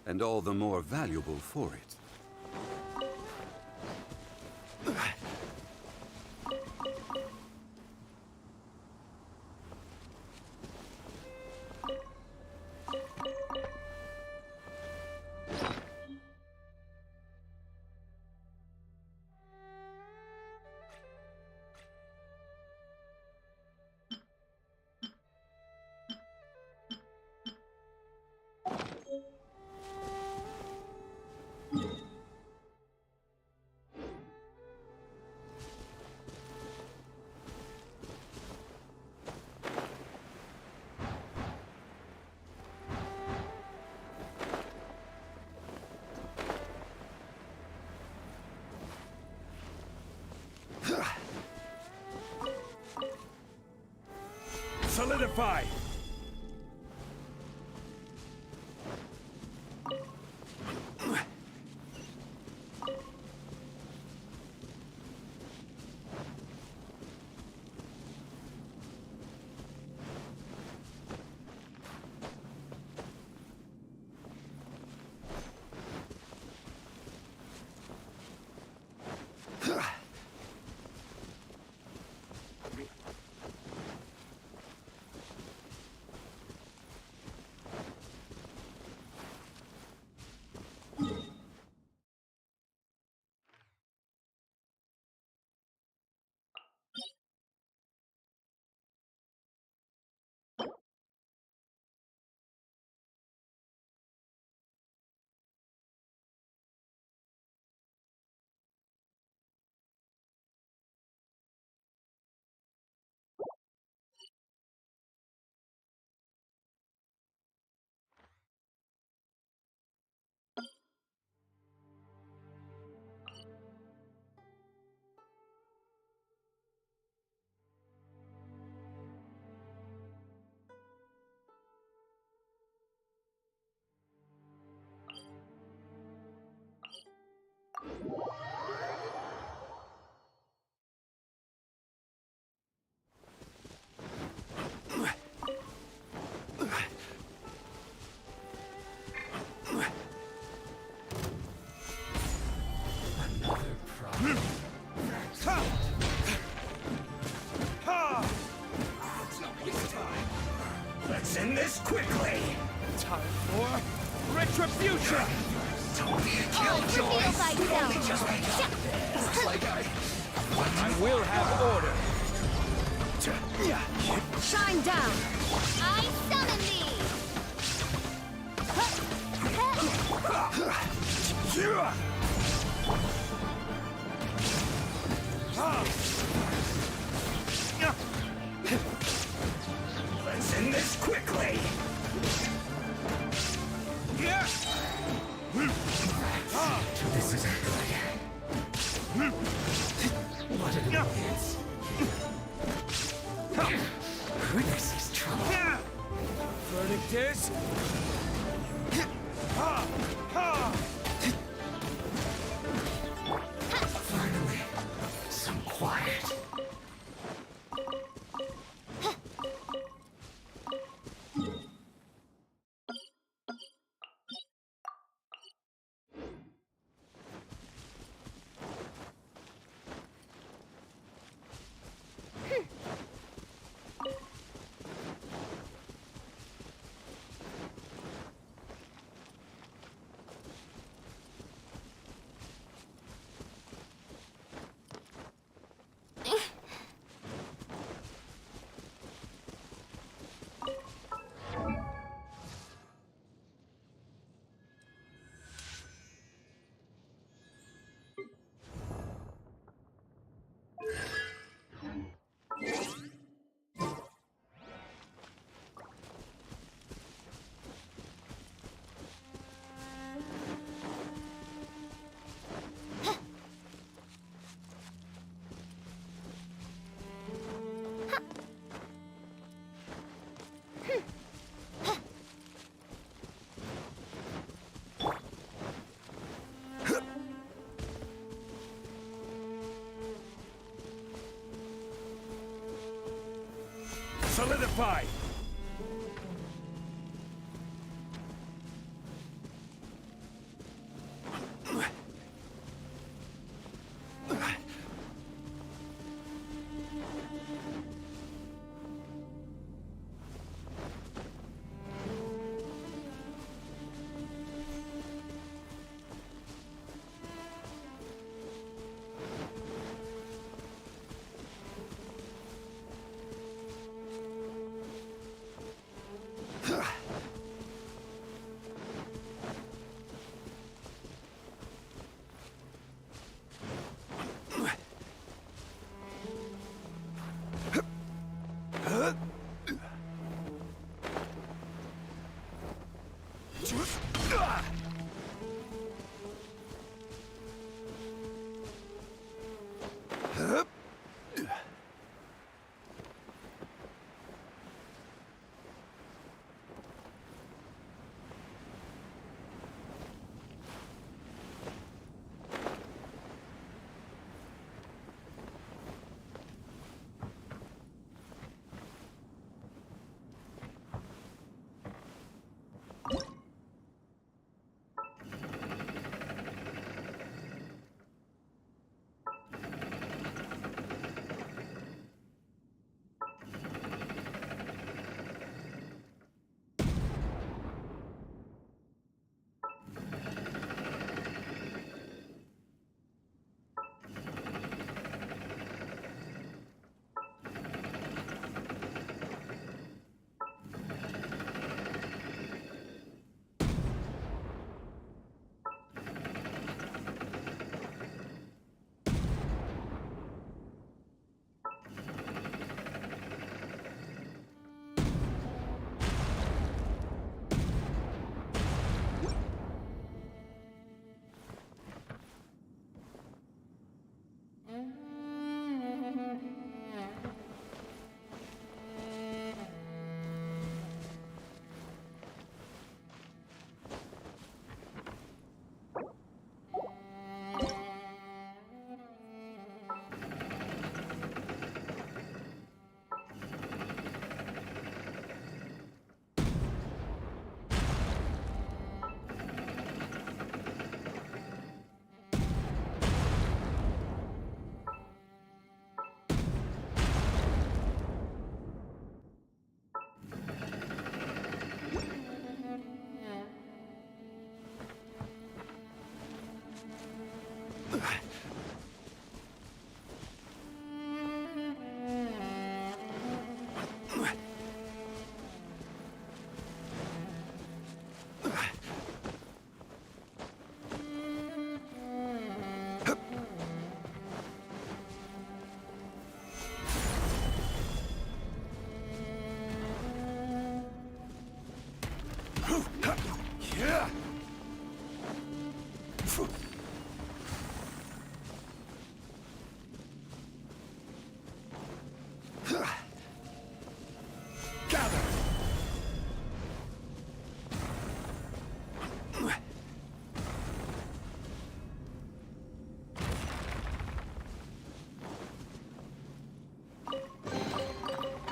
and all the more valuable for it. Solidify! Let's end this quickly! Time for retribution! Don't be a killjoy! Only just begun. Looks like I will have order! Shine down! I summon thee! Let's end this quickly! This isn't good. What an annoyance. This is trouble. Verdict is... Finally, some quiet. Solidify!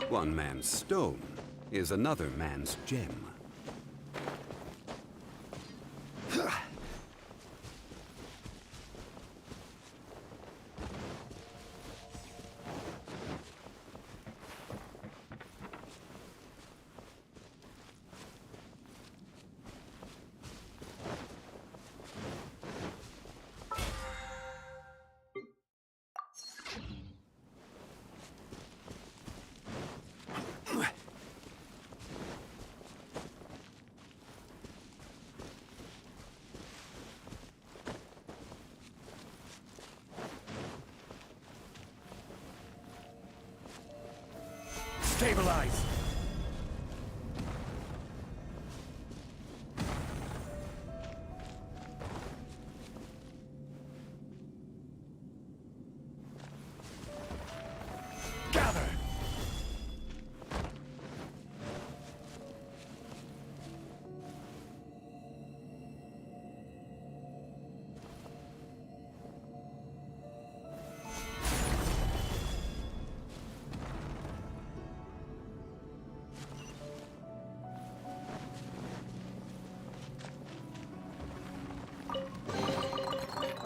One man's stone is another man's gem. Stabilize! Gather!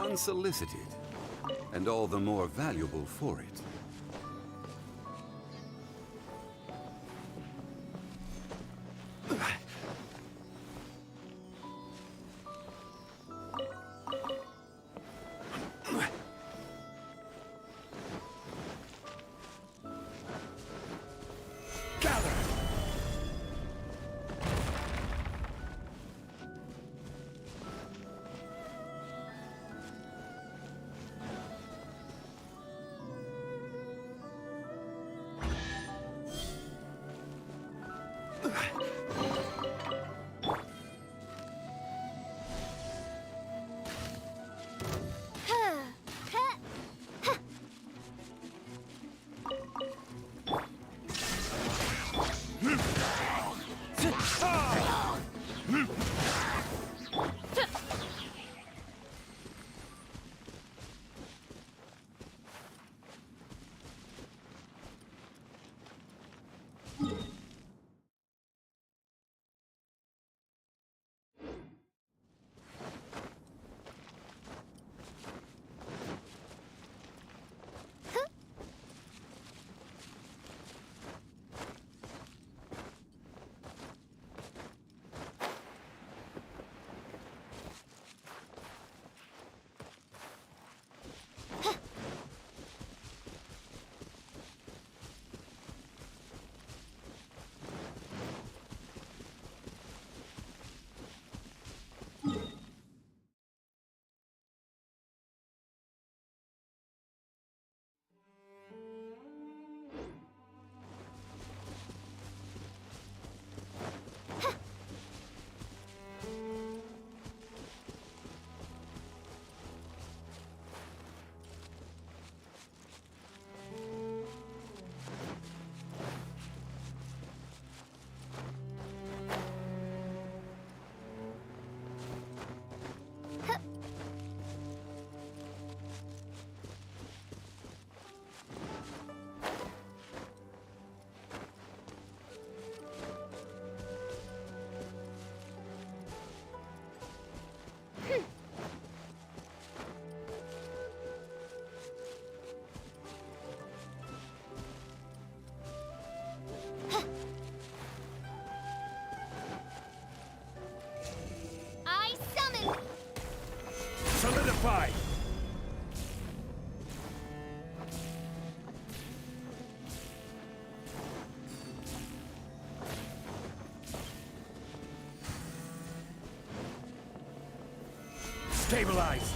Unsolicited, and all the more valuable for it. I summon. Solidify! Stabilize!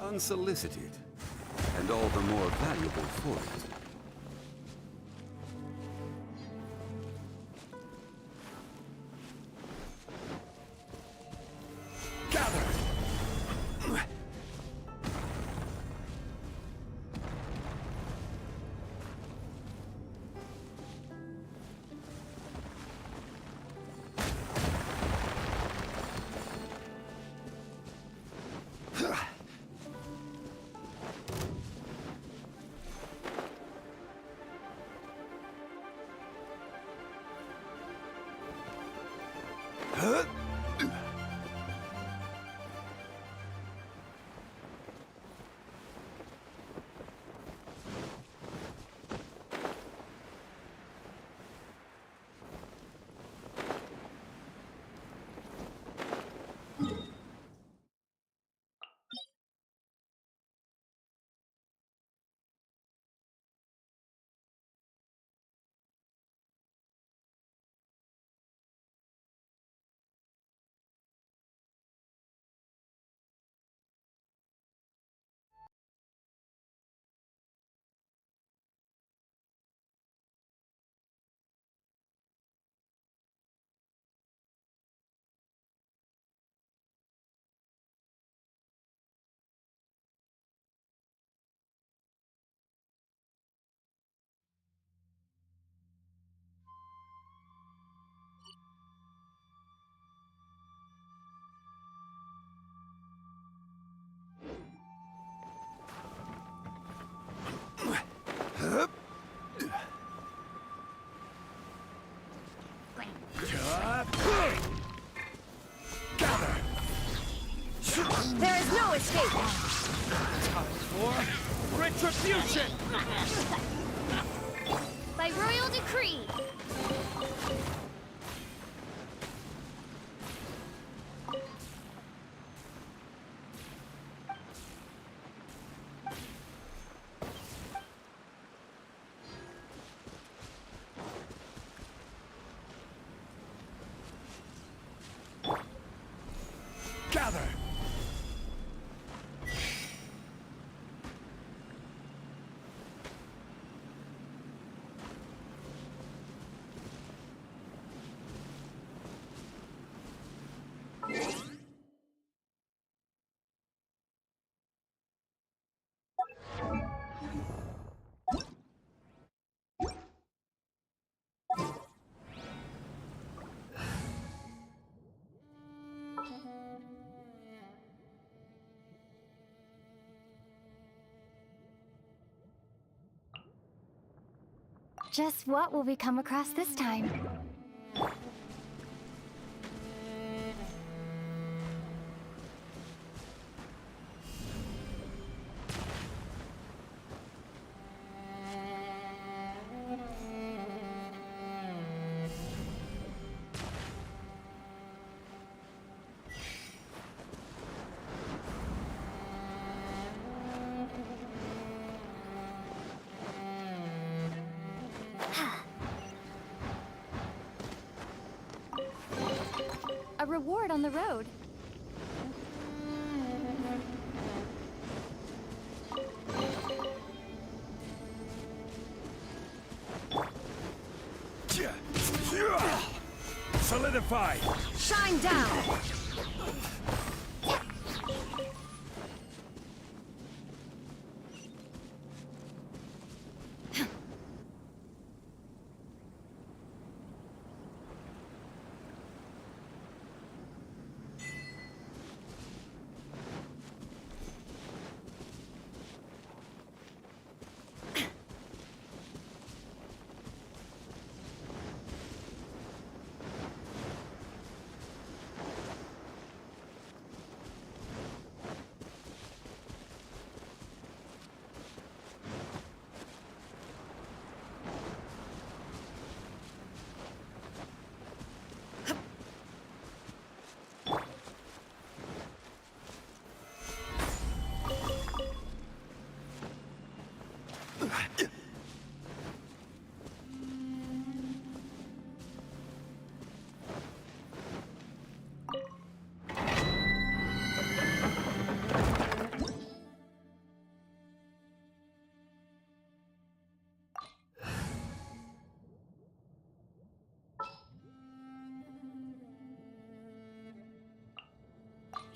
Unsolicited, and all the more valuable for it. escape! Time for retribution! By royal decree! Gather! Just what will we come across this time? A reward on the road. Solidify! Shine down!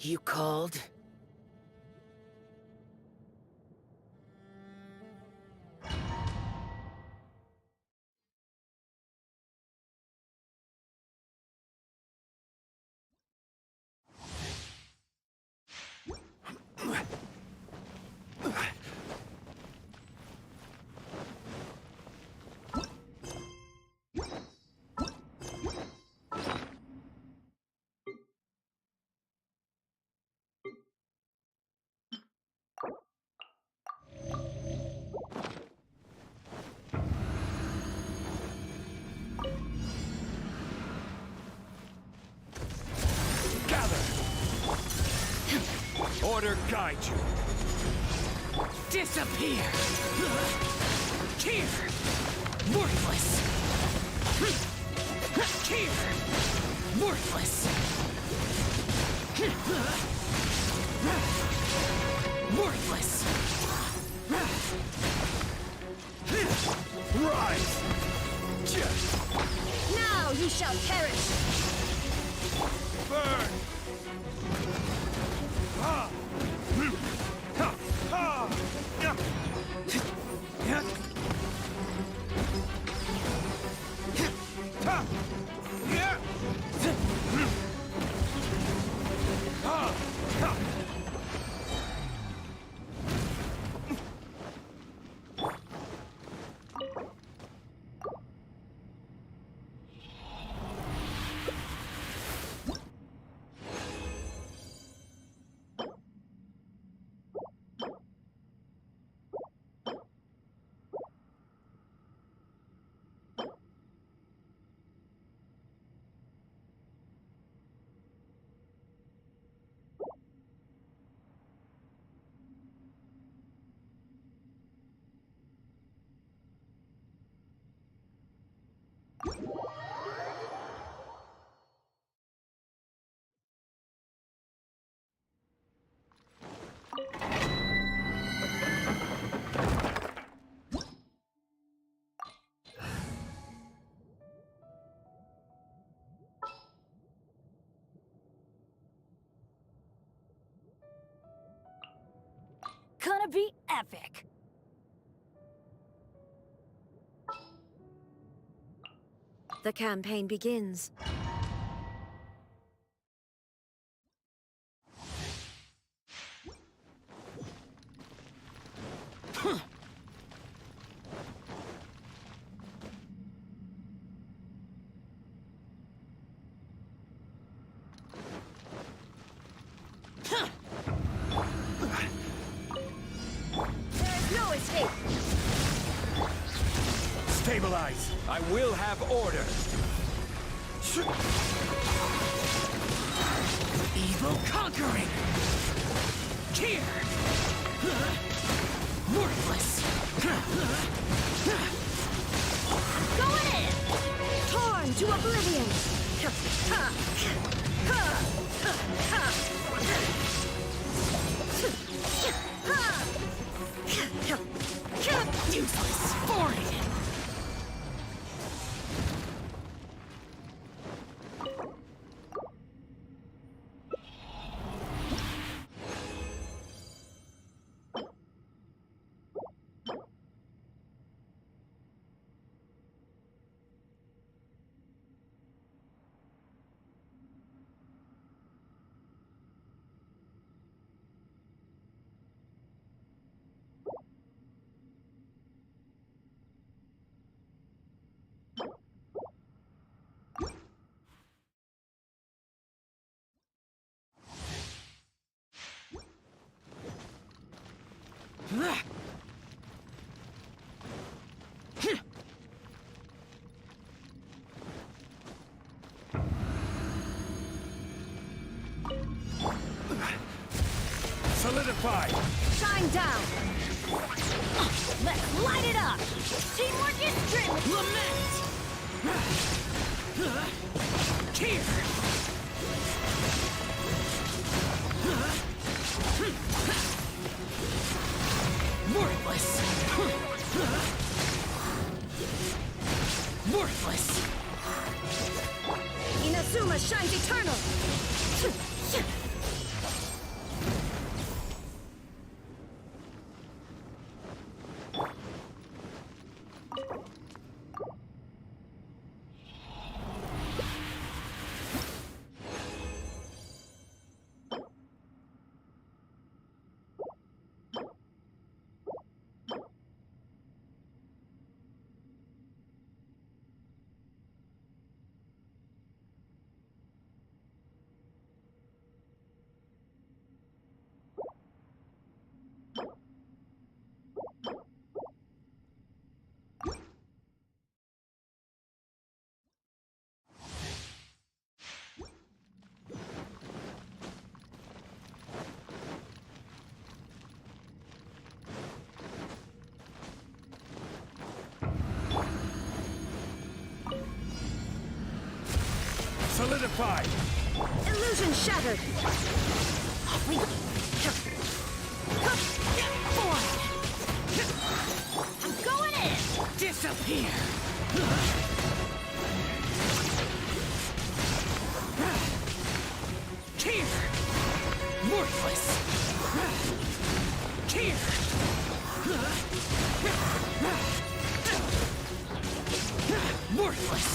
You called? Order guide you. Disappear! Here! Worthless! Here! Worthless! Worthless! Rise! Now you shall perish! Burn! Gonna be epic. The campaign begins. There's no escape. Stabilize! I will have order! Evil conquering! Here! Worthless! Going in! Torn to oblivion! Useless! Boring! Solidify! Shine down. Let's light it up. Teamwork is strength. Lament! Here! Worthless! Worthless! Inazuma shines eternal! Solidify! Illusion shattered! I'm going in. Disappear! Here! Worthless! Here! Worthless!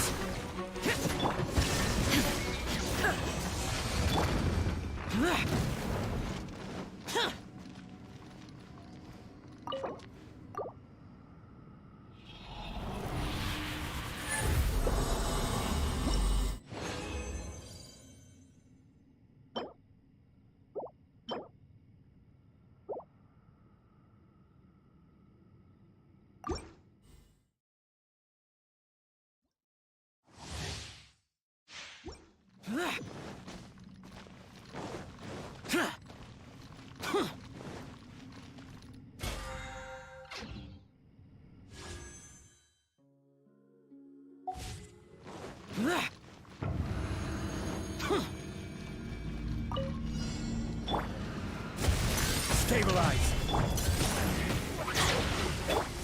Stabilize!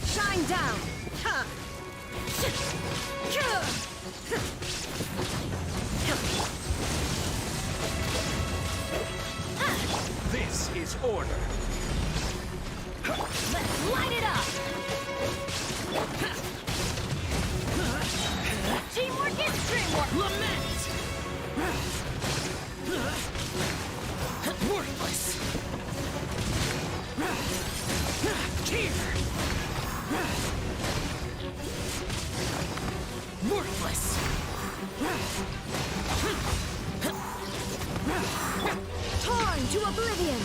Shine down! Ha! This is order! Let's light it up! Teamwork is dreamwork! Lament! Worthless! Here! Worthless! Torn to oblivion!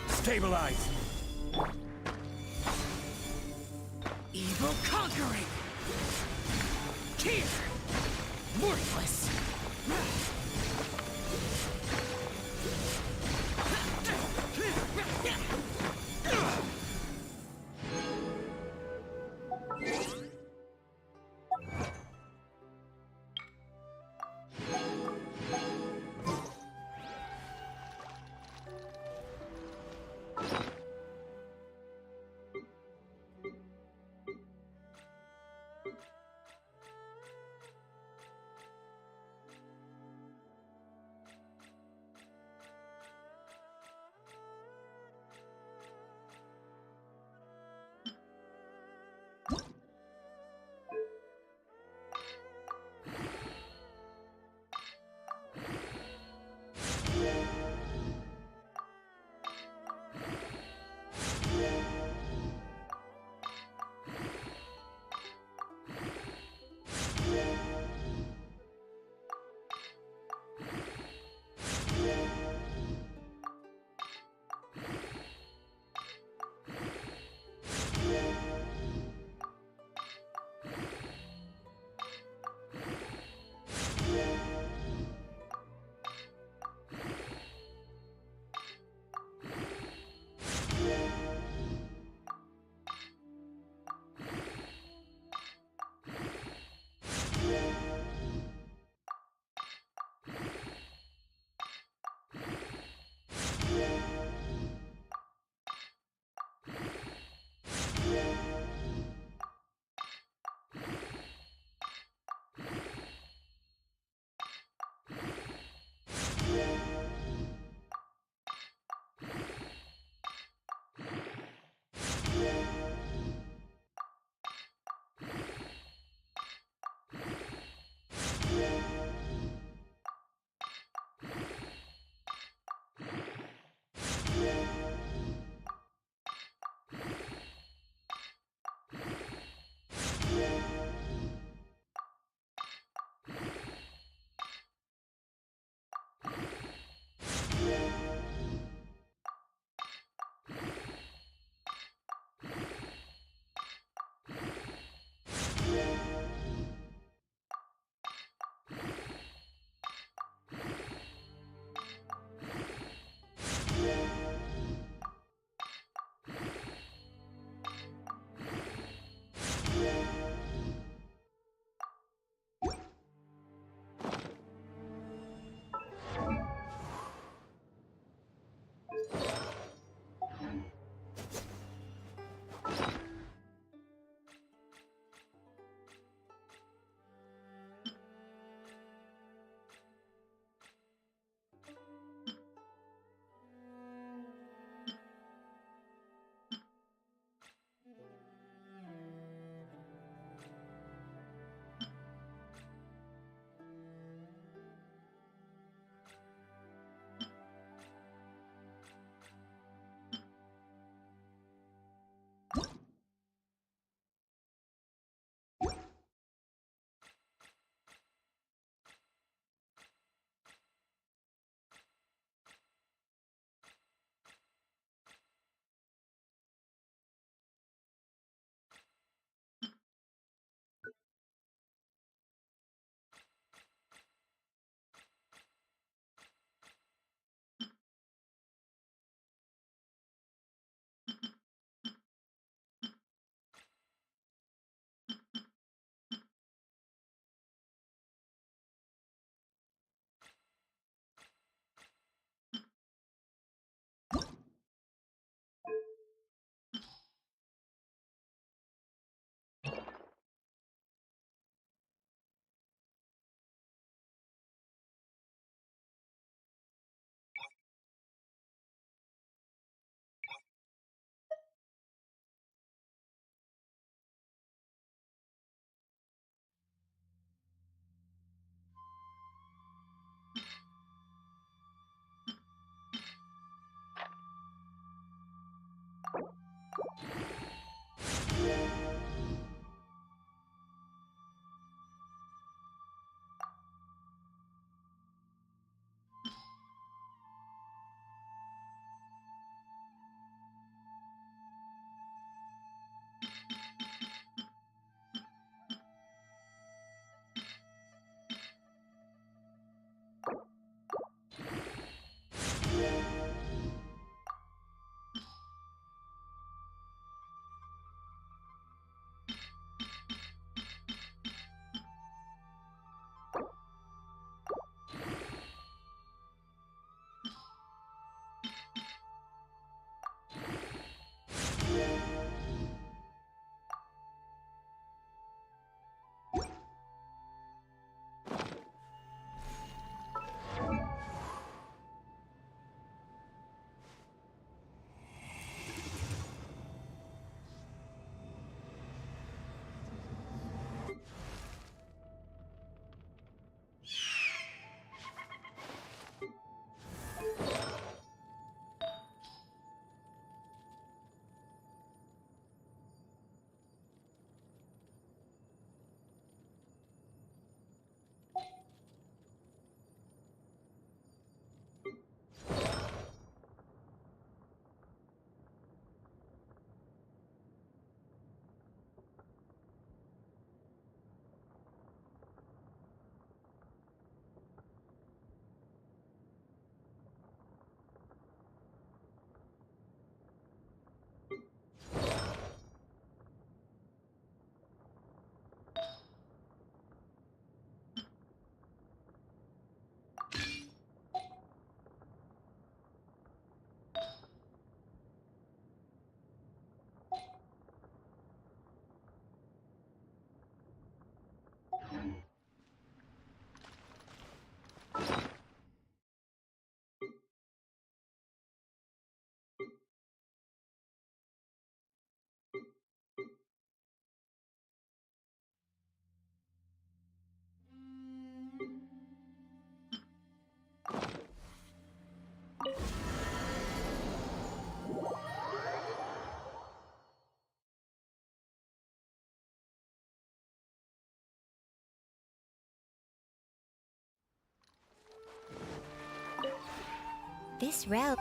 Stabilize! Evil conquering! Here! Worthless! This route...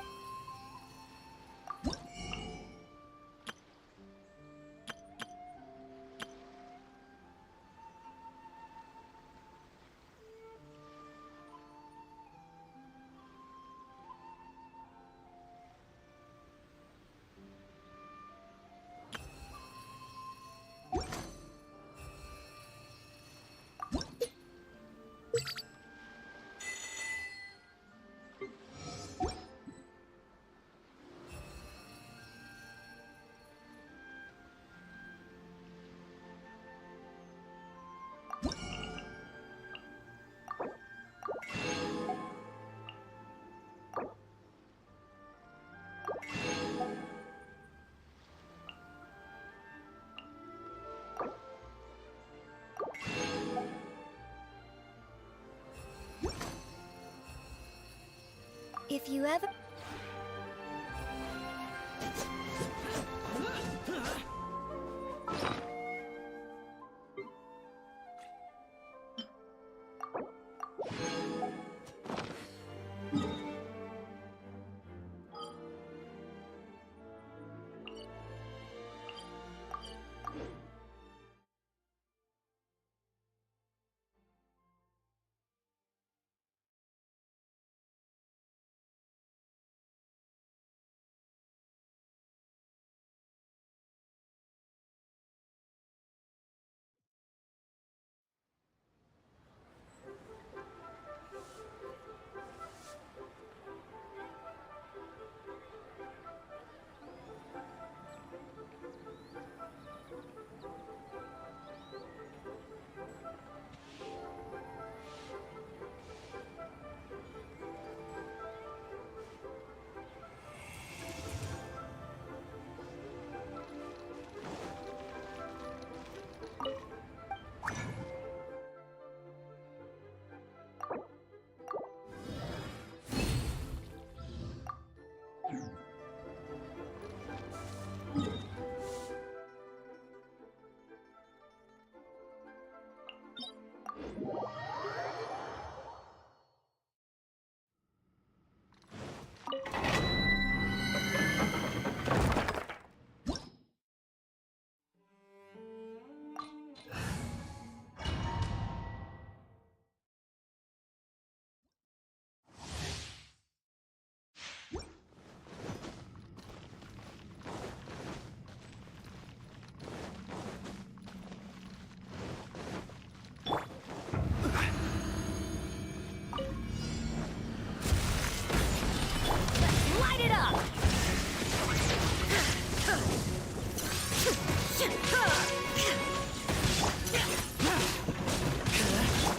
If you ever...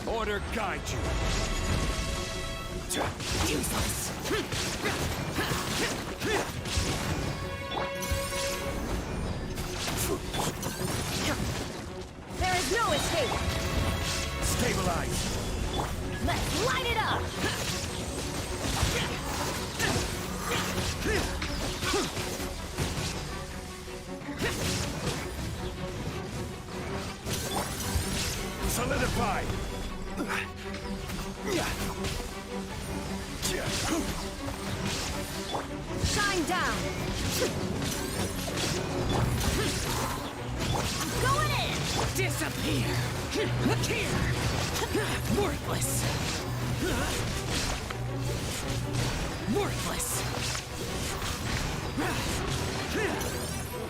Order guide you. Useless. There is no escape. Stabilize. Let's light it up. Solidify. Shine down. Going in. Disappear. Here. Worthless. Worthless.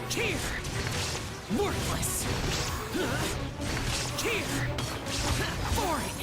Here. Worthless. Here. Foreign.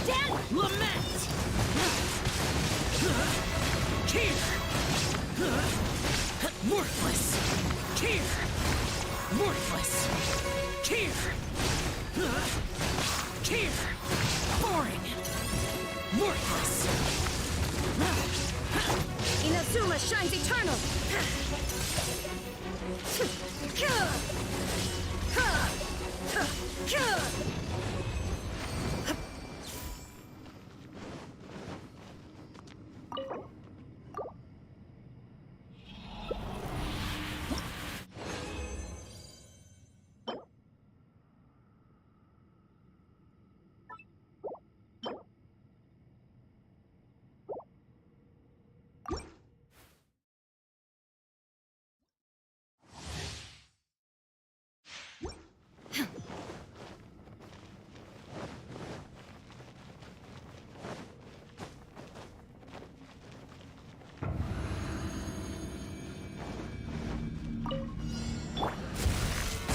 Stand! Lament! Here! Worthless! Here! Worthless! Here! Here! Boring! Worthless! Inazuma shines eternal!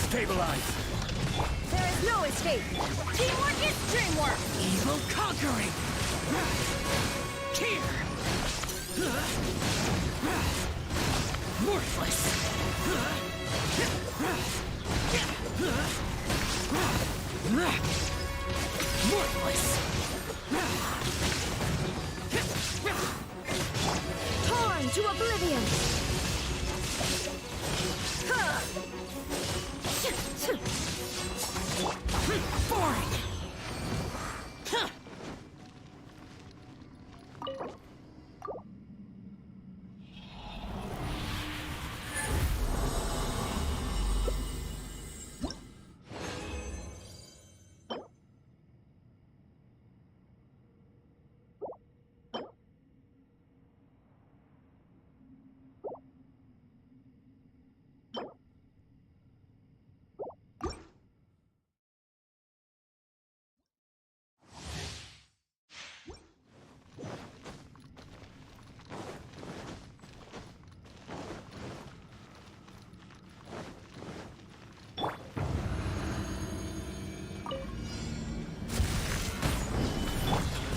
Stabilize! There is no escape! Teamwork is dreamwork! Evil conquering! Here! Worthless! Worthless! Torn to oblivion! Boring!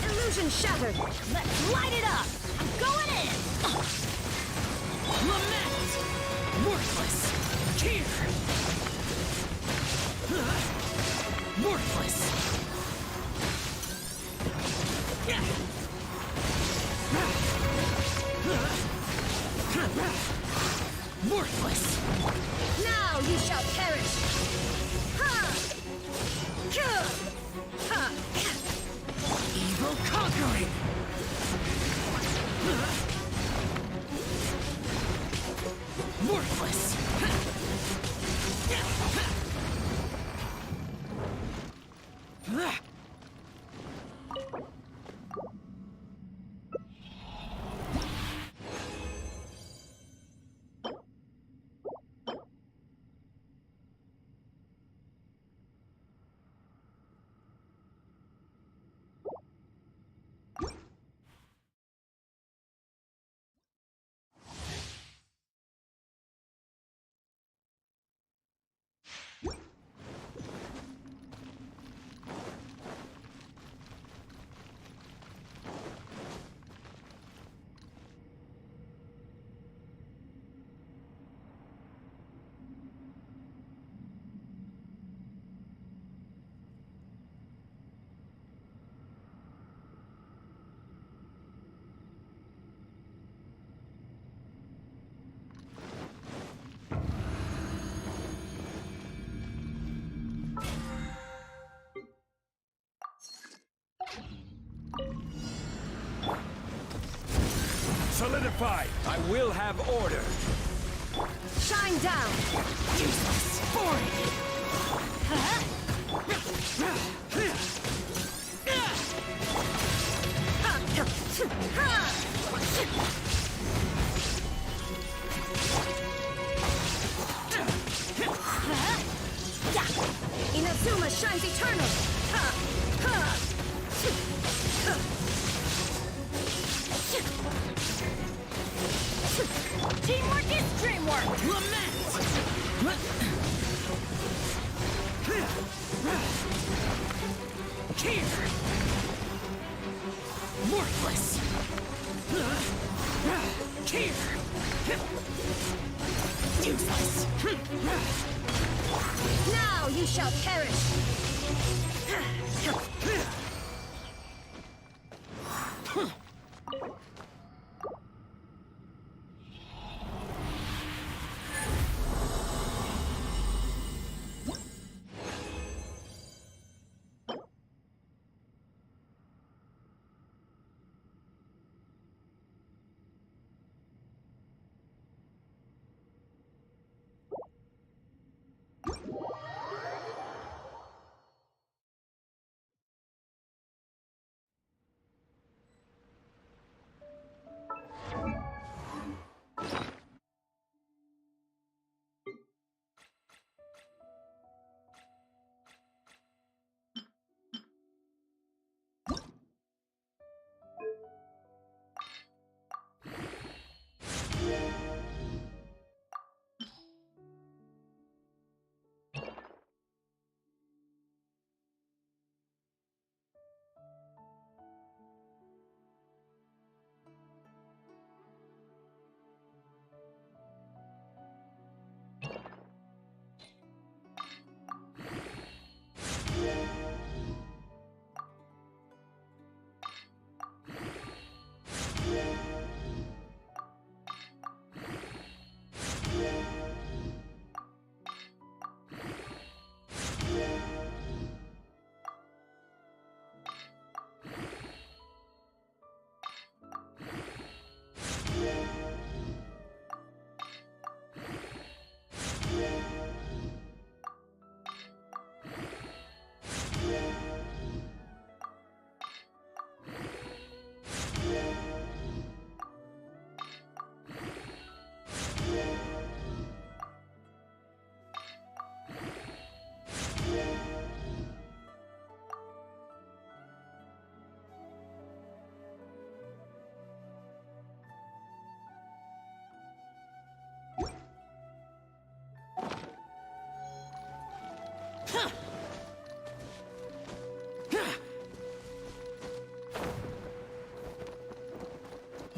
Illusion shattered! Let's light it up! I'm going in! Lament! Worthless! Here! Worthless! Worthless! Now you shall perish! Evil conquering! Worthless! Solidify! I will have order! Shine down! Useless! Boring! Inazuma shines eternal! Teamwork is dreamwork! Lament! Here! Worthless! Here! Useless! Now you shall perish!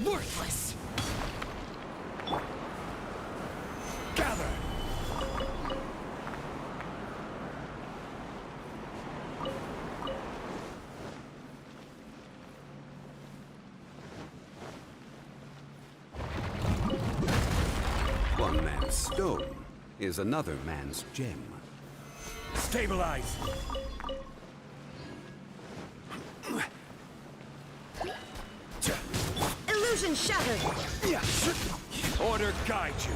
Worthless! Gather! One man's stone is another man's gem. Stabilize! Illusion shattered! Order guide you!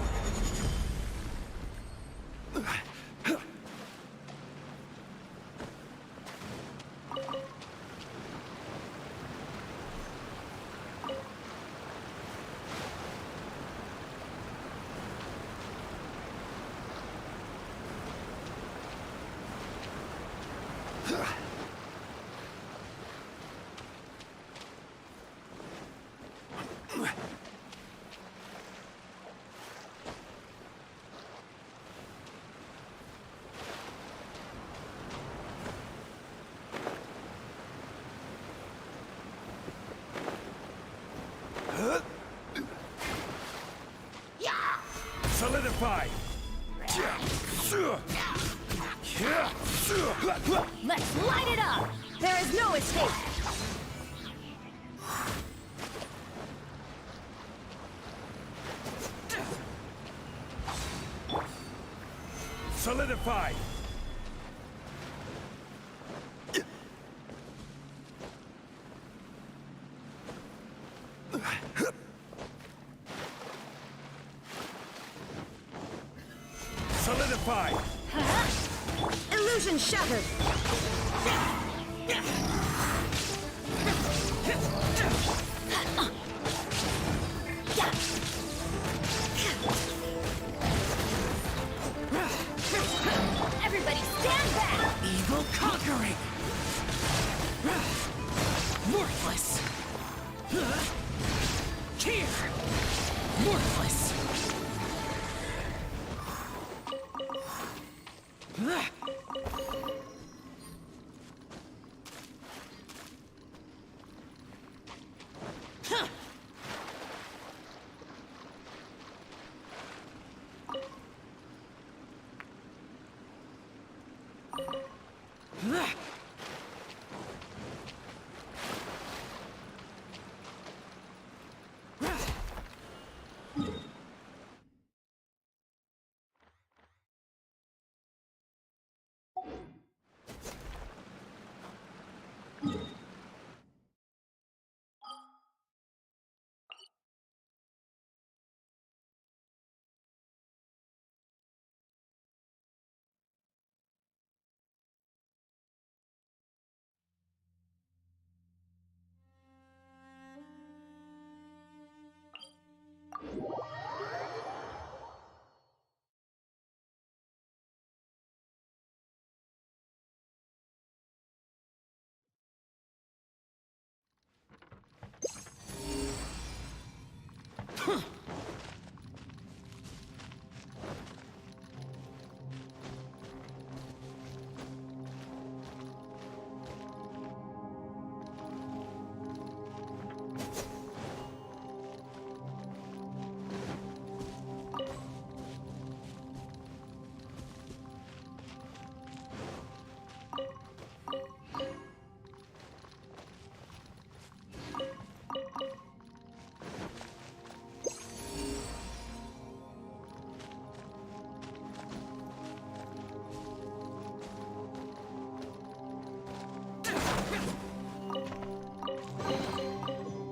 Solidify! Let's light it up! There is no escape! Solidify! Solidify! Illusion shattered! Everybody stand back! Evil conquering! Worthless! Here! Worthless!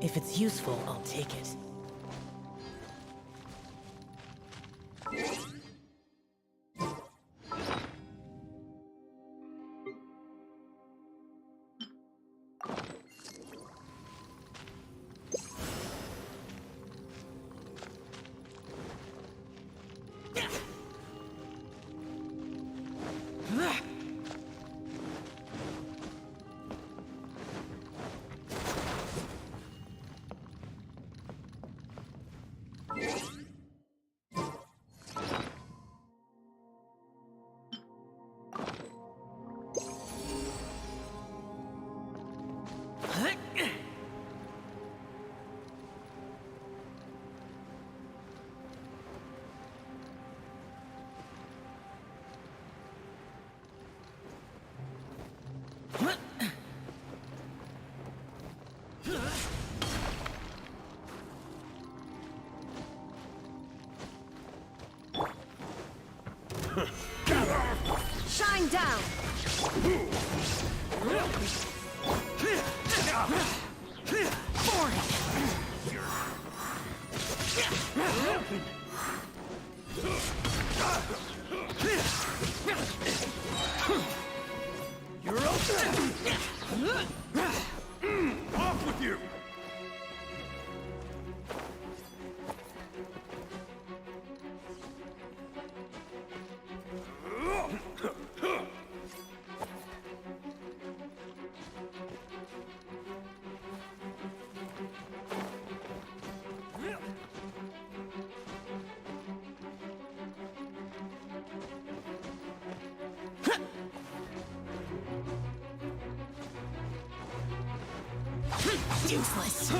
If it's useful, I'll take it. Shine down! You're open! Off with you! Useless.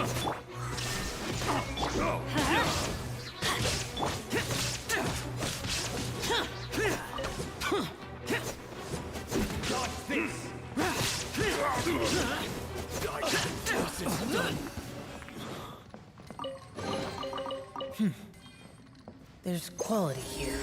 There's quality here.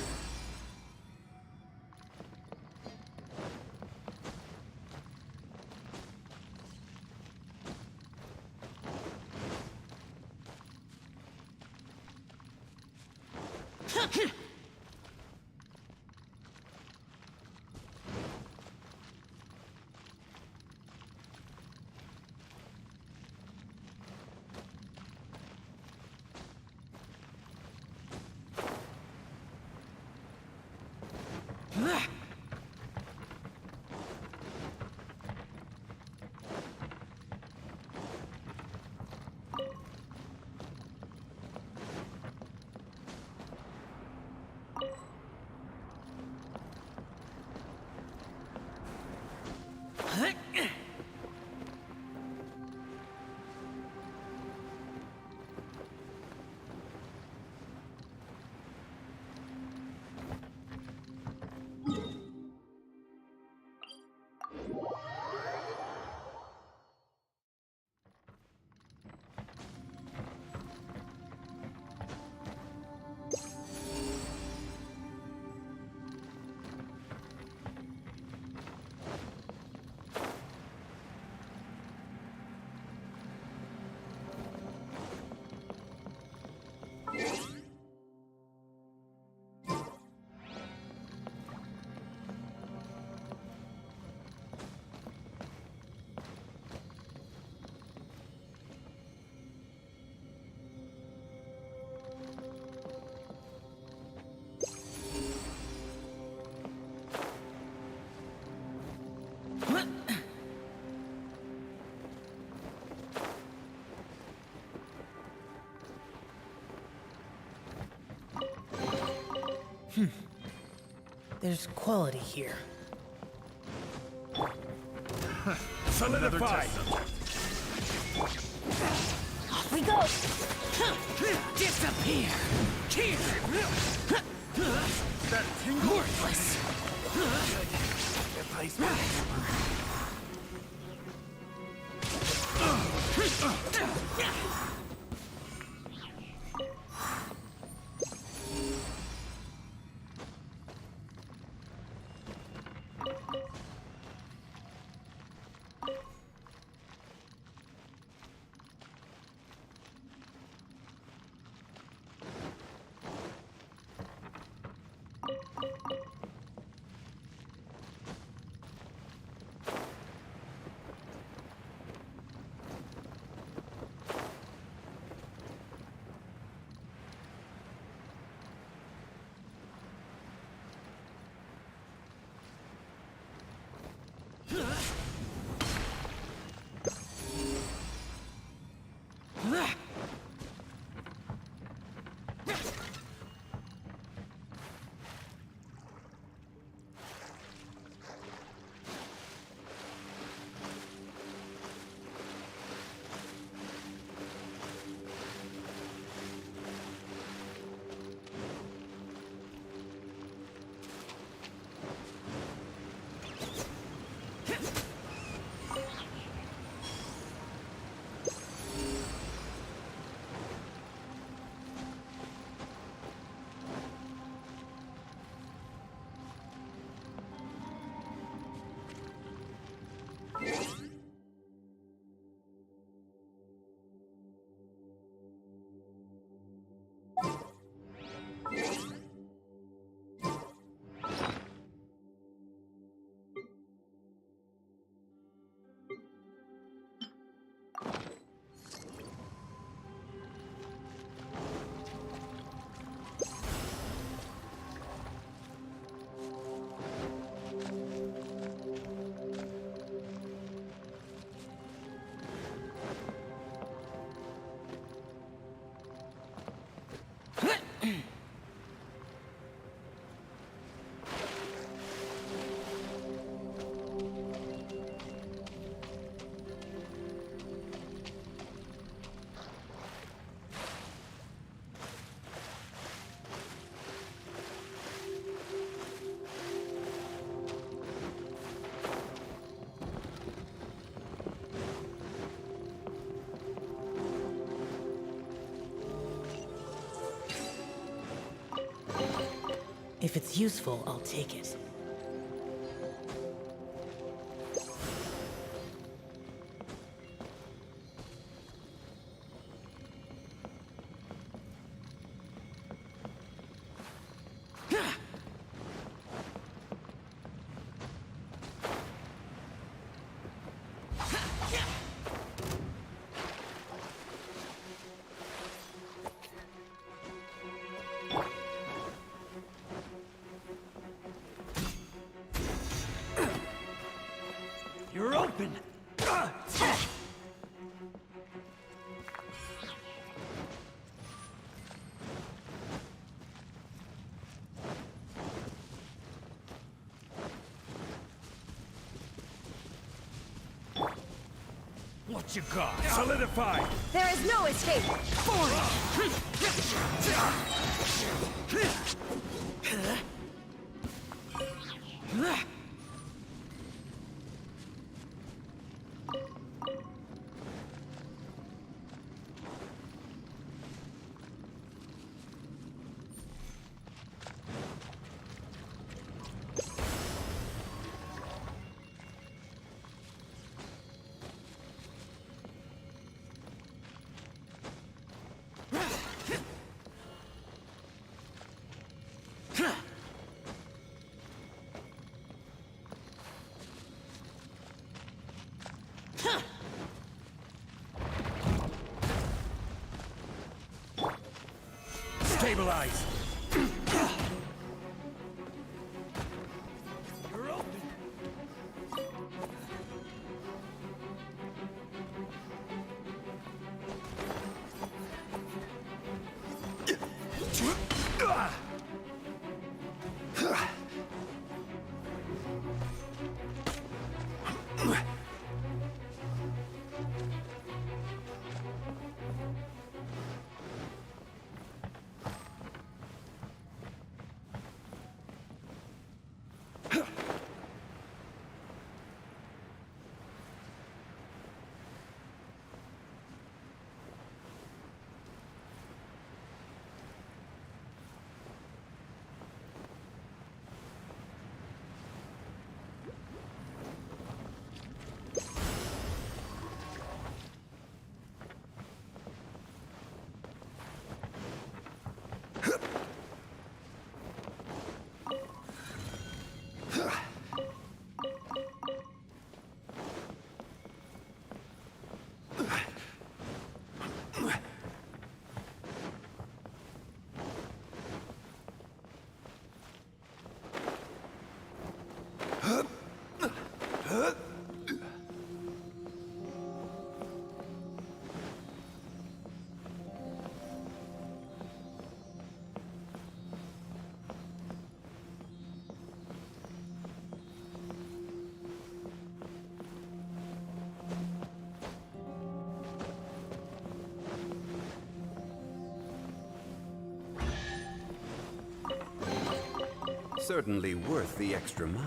There's quality here. Solidify! Off we go! Disappear! Here! That tingle? Worthless! If it's useful, I'll take it. You're open! What you got? Solidify! There is no escape! Stabilize! You're open! Certainly worth the extra mile.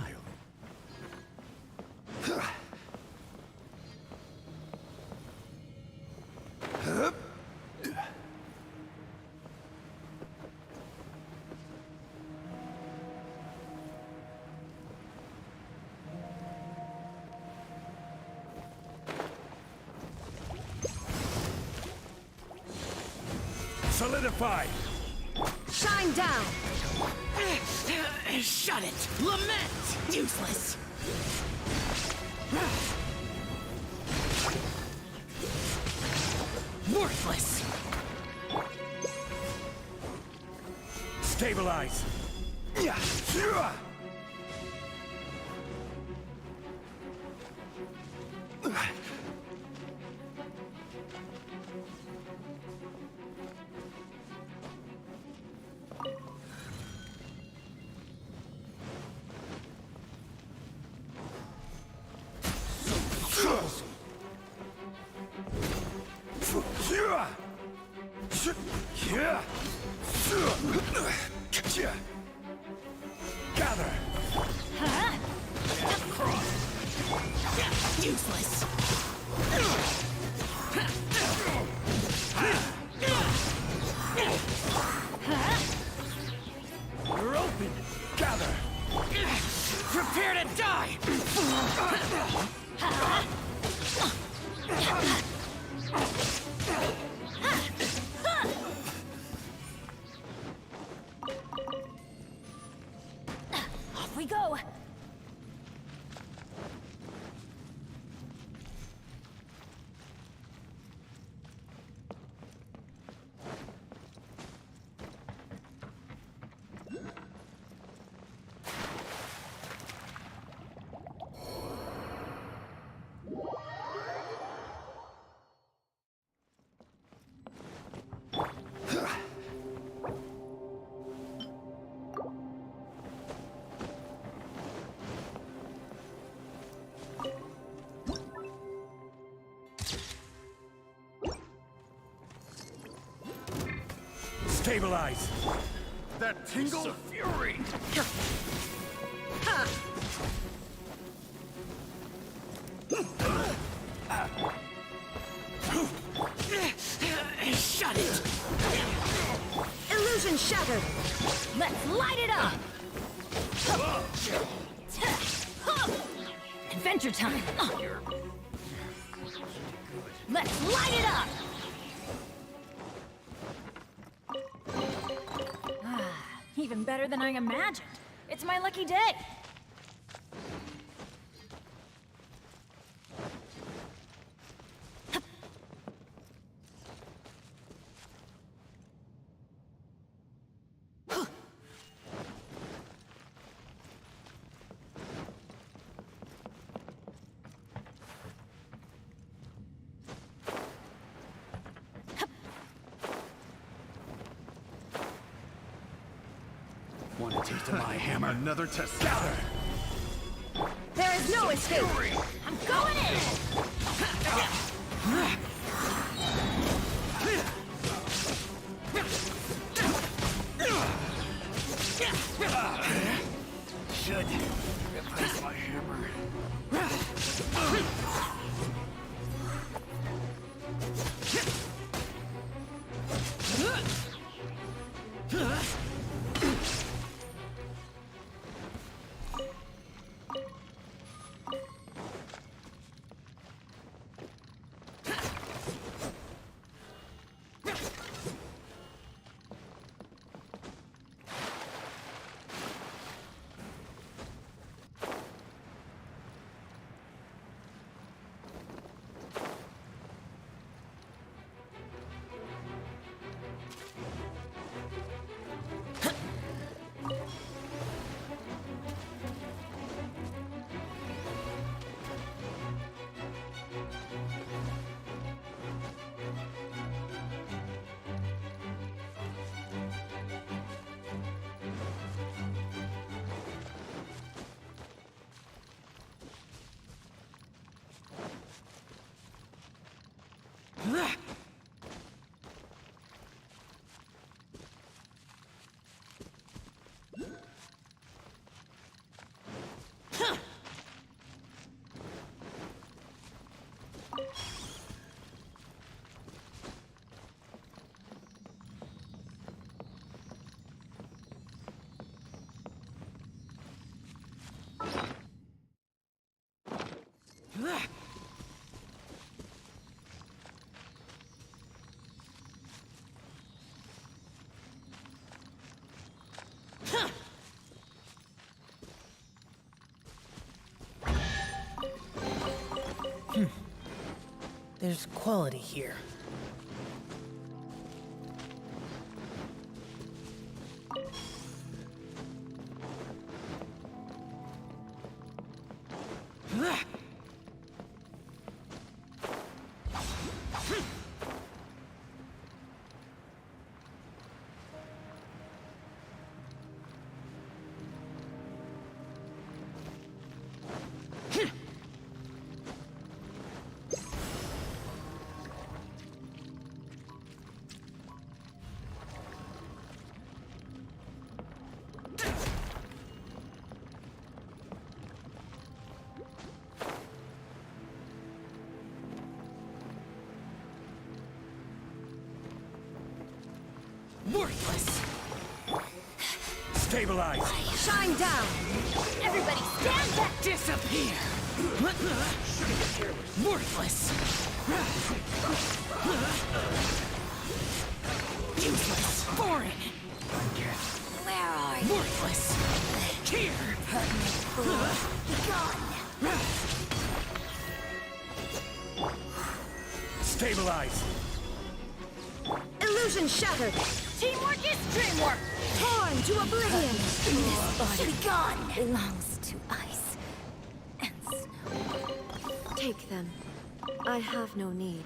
Solidify! Shine down! Shut it! Lament! Useless! Worthless! Stabilize! Gather! Useless. You're open! Gather! Prepare to die! Off we go. Stabilize! That tingle of fury! Shut it! Illusion shattered. Let's light it up. Adventure time. Let's light it up. Even better than I imagined. It's my lucky day. Want a taste of my hammer? Another test. Gather! There is no escape. I'm going in. Should replace my hammer. There's quality here. Worthless! Stabilize! Shine down! Everybody stand back! Disappear! Worthless! Useless! Foreign! Where are you? Worthless! Here! Stabilize! Illusion shattered! Teamwork is dreamwork! Torn to oblivion! This body belongs to ice and snow. Take them. I have no need.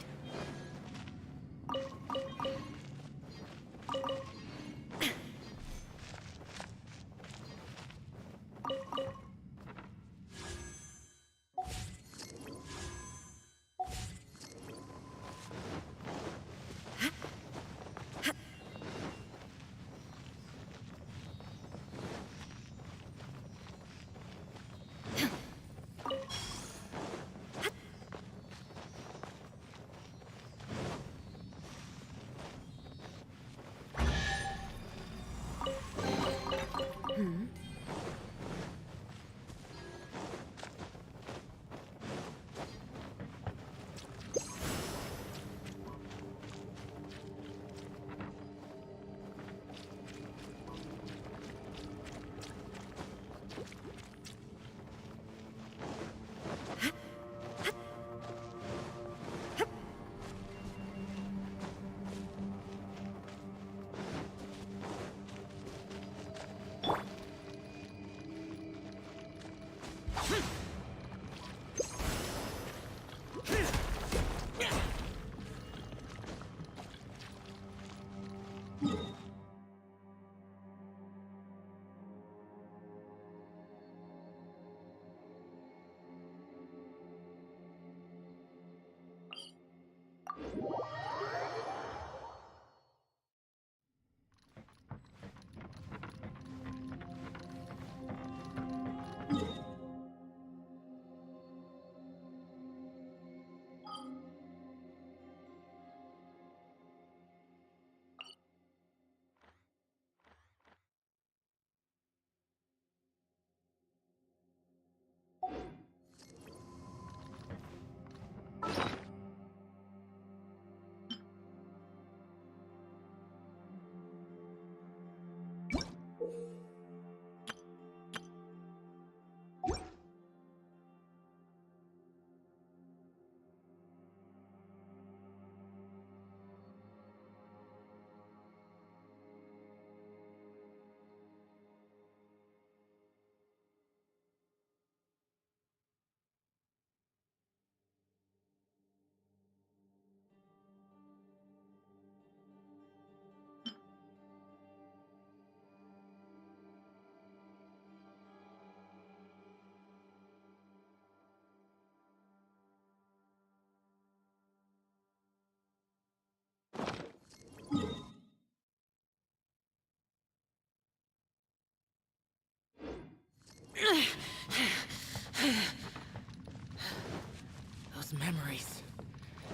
Those memories.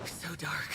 So dark.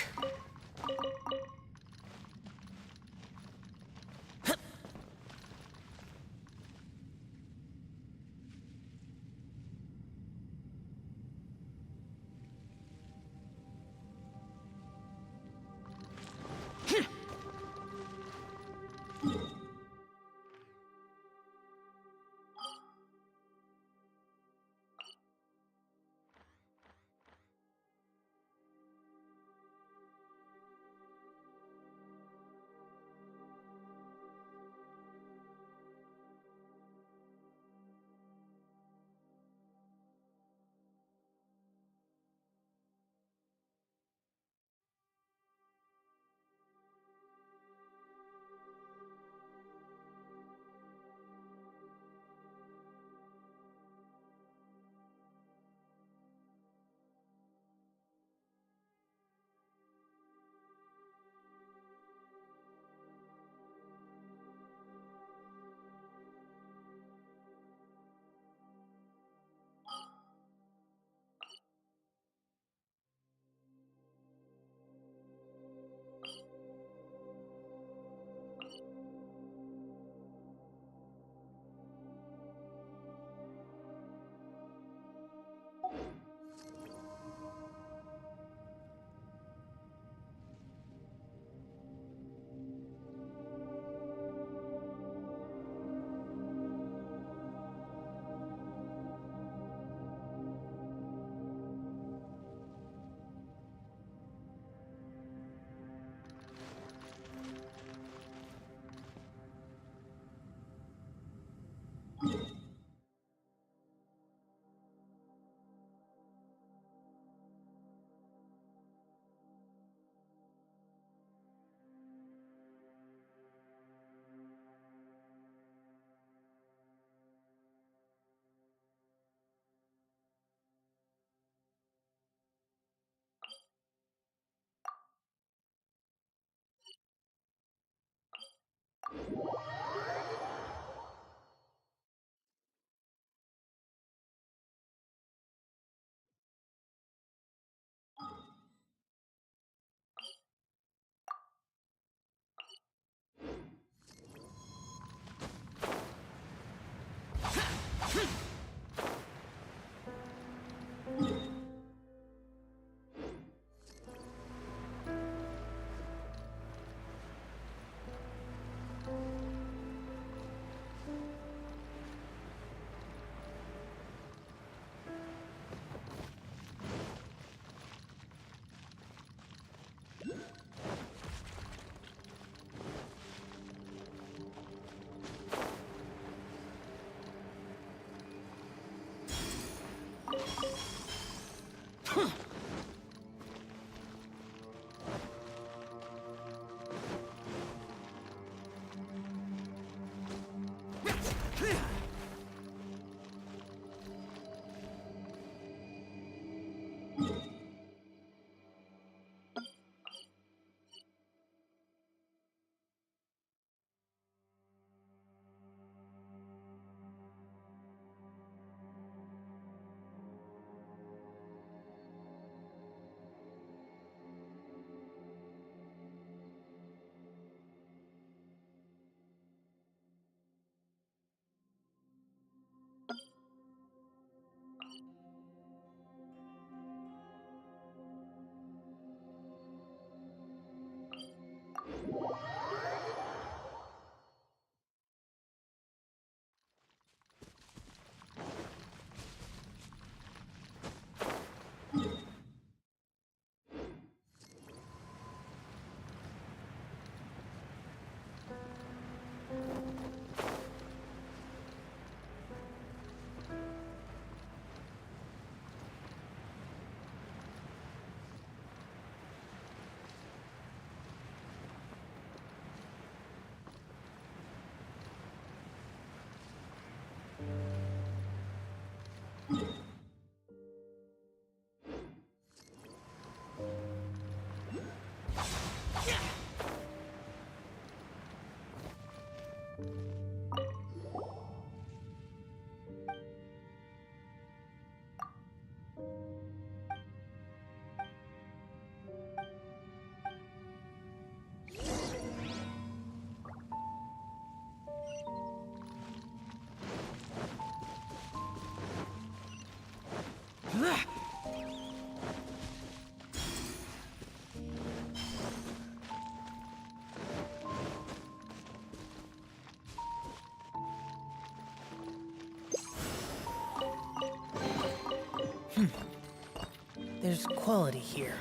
There's quality here.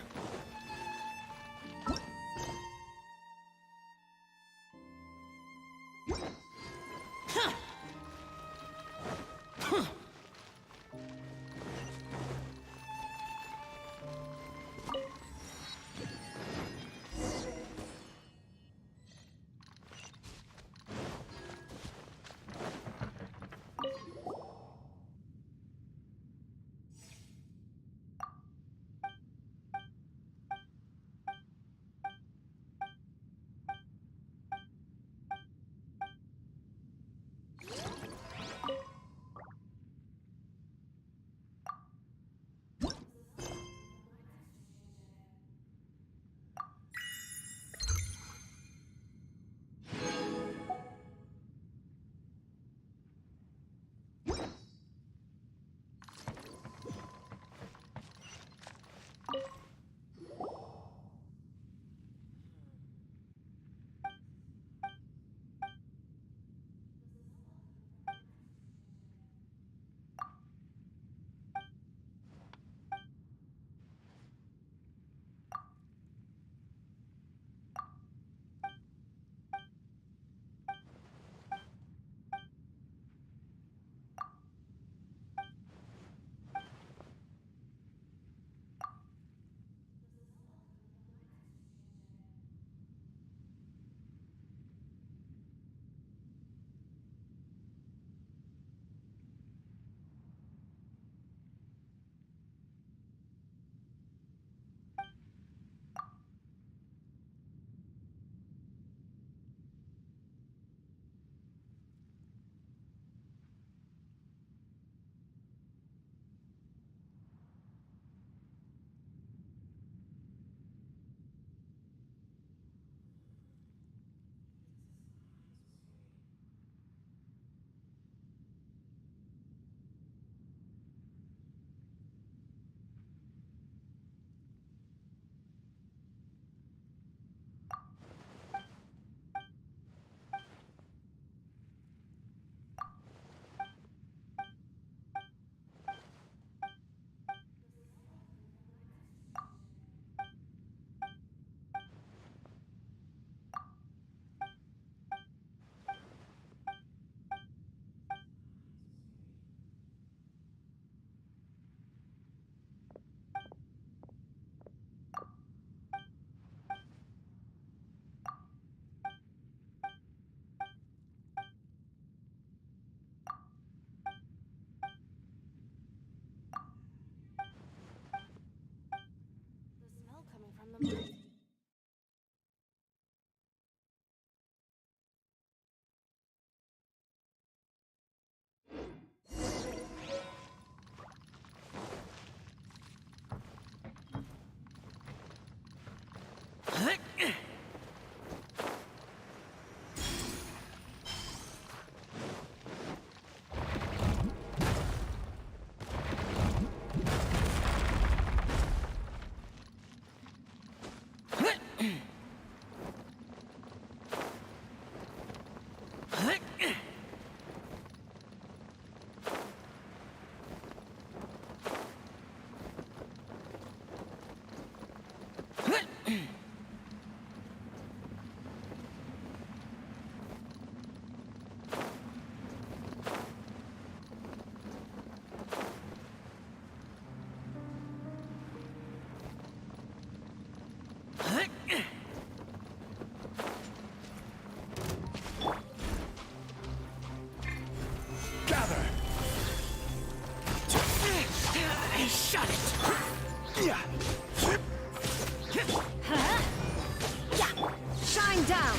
down!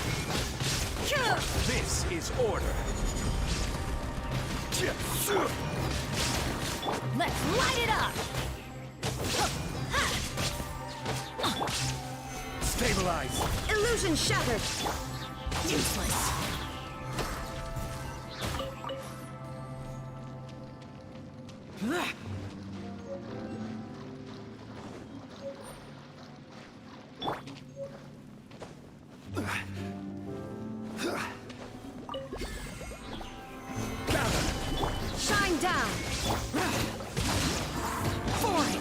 This is order. Let's light it up! Stabilize. Illusion shattered! Useless. Shine down! Foreign.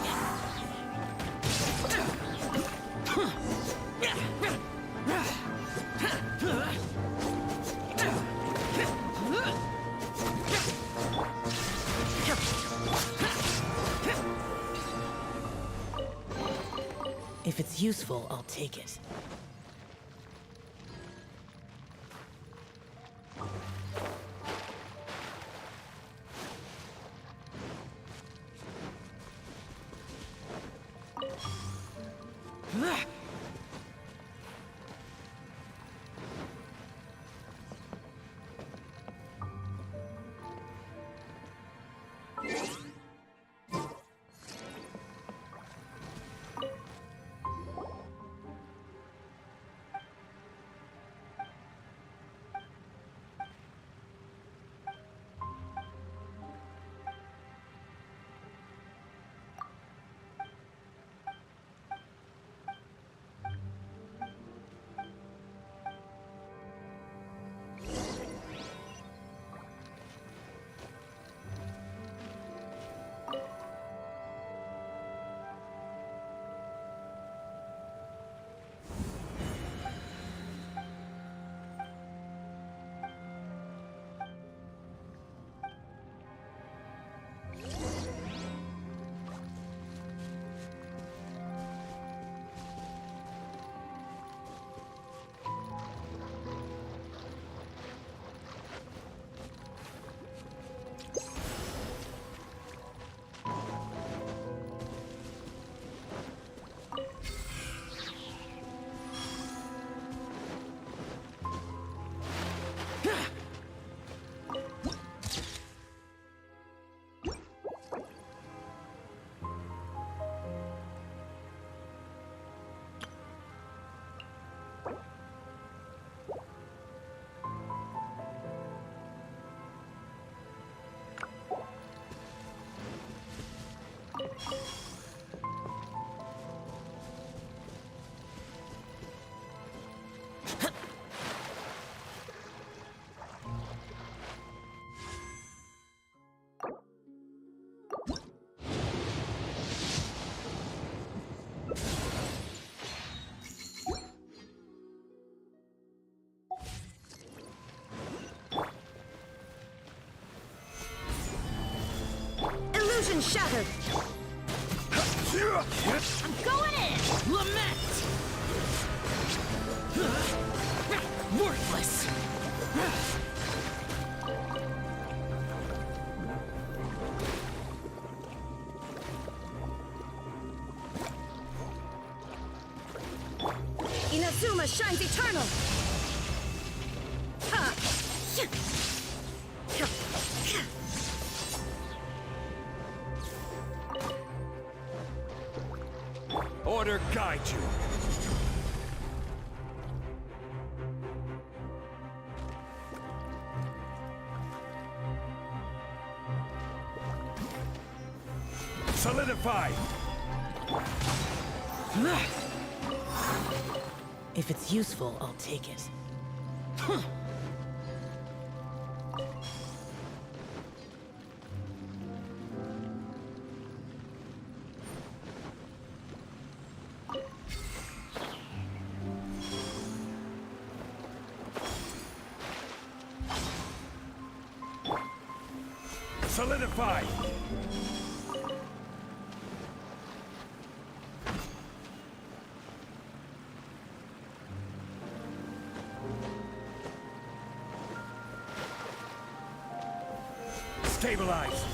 If it's useful, I'll take it. Illusion shattered! I'm going in! Lament! Worthless! Inazuma shines eternal! Ha! Order guide you. Solidify. If it's useful, I'll take it. Solidify. Stabilize.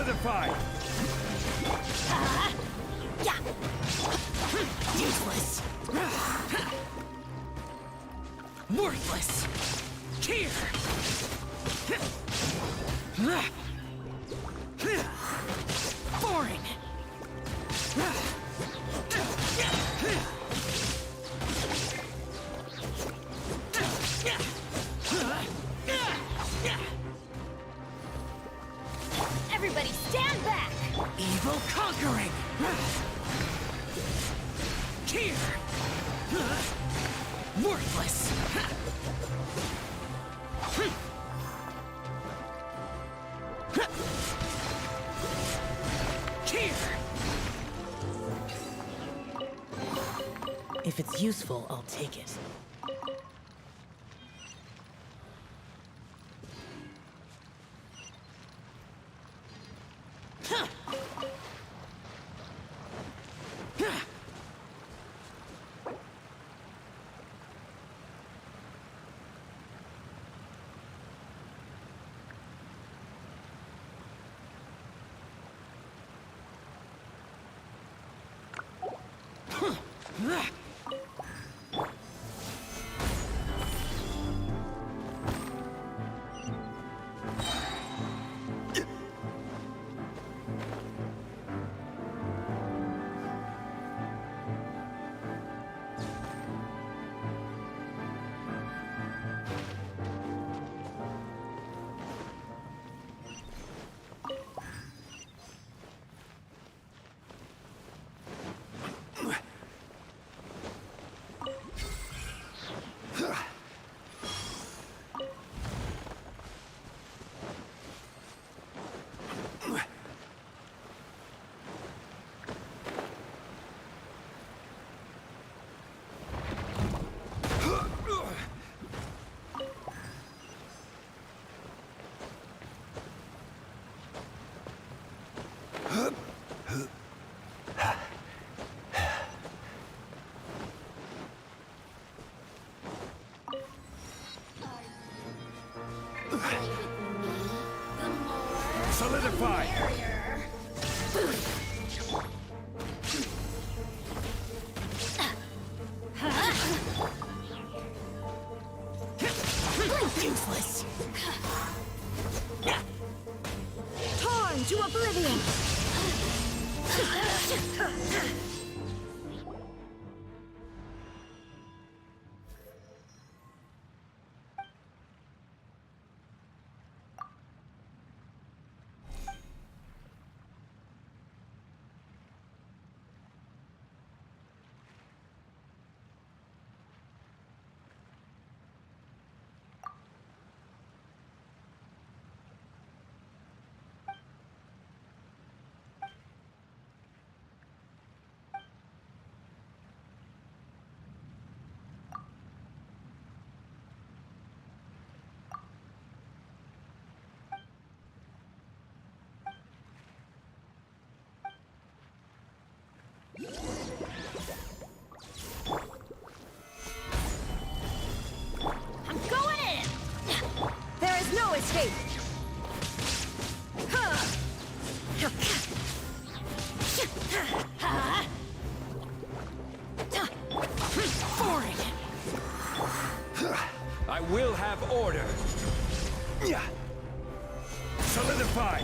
Solidify! Yeah. Useless. Worthless. Here. Boring. Everybody stand back! Evil conquering. Here. Worthless. Here. If it's useful, I'll take it. Solidify! Useless. Torn to oblivion! I'm going in! There is no escape! Boring. I will have order. Solidify!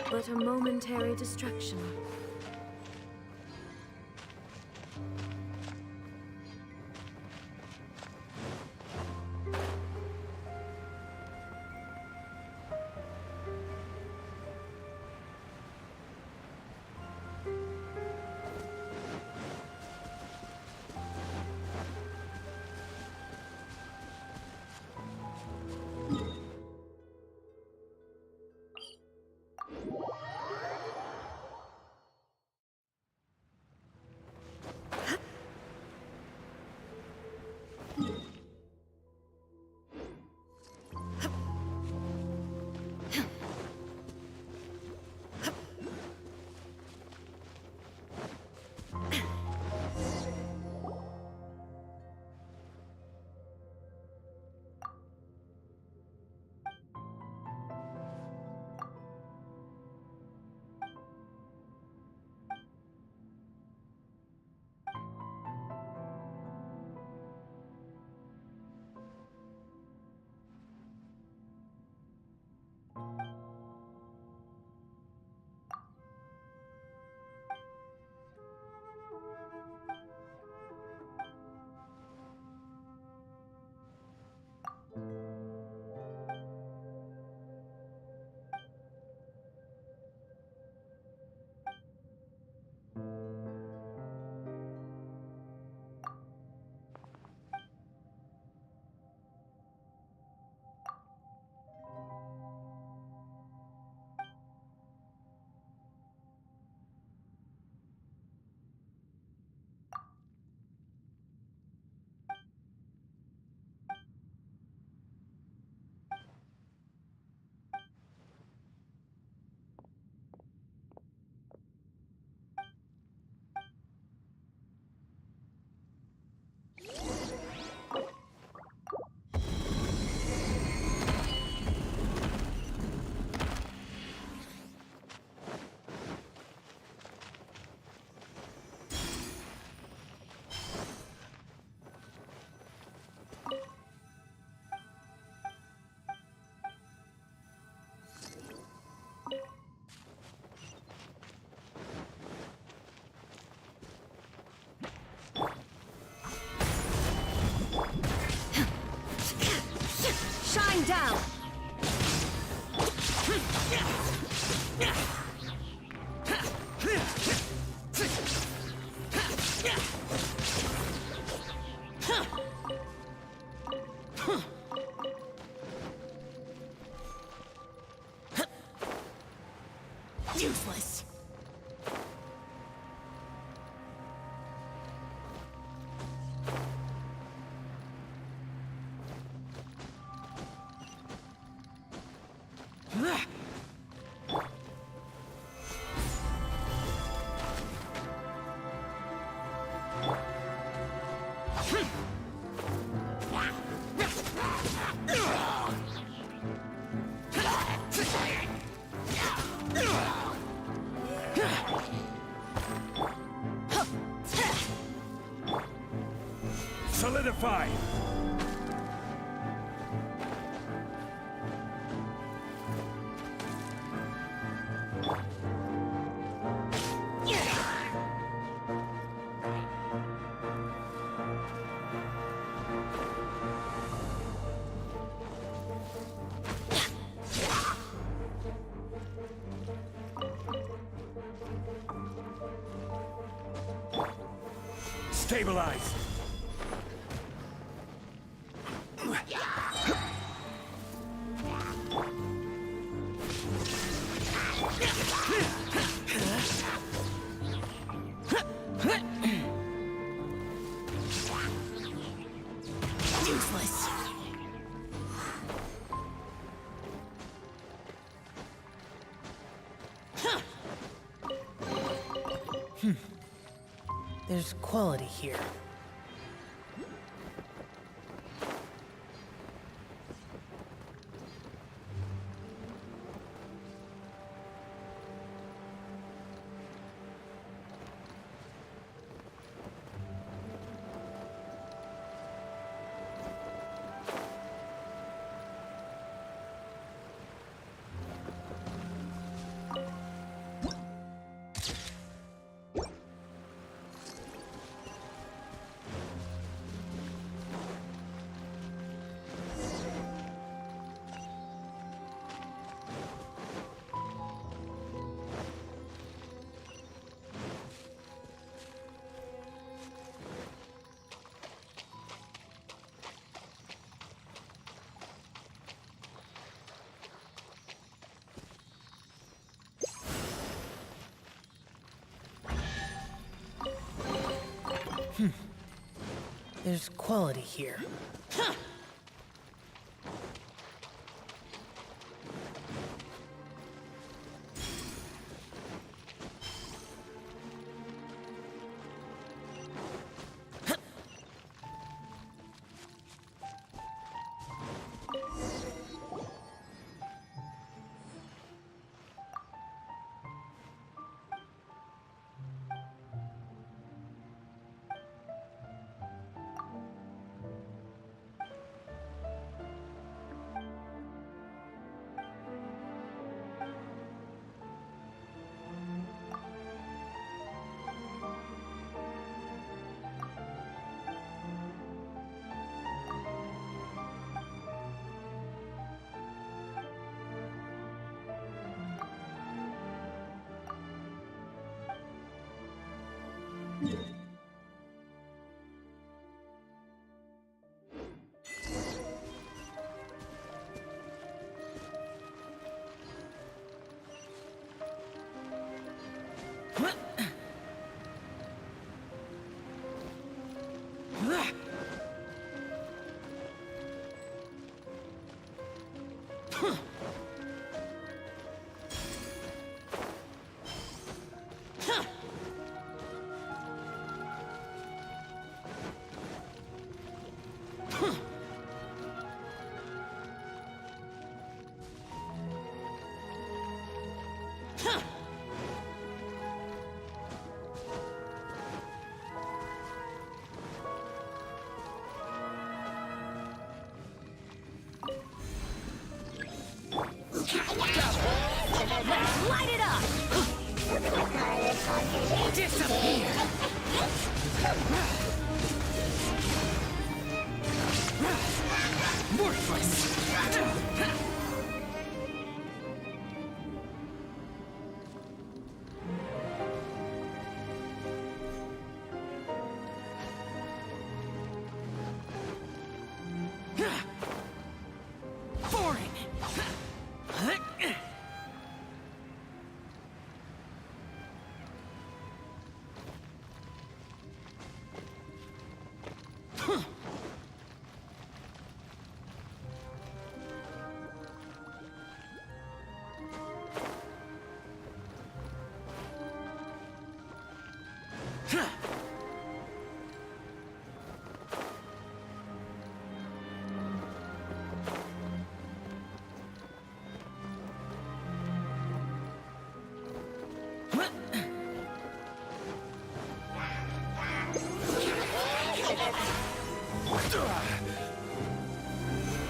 But a momentary distraction. Shine down! Useless. Solidify! Stabilize! Useless. There's quality here. There's quality here. Let's light it up! Disappear! Worthless!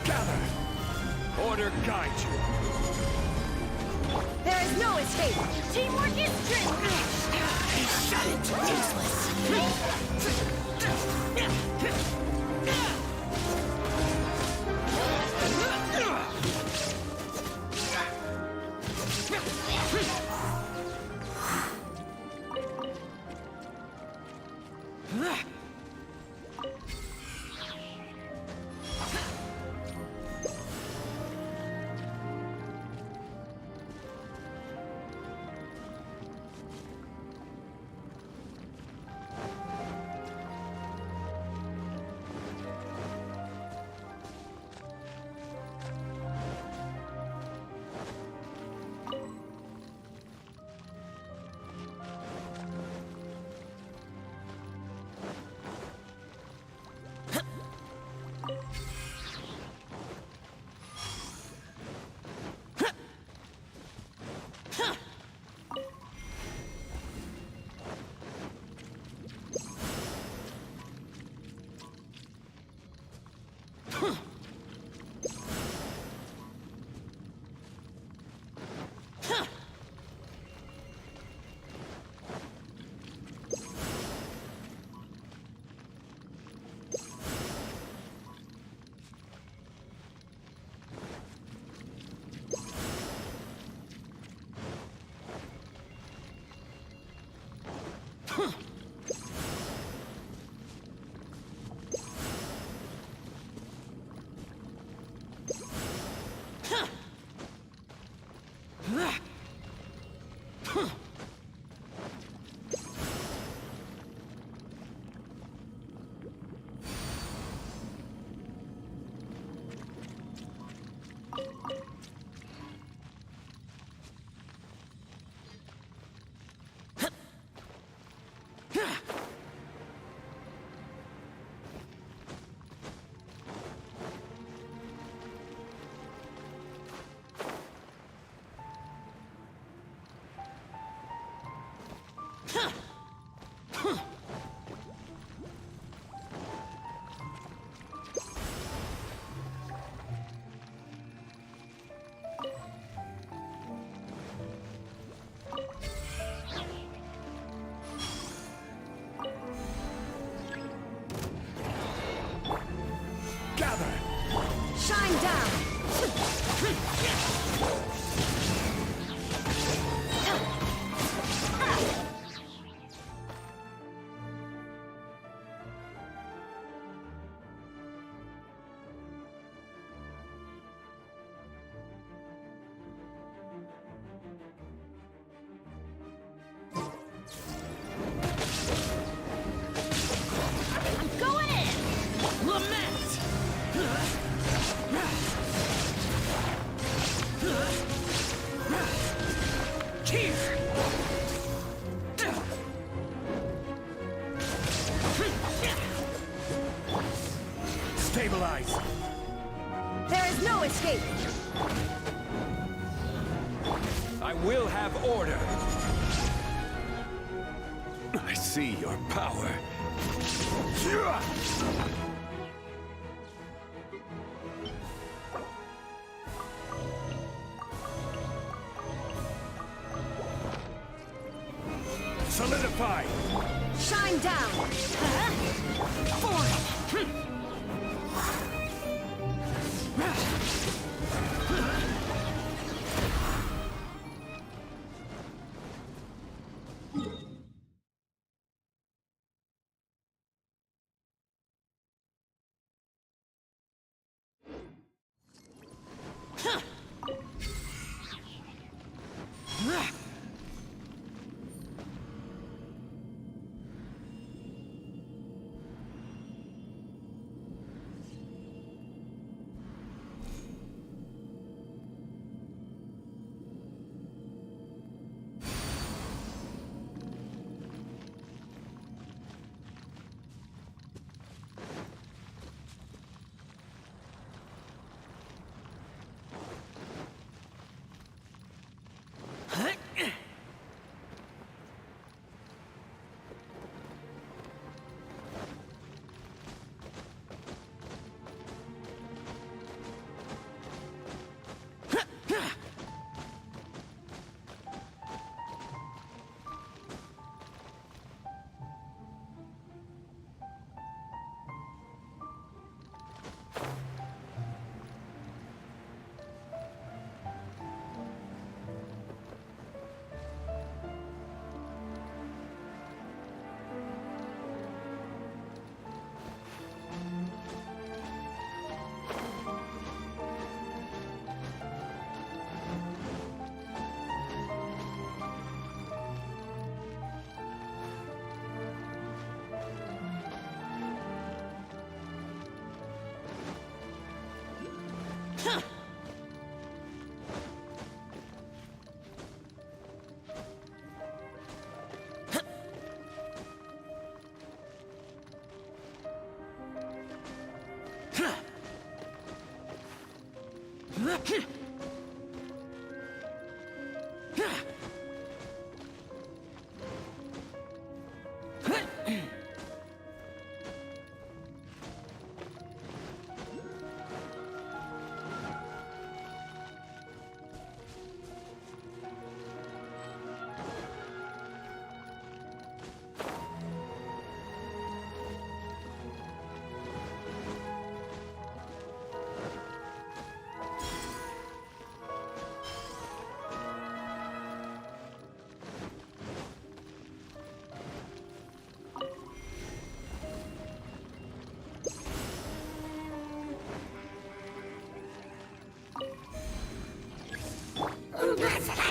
Gather! Order guide you! There is no escape! Teamwork is strength! Shut it! Useless! Shine down! I'm going in! Lament! Stabilize! There is no escape! I will have order! I see your power. Solidify! Shine down! Form!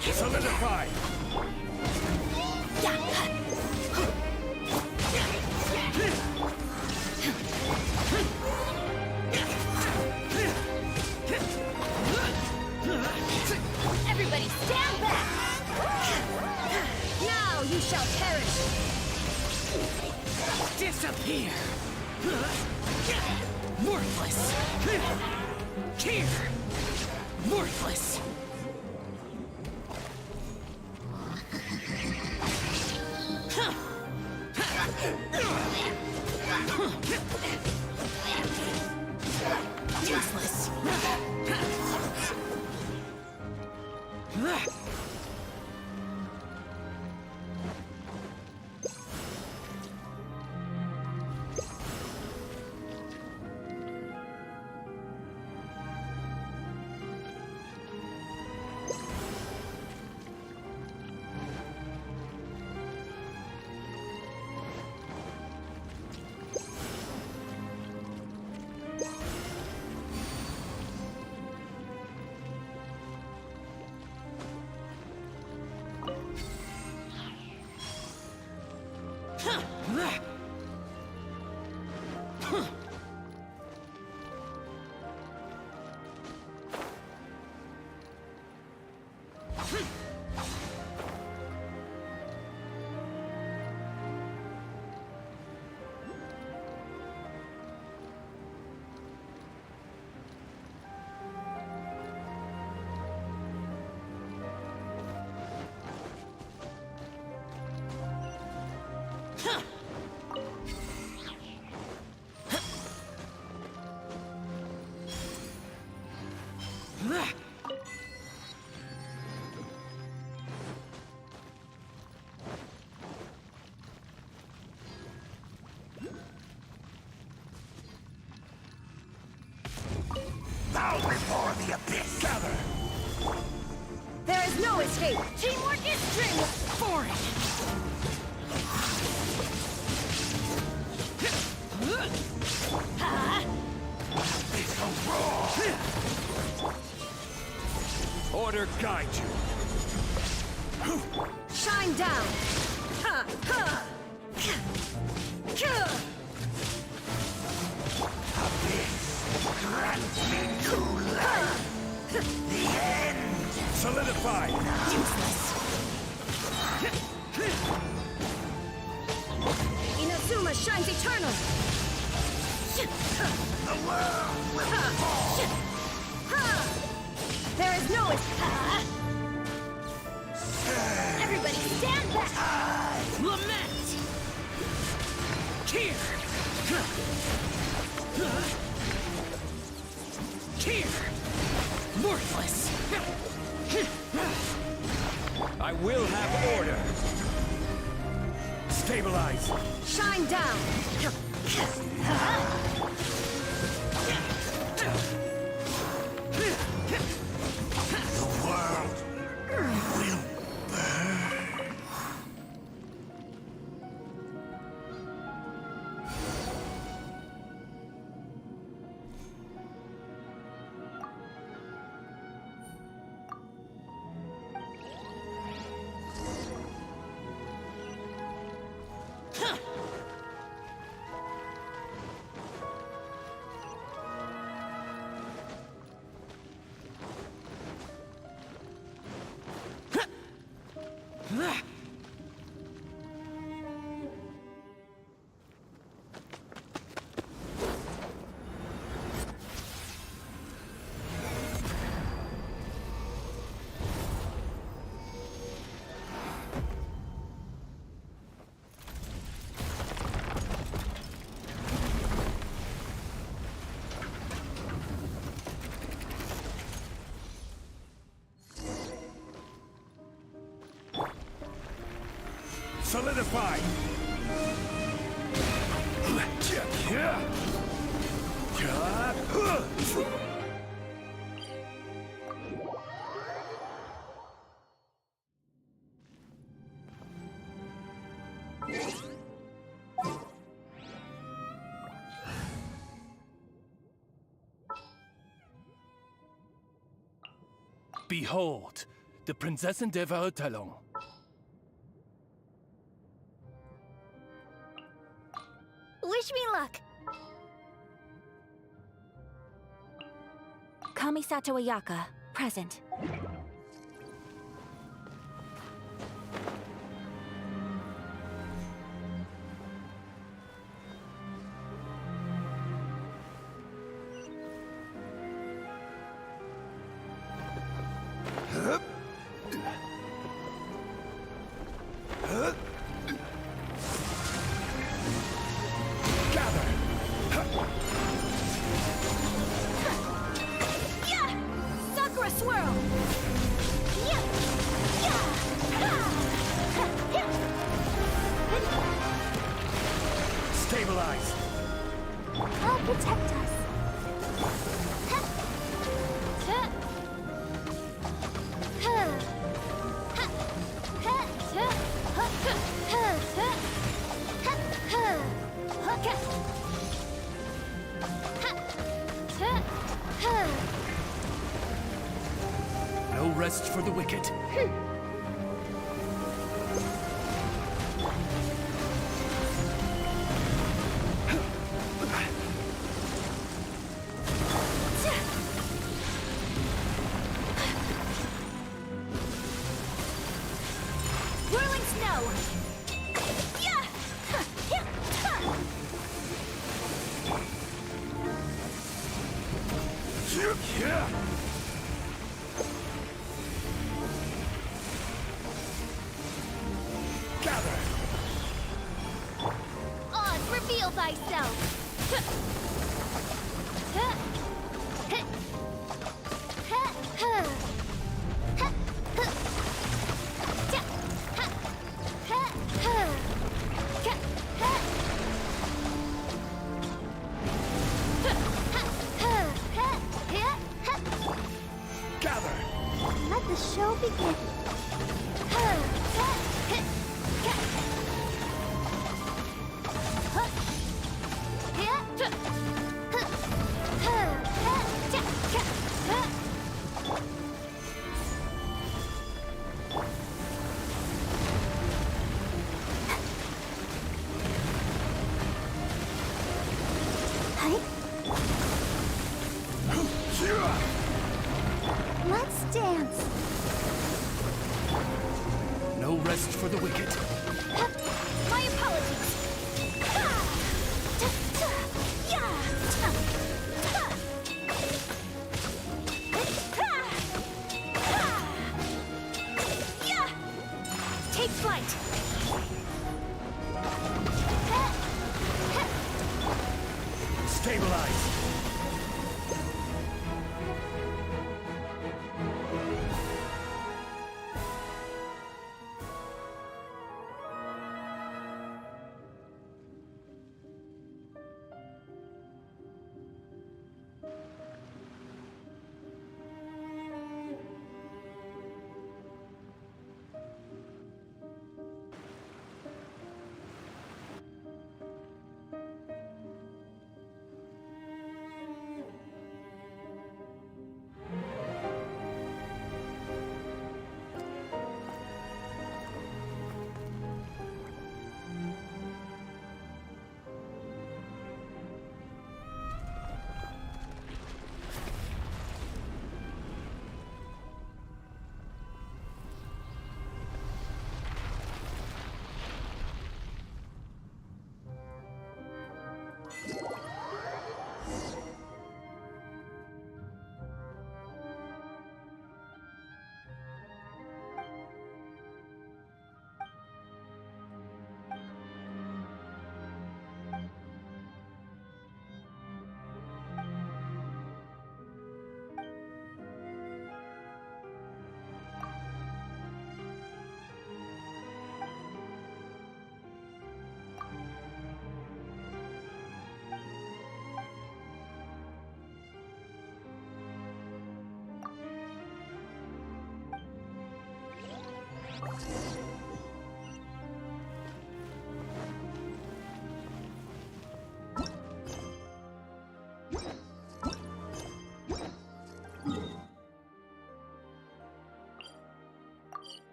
Solidify! Everybody stand back! Now you shall perish! Disappear! Worthless! Here! Worthless! Useless. Bow before the abyss! Gather! There is no escape! Teamwork is strength! For it! Order guide you! Shine down! Ha! Ha! Grant me new life! The end! Solidified! Useless. Inazuma shines eternal! The world will fall! There is no escape! Everybody stand back! Lament! Here! Here! Worthless! I will have order! Stabilize! Shine down! The world will burn! Solidify! Behold, the Prinzessin der Verurteilung. Wish me luck! Kamisato Ayaka, present. Stabilize! I'll protect us. No rest for the wicked. Whirling snow! Gather! Oz, reveal thyself! Gather! Let the show begin. Let's dance. No rest for the wicked. My apologies. Take flight! Stabilize!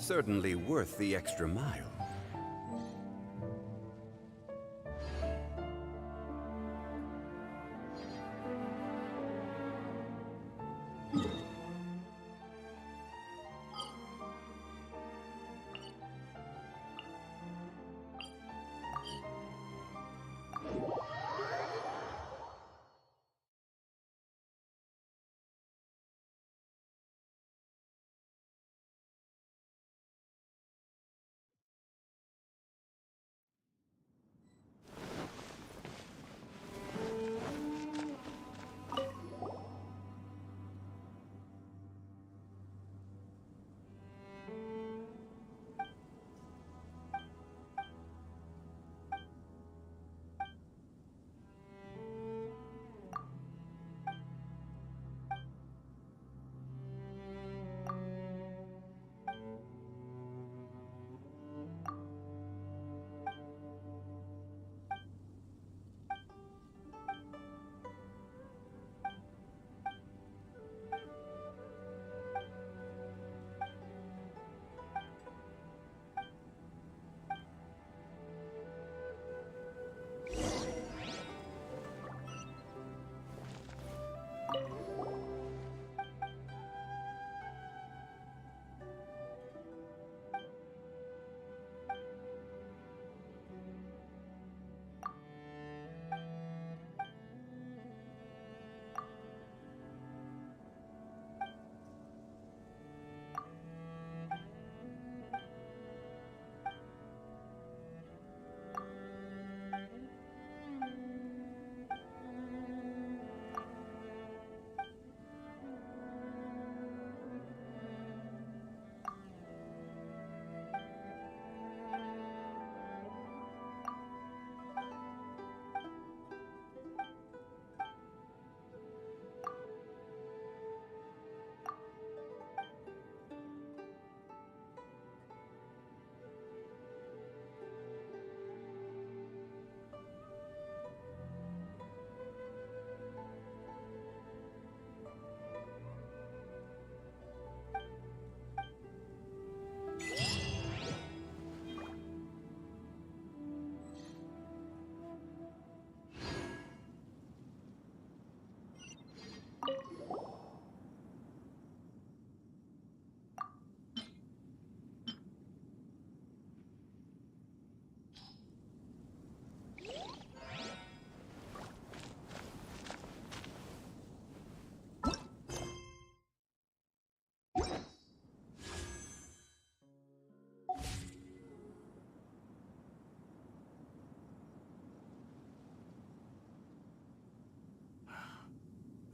Certainly worth the extra mile.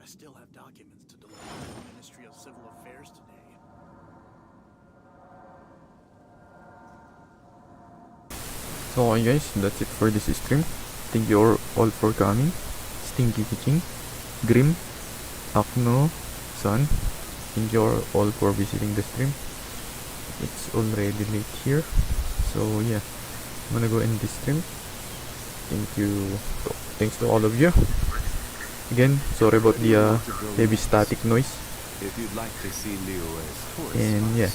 I still have documents to deliver to the Ministry of Civil Affairs today. So okay guys, that's it for this stream. Thank you all for coming. Stinky Kitching, Grim, Akno, Sun. Thank you all for visiting the stream. It's already late here. So yeah, I'm gonna go end this stream. Thank you. Thanks to all of you. Again, sorry about the heavy static noise. If you'd like to see Leo as tourist And yeah,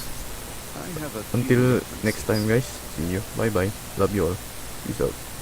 I have a until few next time guys, see you. Bye bye. Love you all. Peace out.